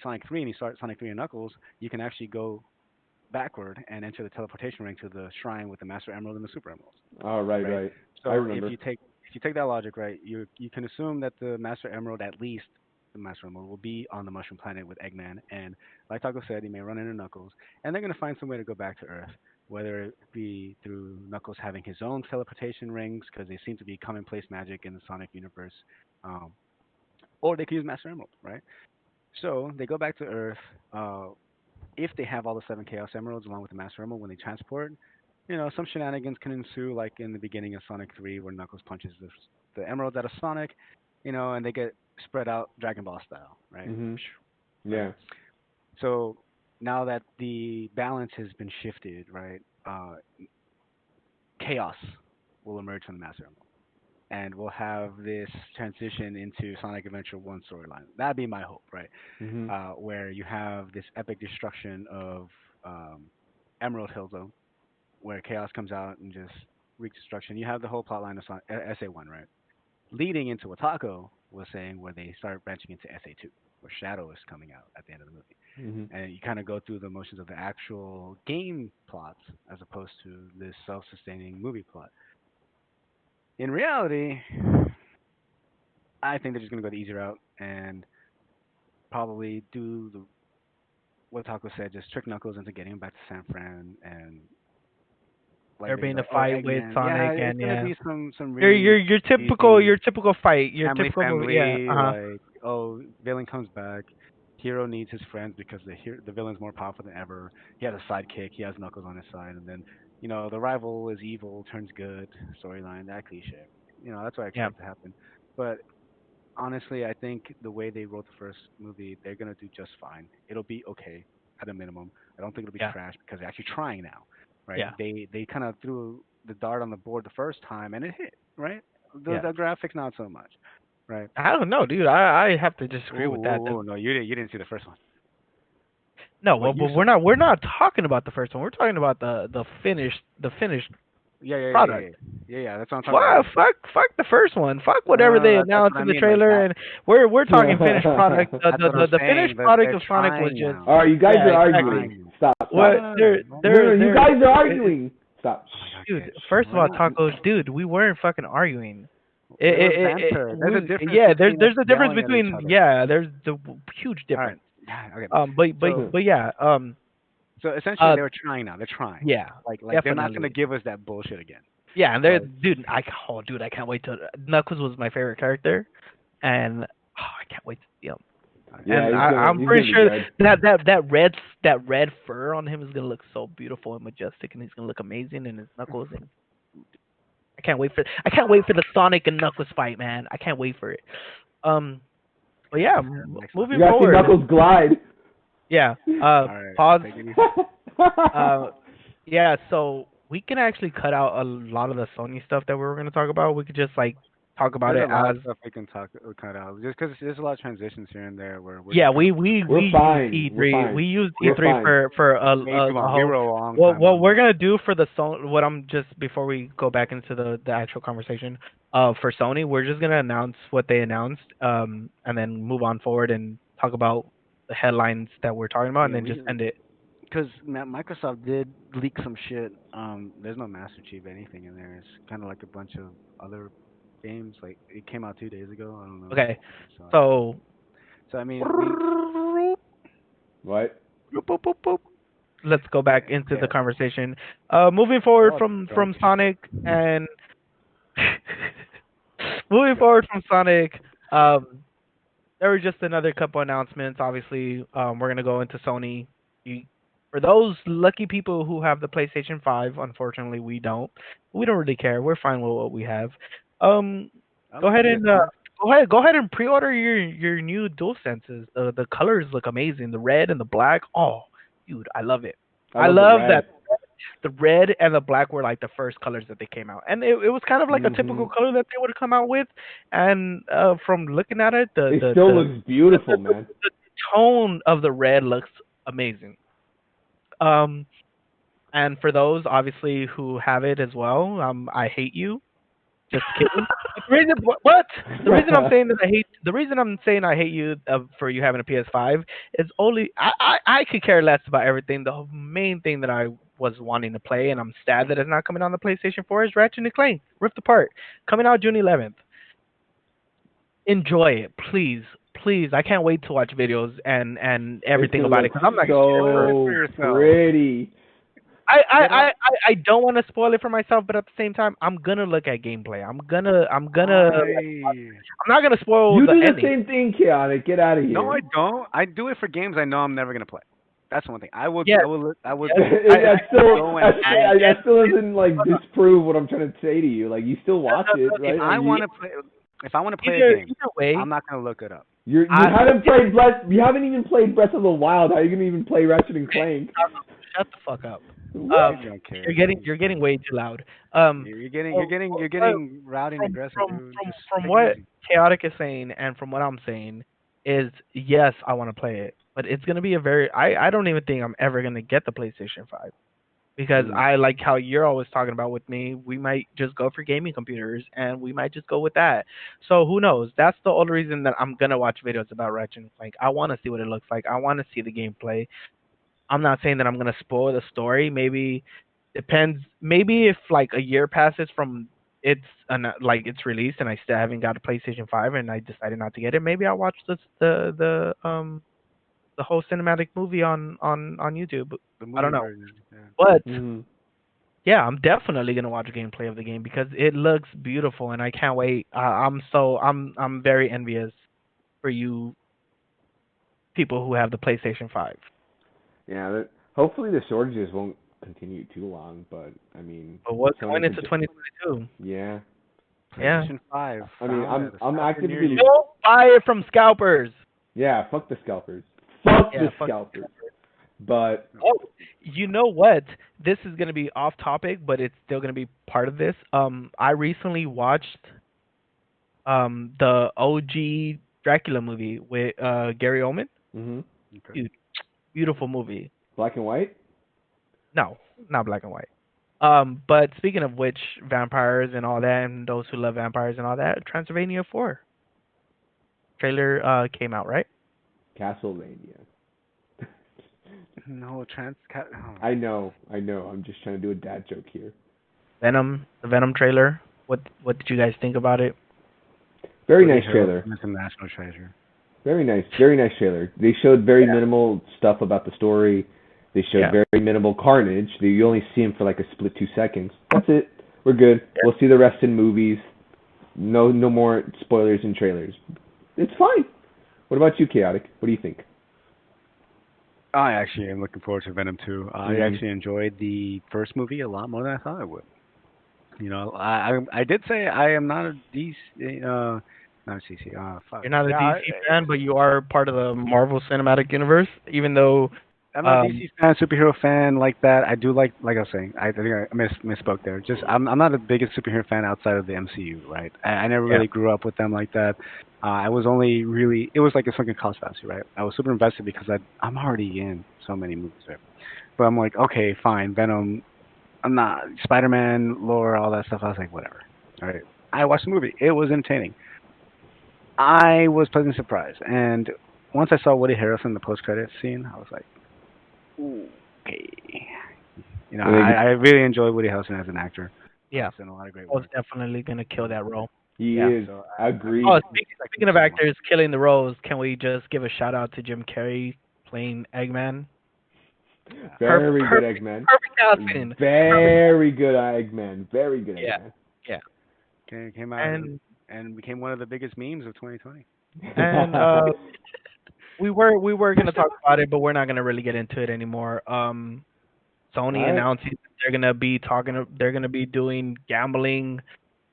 Speaker 1: Sonic 3 and you start Sonic 3 and Knuckles, you can actually go backward and enter the teleportation ring to the shrine with the Master Emerald and the Super Emeralds,
Speaker 2: Oh, right,
Speaker 1: right?
Speaker 2: right. I
Speaker 1: So
Speaker 2: remember.
Speaker 1: if you take that logic, right, you can assume that the Master Emerald, at least the Master Emerald, will be on the Mushroom Planet with Eggman, and like Taco said, he may run into Knuckles, and they're gonna find some way to go back to Earth, whether it be through Knuckles having his own teleportation rings, because they seem to be commonplace magic in the Sonic universe, um, or they could use Master Emerald, right? So they go back to Earth. If they have all the seven Chaos Emeralds along with the Master Emerald when they transport, some shenanigans can ensue, like in the beginning of Sonic 3, where Knuckles punches the emeralds out of Sonic, and they get spread out Dragon Ball style, right?
Speaker 2: Mhm.
Speaker 1: Right.
Speaker 2: Yeah.
Speaker 1: So now that the balance has been shifted, right, chaos will emerge from the Master Emerald. And we'll have this transition into Sonic Adventure 1 storyline. That'd be my hope, right?
Speaker 2: Mhm.
Speaker 1: Where you have this epic destruction of um, Emerald Hill Zone, where Chaos comes out and just wreaks destruction. You have the whole plot line of SA1, right? Leading into what Taco was saying, where they start branching into SA2, where Shadow is coming out at the end of the movie.
Speaker 2: Mhm.
Speaker 1: And you kind of go through the motions of the actual game plots as opposed to this self sustaining movie plot. In reality, I think they're just going to go the easy route and probably do what Taco said, just trick Knuckles into getting him back to San Fran and like
Speaker 3: There
Speaker 1: they
Speaker 3: being a
Speaker 1: like, oh
Speaker 3: fight with
Speaker 1: Eggman, yeah,
Speaker 3: Sonic
Speaker 1: it's
Speaker 3: and
Speaker 1: gonna
Speaker 3: yeah.
Speaker 1: be some
Speaker 3: Your
Speaker 1: really
Speaker 3: your your typical
Speaker 1: easy
Speaker 3: your typical fight, your
Speaker 1: family
Speaker 3: typical movie. Yeah.
Speaker 1: friendly
Speaker 3: Uh huh.
Speaker 1: like oh, villain comes back. Hero needs his friends because the villain's more powerful than ever. He has a sidekick. He has Knuckles on his side, and then the rival is evil, turns good. Storyline, that cliche. That's what I
Speaker 3: Yeah.
Speaker 1: expect to happen. But honestly, I think the way they wrote the first movie, they're gonna do just fine. It'll be okay at a minimum. I don't think it'll be
Speaker 3: Yeah.
Speaker 1: trash because they're actually trying now, right?
Speaker 3: Yeah.
Speaker 1: They kind of threw the dart on the board the first time and it hit, right? The
Speaker 3: Yeah.
Speaker 1: the graphics not so much, right?
Speaker 3: I don't know, dude. I have to disagree with that.
Speaker 1: Oh, no, you didn't see the first one.
Speaker 3: No,
Speaker 1: What
Speaker 3: well,
Speaker 1: you
Speaker 3: but
Speaker 1: saw?
Speaker 3: we're not talking about the first one. We're talking about the finished
Speaker 1: Yeah, yeah, yeah, yeah,
Speaker 3: product.
Speaker 1: yeah. Yeah, yeah, that's what I'm talking about.
Speaker 3: Well, fuck the first one. Fuck whatever they
Speaker 1: That's
Speaker 3: announced
Speaker 1: what I
Speaker 3: in the
Speaker 1: mean. Like
Speaker 3: trailer,
Speaker 1: that.
Speaker 3: and we're talking finished product. The
Speaker 1: That's
Speaker 3: the
Speaker 1: what I'm
Speaker 3: the, the
Speaker 1: saying.
Speaker 3: finished
Speaker 1: That
Speaker 3: product
Speaker 1: they're
Speaker 3: of Sonic was
Speaker 1: trying
Speaker 3: just
Speaker 1: now.
Speaker 2: All right, you guys
Speaker 3: yeah,
Speaker 2: are
Speaker 3: exactly.
Speaker 2: arguing.
Speaker 1: Trying.
Speaker 2: Stop,
Speaker 3: What
Speaker 2: stop.
Speaker 1: No.
Speaker 2: No, no, you guys are
Speaker 3: it,
Speaker 2: arguing. Stop.
Speaker 1: Oh my God,
Speaker 3: dude.
Speaker 1: Kish.
Speaker 3: First of all,
Speaker 1: What?
Speaker 3: tacos, dude. We weren't fucking arguing.
Speaker 1: There was banter. There's a difference
Speaker 3: Yeah, there's
Speaker 1: between us
Speaker 3: there's a difference
Speaker 1: yelling at each
Speaker 3: between
Speaker 1: other.
Speaker 3: yeah, there's the huge
Speaker 1: All right.
Speaker 3: difference.
Speaker 1: Yeah. Okay.
Speaker 3: But but
Speaker 1: So,
Speaker 3: but yeah,
Speaker 1: so essentially,
Speaker 3: uh,
Speaker 1: they're trying now. They're trying.
Speaker 3: yeah,
Speaker 1: Like they're not gonna
Speaker 3: definitely.
Speaker 1: give us that bullshit again.
Speaker 3: Yeah, and
Speaker 1: Like,
Speaker 3: dude, I can't wait to Knuckles was my favorite character, and I can't wait to see him.
Speaker 2: Yeah,
Speaker 3: And I'm
Speaker 2: he's gonna
Speaker 3: pretty
Speaker 2: be
Speaker 3: sure
Speaker 2: good.
Speaker 3: that red fur on him is gonna look so beautiful and majestic, and he's gonna look amazing in his Knuckles. And I can't wait for the Sonic and Knuckles fight, man. I can't wait for it. Um, but yeah,
Speaker 1: next one.
Speaker 2: You
Speaker 3: moving
Speaker 2: gotta see
Speaker 3: forward,
Speaker 2: Knuckles glide.
Speaker 3: yeah.
Speaker 1: All right.
Speaker 3: Pause.
Speaker 1: Take it easy.
Speaker 3: Uh, yeah. So we can actually cut out a lot of the Sony stuff that we were gonna talk about. We could just like talk about
Speaker 1: There's
Speaker 3: it
Speaker 1: a lot
Speaker 3: as
Speaker 1: of stuff we can cut out just because there's a lot of transitions here and there where we're
Speaker 3: yeah.
Speaker 1: just kind
Speaker 3: We
Speaker 1: of
Speaker 3: we
Speaker 2: We're
Speaker 3: we use
Speaker 2: fine. We're
Speaker 3: E3.
Speaker 2: fine.
Speaker 3: We used
Speaker 2: We're
Speaker 3: E3
Speaker 2: fine.
Speaker 3: for
Speaker 1: way too
Speaker 3: a
Speaker 1: long. We
Speaker 3: whole.
Speaker 1: were a long
Speaker 3: Well,
Speaker 1: time
Speaker 3: what
Speaker 1: on
Speaker 3: we're
Speaker 1: this.
Speaker 3: gonna do for the Sony, what I'm just before we go back into the actual conversation, for Sony, we're just gonna announce what they announced, and then move on forward and talk about the headlines that we're talking about, and
Speaker 1: Yeah,
Speaker 3: then just end it.
Speaker 1: because Microsoft did leak some shit. There's no Master Chief anything in there. It's kind of like a bunch of other games. Like it came out 2 days ago. I don't know.
Speaker 3: Okay,
Speaker 1: So,
Speaker 3: so
Speaker 1: so I mean, we
Speaker 2: What?
Speaker 3: let's go back into the
Speaker 1: yeah.
Speaker 3: conversation. Moving forward
Speaker 1: Oh,
Speaker 3: from
Speaker 1: drunk.
Speaker 3: Sonic and moving forward from Sonic, um, there were just another couple announcements. Obviously, we're gonna go into Sony. You, for those lucky people who have the PlayStation 5, unfortunately, we don't. We don't really care. We're fine with what we have. Um,
Speaker 1: I
Speaker 3: go
Speaker 1: like the
Speaker 3: ahead and
Speaker 1: PS5.
Speaker 3: go ahead and pre-order your new DualSenses. The colors look amazing. The red and the black. Oh, dude, I love it.
Speaker 2: I
Speaker 3: I
Speaker 2: love the
Speaker 3: love
Speaker 2: red.
Speaker 3: that the red and the black were like the first colors that they came out, and it was kind of like a typical
Speaker 2: Mhm.
Speaker 3: color that they would have come out with. And from looking at it,
Speaker 2: It still looks beautiful, man.
Speaker 3: the tone of the red looks amazing. Um, and for those obviously who have it as well, I hate you. Just kidding. But the reason what? The reason I'm saying I hate you for you having a PS5 is only I could care less about everything. The main thing that I was wanting to play, and I'm sad that it's not coming on the PlayStation 4, is Ratchet and Clank Rift Apart, coming out June 11th. Enjoy it, please, please. I can't wait to watch videos and
Speaker 2: It's
Speaker 3: everything
Speaker 2: gonna
Speaker 3: about
Speaker 2: look
Speaker 3: it because I'm not scared for it.
Speaker 1: For
Speaker 2: so
Speaker 1: yourself.
Speaker 2: pretty.
Speaker 3: I, I,
Speaker 1: Get
Speaker 3: I,
Speaker 1: up.
Speaker 3: I I don't want to spoil it for myself, but at the same time, I'm gonna look at gameplay. I'm gonna I'm not gonna spoil
Speaker 2: You
Speaker 3: the
Speaker 2: do the
Speaker 3: ending.
Speaker 2: same thing, Chaotic. Get out of
Speaker 1: No,
Speaker 2: here.
Speaker 1: I don't. I do it for games I know I'm never gonna play. That's one thing. I would.
Speaker 3: Yeah,
Speaker 1: I would. I would.
Speaker 3: yes,
Speaker 2: that
Speaker 1: Go and
Speaker 2: that still doesn't like disprove what I'm trying to say to you. Like you still watch it,
Speaker 1: if
Speaker 2: right?
Speaker 1: I
Speaker 2: Like,
Speaker 1: want to play, if I want to play
Speaker 3: either
Speaker 1: a game,
Speaker 3: either way,
Speaker 1: I'm not gonna look it up.
Speaker 2: you haven't played you haven't even played Breath of the Wild. How are you gonna even play Ratchet and Clank?
Speaker 3: shut the fuck up.
Speaker 1: I don't care.
Speaker 3: You're getting way too loud.
Speaker 1: You're getting rowdy and
Speaker 3: from
Speaker 1: aggressive,
Speaker 3: from
Speaker 1: dude.
Speaker 3: from
Speaker 1: Just
Speaker 3: from
Speaker 1: take it
Speaker 3: what
Speaker 1: easy.
Speaker 3: Chaotic is saying and from what I'm saying is yes, I want to play it, but it's gonna be a very I don't even think I'm ever gonna get the PlayStation 5 because
Speaker 2: Mm.
Speaker 3: I like how you're always talking about with me. We might just go for gaming computers and we might just go with that. So who knows? That's the only reason that I'm gonna watch videos about Ratchet and Clank. I want to see what it looks like. I want to see the gameplay. I'm not saying that I'm gonna spoil the story. Maybe depends. Maybe if like a year passes from like it's released and I still haven't got a PlayStation 5 and I decided not to get it, maybe I'll watch the whole cinematic movie on YouTube.
Speaker 1: The
Speaker 3: I don't
Speaker 1: movie
Speaker 3: know,
Speaker 1: version. Yeah.
Speaker 3: but
Speaker 2: Mhm.
Speaker 3: yeah, I'm definitely gonna watch gameplay of the game because it looks beautiful and I can't wait. I'm very envious for you people who have the PlayStation 5.
Speaker 2: Yeah, hopefully the shortages won't continue too long, but I mean,
Speaker 3: But what's
Speaker 2: Sony
Speaker 3: going into
Speaker 2: could.
Speaker 3: 2022?
Speaker 2: Yeah,
Speaker 3: Yeah.
Speaker 1: PlayStation 5
Speaker 2: I mean,
Speaker 1: found at a
Speaker 2: I'm
Speaker 1: scalper near
Speaker 2: actively.
Speaker 1: you.
Speaker 3: Don't buy it from scalpers.
Speaker 2: Yeah, fuck the scalpers. Fuck the
Speaker 3: Yeah, fuck.
Speaker 2: scalpers. But
Speaker 3: Oh, you know what? This is gonna be off topic, but it's still gonna be part of this. I recently watched the OG Dracula movie with Gary Oldman.
Speaker 2: mhm.
Speaker 1: Okay.
Speaker 3: Dude, beautiful movie.
Speaker 2: Black and white.
Speaker 3: No, not black and white. But speaking of which, vampires and all that, and those who love vampires and all that, Transylvania 4 trailer came out, right?
Speaker 2: Castlevania.
Speaker 1: No, oh.
Speaker 2: I know. I'm just trying to do a dad joke here.
Speaker 3: Venom, the Venom trailer. What did you guys think about it?
Speaker 2: Very
Speaker 1: Woody
Speaker 2: nice trailer.
Speaker 1: Harrelson is a national treasure.
Speaker 2: Very nice trailer. They showed very
Speaker 3: Yeah.
Speaker 2: minimal stuff about the story. They showed
Speaker 3: Yeah.
Speaker 2: very minimal carnage. You only see him for like a split 2 seconds. That's it. We're good.
Speaker 3: Yeah.
Speaker 2: We'll see the rest in movies. No more spoilers in trailers. It's fine. What about you, Chaotic? What do you think?
Speaker 1: I actually am looking forward to Venom 2. I
Speaker 2: Mhm.
Speaker 1: actually enjoyed the first movie a lot more than I thought I would. I did say I am not a DC, not a CC. Fuck.
Speaker 3: You're not a
Speaker 1: Yeah,
Speaker 3: DC fan, but you are part of the Marvel Cinematic Universe, even though
Speaker 1: I'm not a
Speaker 3: um
Speaker 1: DC fan, superhero fan like that. I do like I was saying. I think I misspoke there. Just I'm not the biggest superhero fan outside of the MCU, right? I never
Speaker 3: yeah.
Speaker 1: really grew up with them like that. I was only really it was like a sunken cost fallacy, right? I was super invested because I'm already in so many movies, right? But I'm like, okay, fine, Venom. I'm not Spider-Man lore, all that stuff. I was like, whatever. All right. I watched the movie. It was entertaining. I was pleasantly surprised, and once I saw Woody Harrelson in the post-credits scene, I was like, okay.
Speaker 2: And they
Speaker 1: I really enjoy Woody Harrelson as an actor.
Speaker 3: Yeah.
Speaker 1: He's done a lot of great
Speaker 3: I was
Speaker 1: work.
Speaker 3: definitely gonna kill that role.
Speaker 2: He
Speaker 3: Yeah.
Speaker 2: is
Speaker 1: So
Speaker 2: agreed.
Speaker 3: Oh,
Speaker 1: I'm
Speaker 3: speaking
Speaker 1: expecting
Speaker 3: of
Speaker 1: so much.
Speaker 3: actors killing the roles, can we just give a shout out to Jim Carrey playing Eggman?
Speaker 1: Yeah.
Speaker 2: Very good
Speaker 3: Perfect,
Speaker 2: Eggman.
Speaker 3: perfect casting. Perfect.
Speaker 2: Very good Eggman. Very good
Speaker 3: Yeah,
Speaker 2: Eggman.
Speaker 3: yeah.
Speaker 1: Came out
Speaker 3: And
Speaker 1: and became one of the biggest memes of 2020.
Speaker 3: and we were gonna talk about it, but we're not gonna really get into it anymore.
Speaker 2: All
Speaker 3: Sony
Speaker 2: right.
Speaker 3: announcing that they're gonna be doing gambling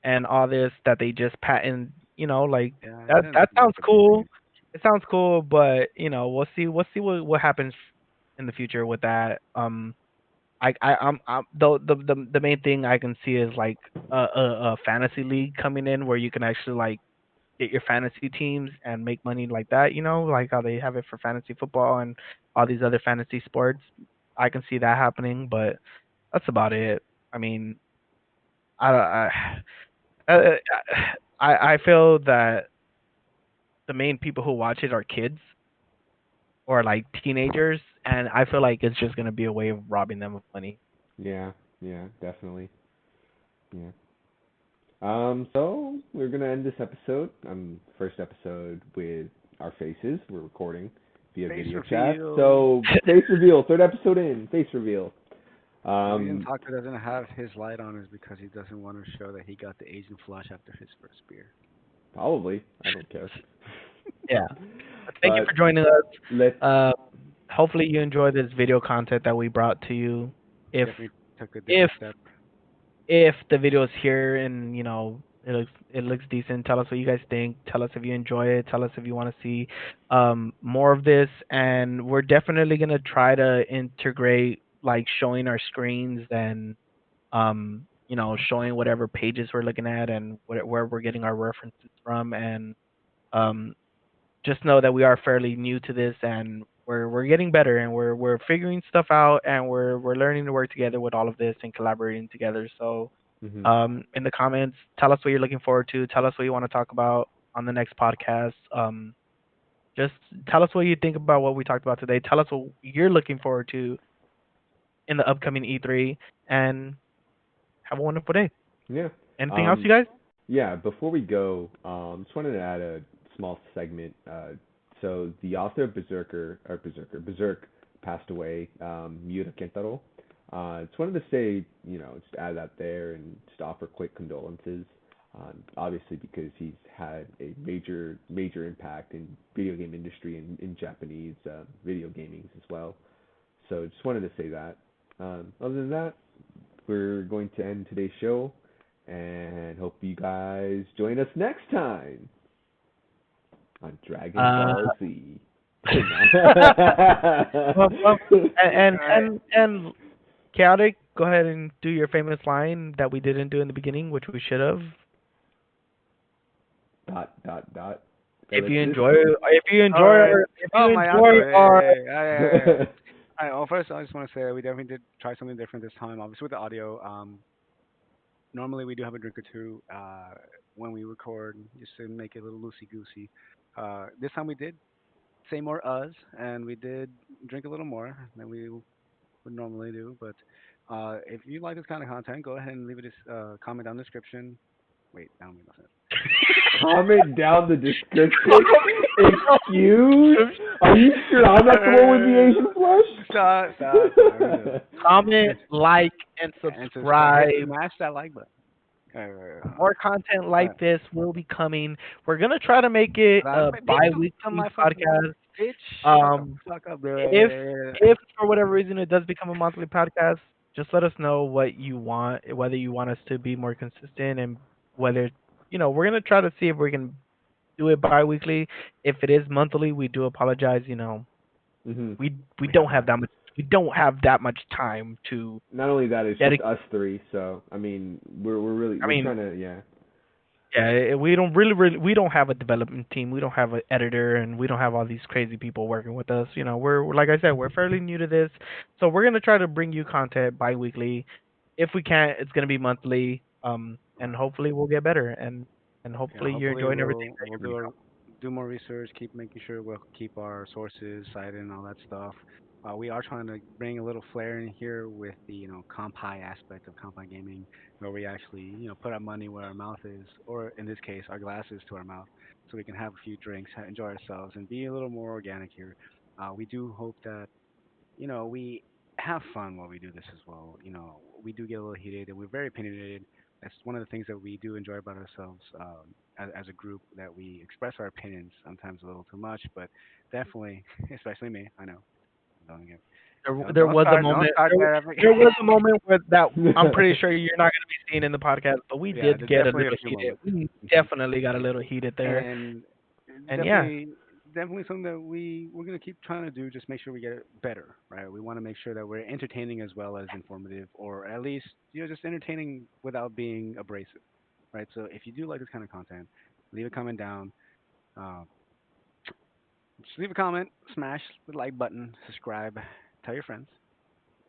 Speaker 3: and all this that they just patent. Like
Speaker 1: Yeah, it didn't
Speaker 3: that
Speaker 1: look
Speaker 3: sounds
Speaker 1: like a big
Speaker 3: cool.
Speaker 1: deal.
Speaker 3: It sounds cool, but we'll see what happens in the future with that. The main thing I can see is like a fantasy league coming in where you can actually like get your fantasy teams and make money like that. Like how they have it for fantasy football and all these other fantasy sports. I can see that happening, but that's about it. I mean, I I I feel that the main people who watch it are kids or like teenagers, and I feel like it's just gonna be a way of robbing them of money.
Speaker 2: Yeah, yeah, definitely. Yeah. So we're gonna end this episode, first episode with our faces. We're recording via
Speaker 1: Face
Speaker 2: video chat.
Speaker 1: reveal.
Speaker 2: So face reveal, third episode in, face reveal.
Speaker 1: The reason
Speaker 2: Um,
Speaker 1: Taco doesn't have his light on is because he doesn't want to show that he got the Asian flush after his first beer.
Speaker 2: Probably. I don't care.
Speaker 3: Yeah. Thank you
Speaker 2: But
Speaker 3: for joining us.
Speaker 2: let's.
Speaker 3: Hopefully you enjoy this video content that we brought to you. If
Speaker 1: Definitely took a
Speaker 3: if
Speaker 1: different step.
Speaker 3: if the video is here and it looks decent, tell us what you guys think. Tell us if you enjoy it. Tell us if you want to see more of this. And we're definitely gonna try to integrate like showing our screens and showing whatever pages we're looking at and where we're getting our references from. And um, just know that we are fairly new to this and we're getting better and we're figuring stuff out and we're learning to work together with all of this and collaborating together. So
Speaker 2: Mhm.
Speaker 3: in the comments, tell us what you're looking forward to. Tell us what you want to talk about on the next podcast. Just tell us what you think about what we talked about today. Tell us what you're looking forward to in the upcoming E3 and have a wonderful day.
Speaker 2: Yeah.
Speaker 3: Anything else, you
Speaker 2: Um,
Speaker 3: guys?
Speaker 2: yeah. Before we go, just wanted to add a small segment. So the author of Berserk passed away. Miura Kentaro. Just wanted to say, just add that there and just offer quick condolences. Obviously because he's had a major impact in video game industry and in Japanese video gaming as well. So just wanted to say that. Other than that, we're going to end today's show, and hope you guys join us next time on Dragon
Speaker 3: Uh,
Speaker 2: Ball Z.
Speaker 3: well, and
Speaker 1: All right.
Speaker 3: chaotic. Go ahead and do your famous line that we didn't do in the beginning, which we should have.
Speaker 2: Dot.
Speaker 3: If you
Speaker 1: All
Speaker 3: enjoy
Speaker 1: right.
Speaker 3: our, if you
Speaker 1: Oh, my
Speaker 3: enjoy
Speaker 1: outro.
Speaker 3: our,
Speaker 1: Hey. All right. Well, first, I just want to say that we definitely did try something different this time. Obviously, with the audio. Normally we do have a drink or two when we record, just to make it a little loosey goosey. This time we did say more us, and we did drink a little more than we would normally do. But if you like this kind of content, go ahead and leave a comment down the description. Wait, down the description.
Speaker 2: Comment down the description. Excuse? Are you sure I'm not the one with the Asian flush?
Speaker 1: Stop.
Speaker 3: comment, like, and
Speaker 1: And subscribe.
Speaker 3: subscribe.
Speaker 1: Smash that like button.
Speaker 3: More content
Speaker 1: Alright.
Speaker 3: like this will be coming. We're gonna try to make it a
Speaker 1: Bitch,
Speaker 3: bi-weekly
Speaker 1: don't my fucking
Speaker 3: podcast.
Speaker 1: bitch. Shut the
Speaker 3: Um,
Speaker 1: fuck up,
Speaker 3: if
Speaker 1: bro.
Speaker 3: if for whatever reason it does become a monthly podcast, just let us know what you want, whether you want us to be more consistent, and whether we're gonna try to see if we can do it bi-weekly. If it is monthly, we do apologize.
Speaker 2: Mhm.
Speaker 3: We don't have that much. We don't have that much time to
Speaker 2: Not only that, it's just
Speaker 3: dedicate.
Speaker 2: us three. So I mean, we're really
Speaker 3: I
Speaker 2: we're
Speaker 3: mean,
Speaker 2: trying to yeah.
Speaker 3: yeah, we don't really we don't have a development team. We don't have an editor, and we don't have all these crazy people working with us. We're like I said, we're fairly new to this, so we're gonna try to bring you content bi-weekly. If we can't, it's gonna be monthly. And hopefully we'll get better, and
Speaker 1: Yeah,
Speaker 3: hopefully you're
Speaker 1: hopefully
Speaker 3: enjoying everything that
Speaker 1: we'll
Speaker 3: you're bringing
Speaker 1: do more research, keep making sure we'll keep our sources cited and all that stuff. We are trying to bring a little flair in here with the Kanpai aspect of Kanpai gaming, where we actually put our money where our mouth is, or in this case, our glasses to our mouth, so we can have a few drinks, enjoy ourselves, and be a little more organic here. We do hope that we have fun while we do this as well. We do get a little heated and we're very opinionated. That's one of the things that we do enjoy about ourselves as a group, that we express our opinions sometimes a little too much, but definitely, especially me, I know. Don't get,
Speaker 3: there was a
Speaker 1: don't
Speaker 3: moment.
Speaker 1: start
Speaker 3: There,
Speaker 1: that.
Speaker 3: there was a moment where that I'm pretty sure you're not going to be seeing in the podcast, but we
Speaker 1: Yeah,
Speaker 3: did
Speaker 1: there's
Speaker 3: get a
Speaker 1: definitely a
Speaker 3: little
Speaker 1: few
Speaker 3: heated.
Speaker 1: moments.
Speaker 3: We
Speaker 1: Hmm.
Speaker 3: definitely got a little heated there,
Speaker 1: And
Speaker 3: and yeah,
Speaker 1: definitely something that we're gonna keep trying to do. Just make sure we get it better, right? We want to make sure that we're entertaining as well as informative, or at least just entertaining without being abrasive, right? So if you do like this kind of content, leave a comment down. Uh, just leave a comment, smash the like button, subscribe, tell your friends,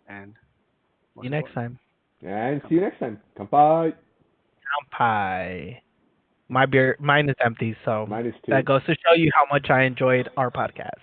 Speaker 1: and
Speaker 3: see you
Speaker 1: most
Speaker 3: next
Speaker 1: important,
Speaker 3: time.
Speaker 2: And
Speaker 1: come
Speaker 2: see you next time. Kanpai.
Speaker 3: Pie. My beer, mine is empty, so
Speaker 2: Minus two.
Speaker 3: that goes to show you how much I enjoyed our podcast.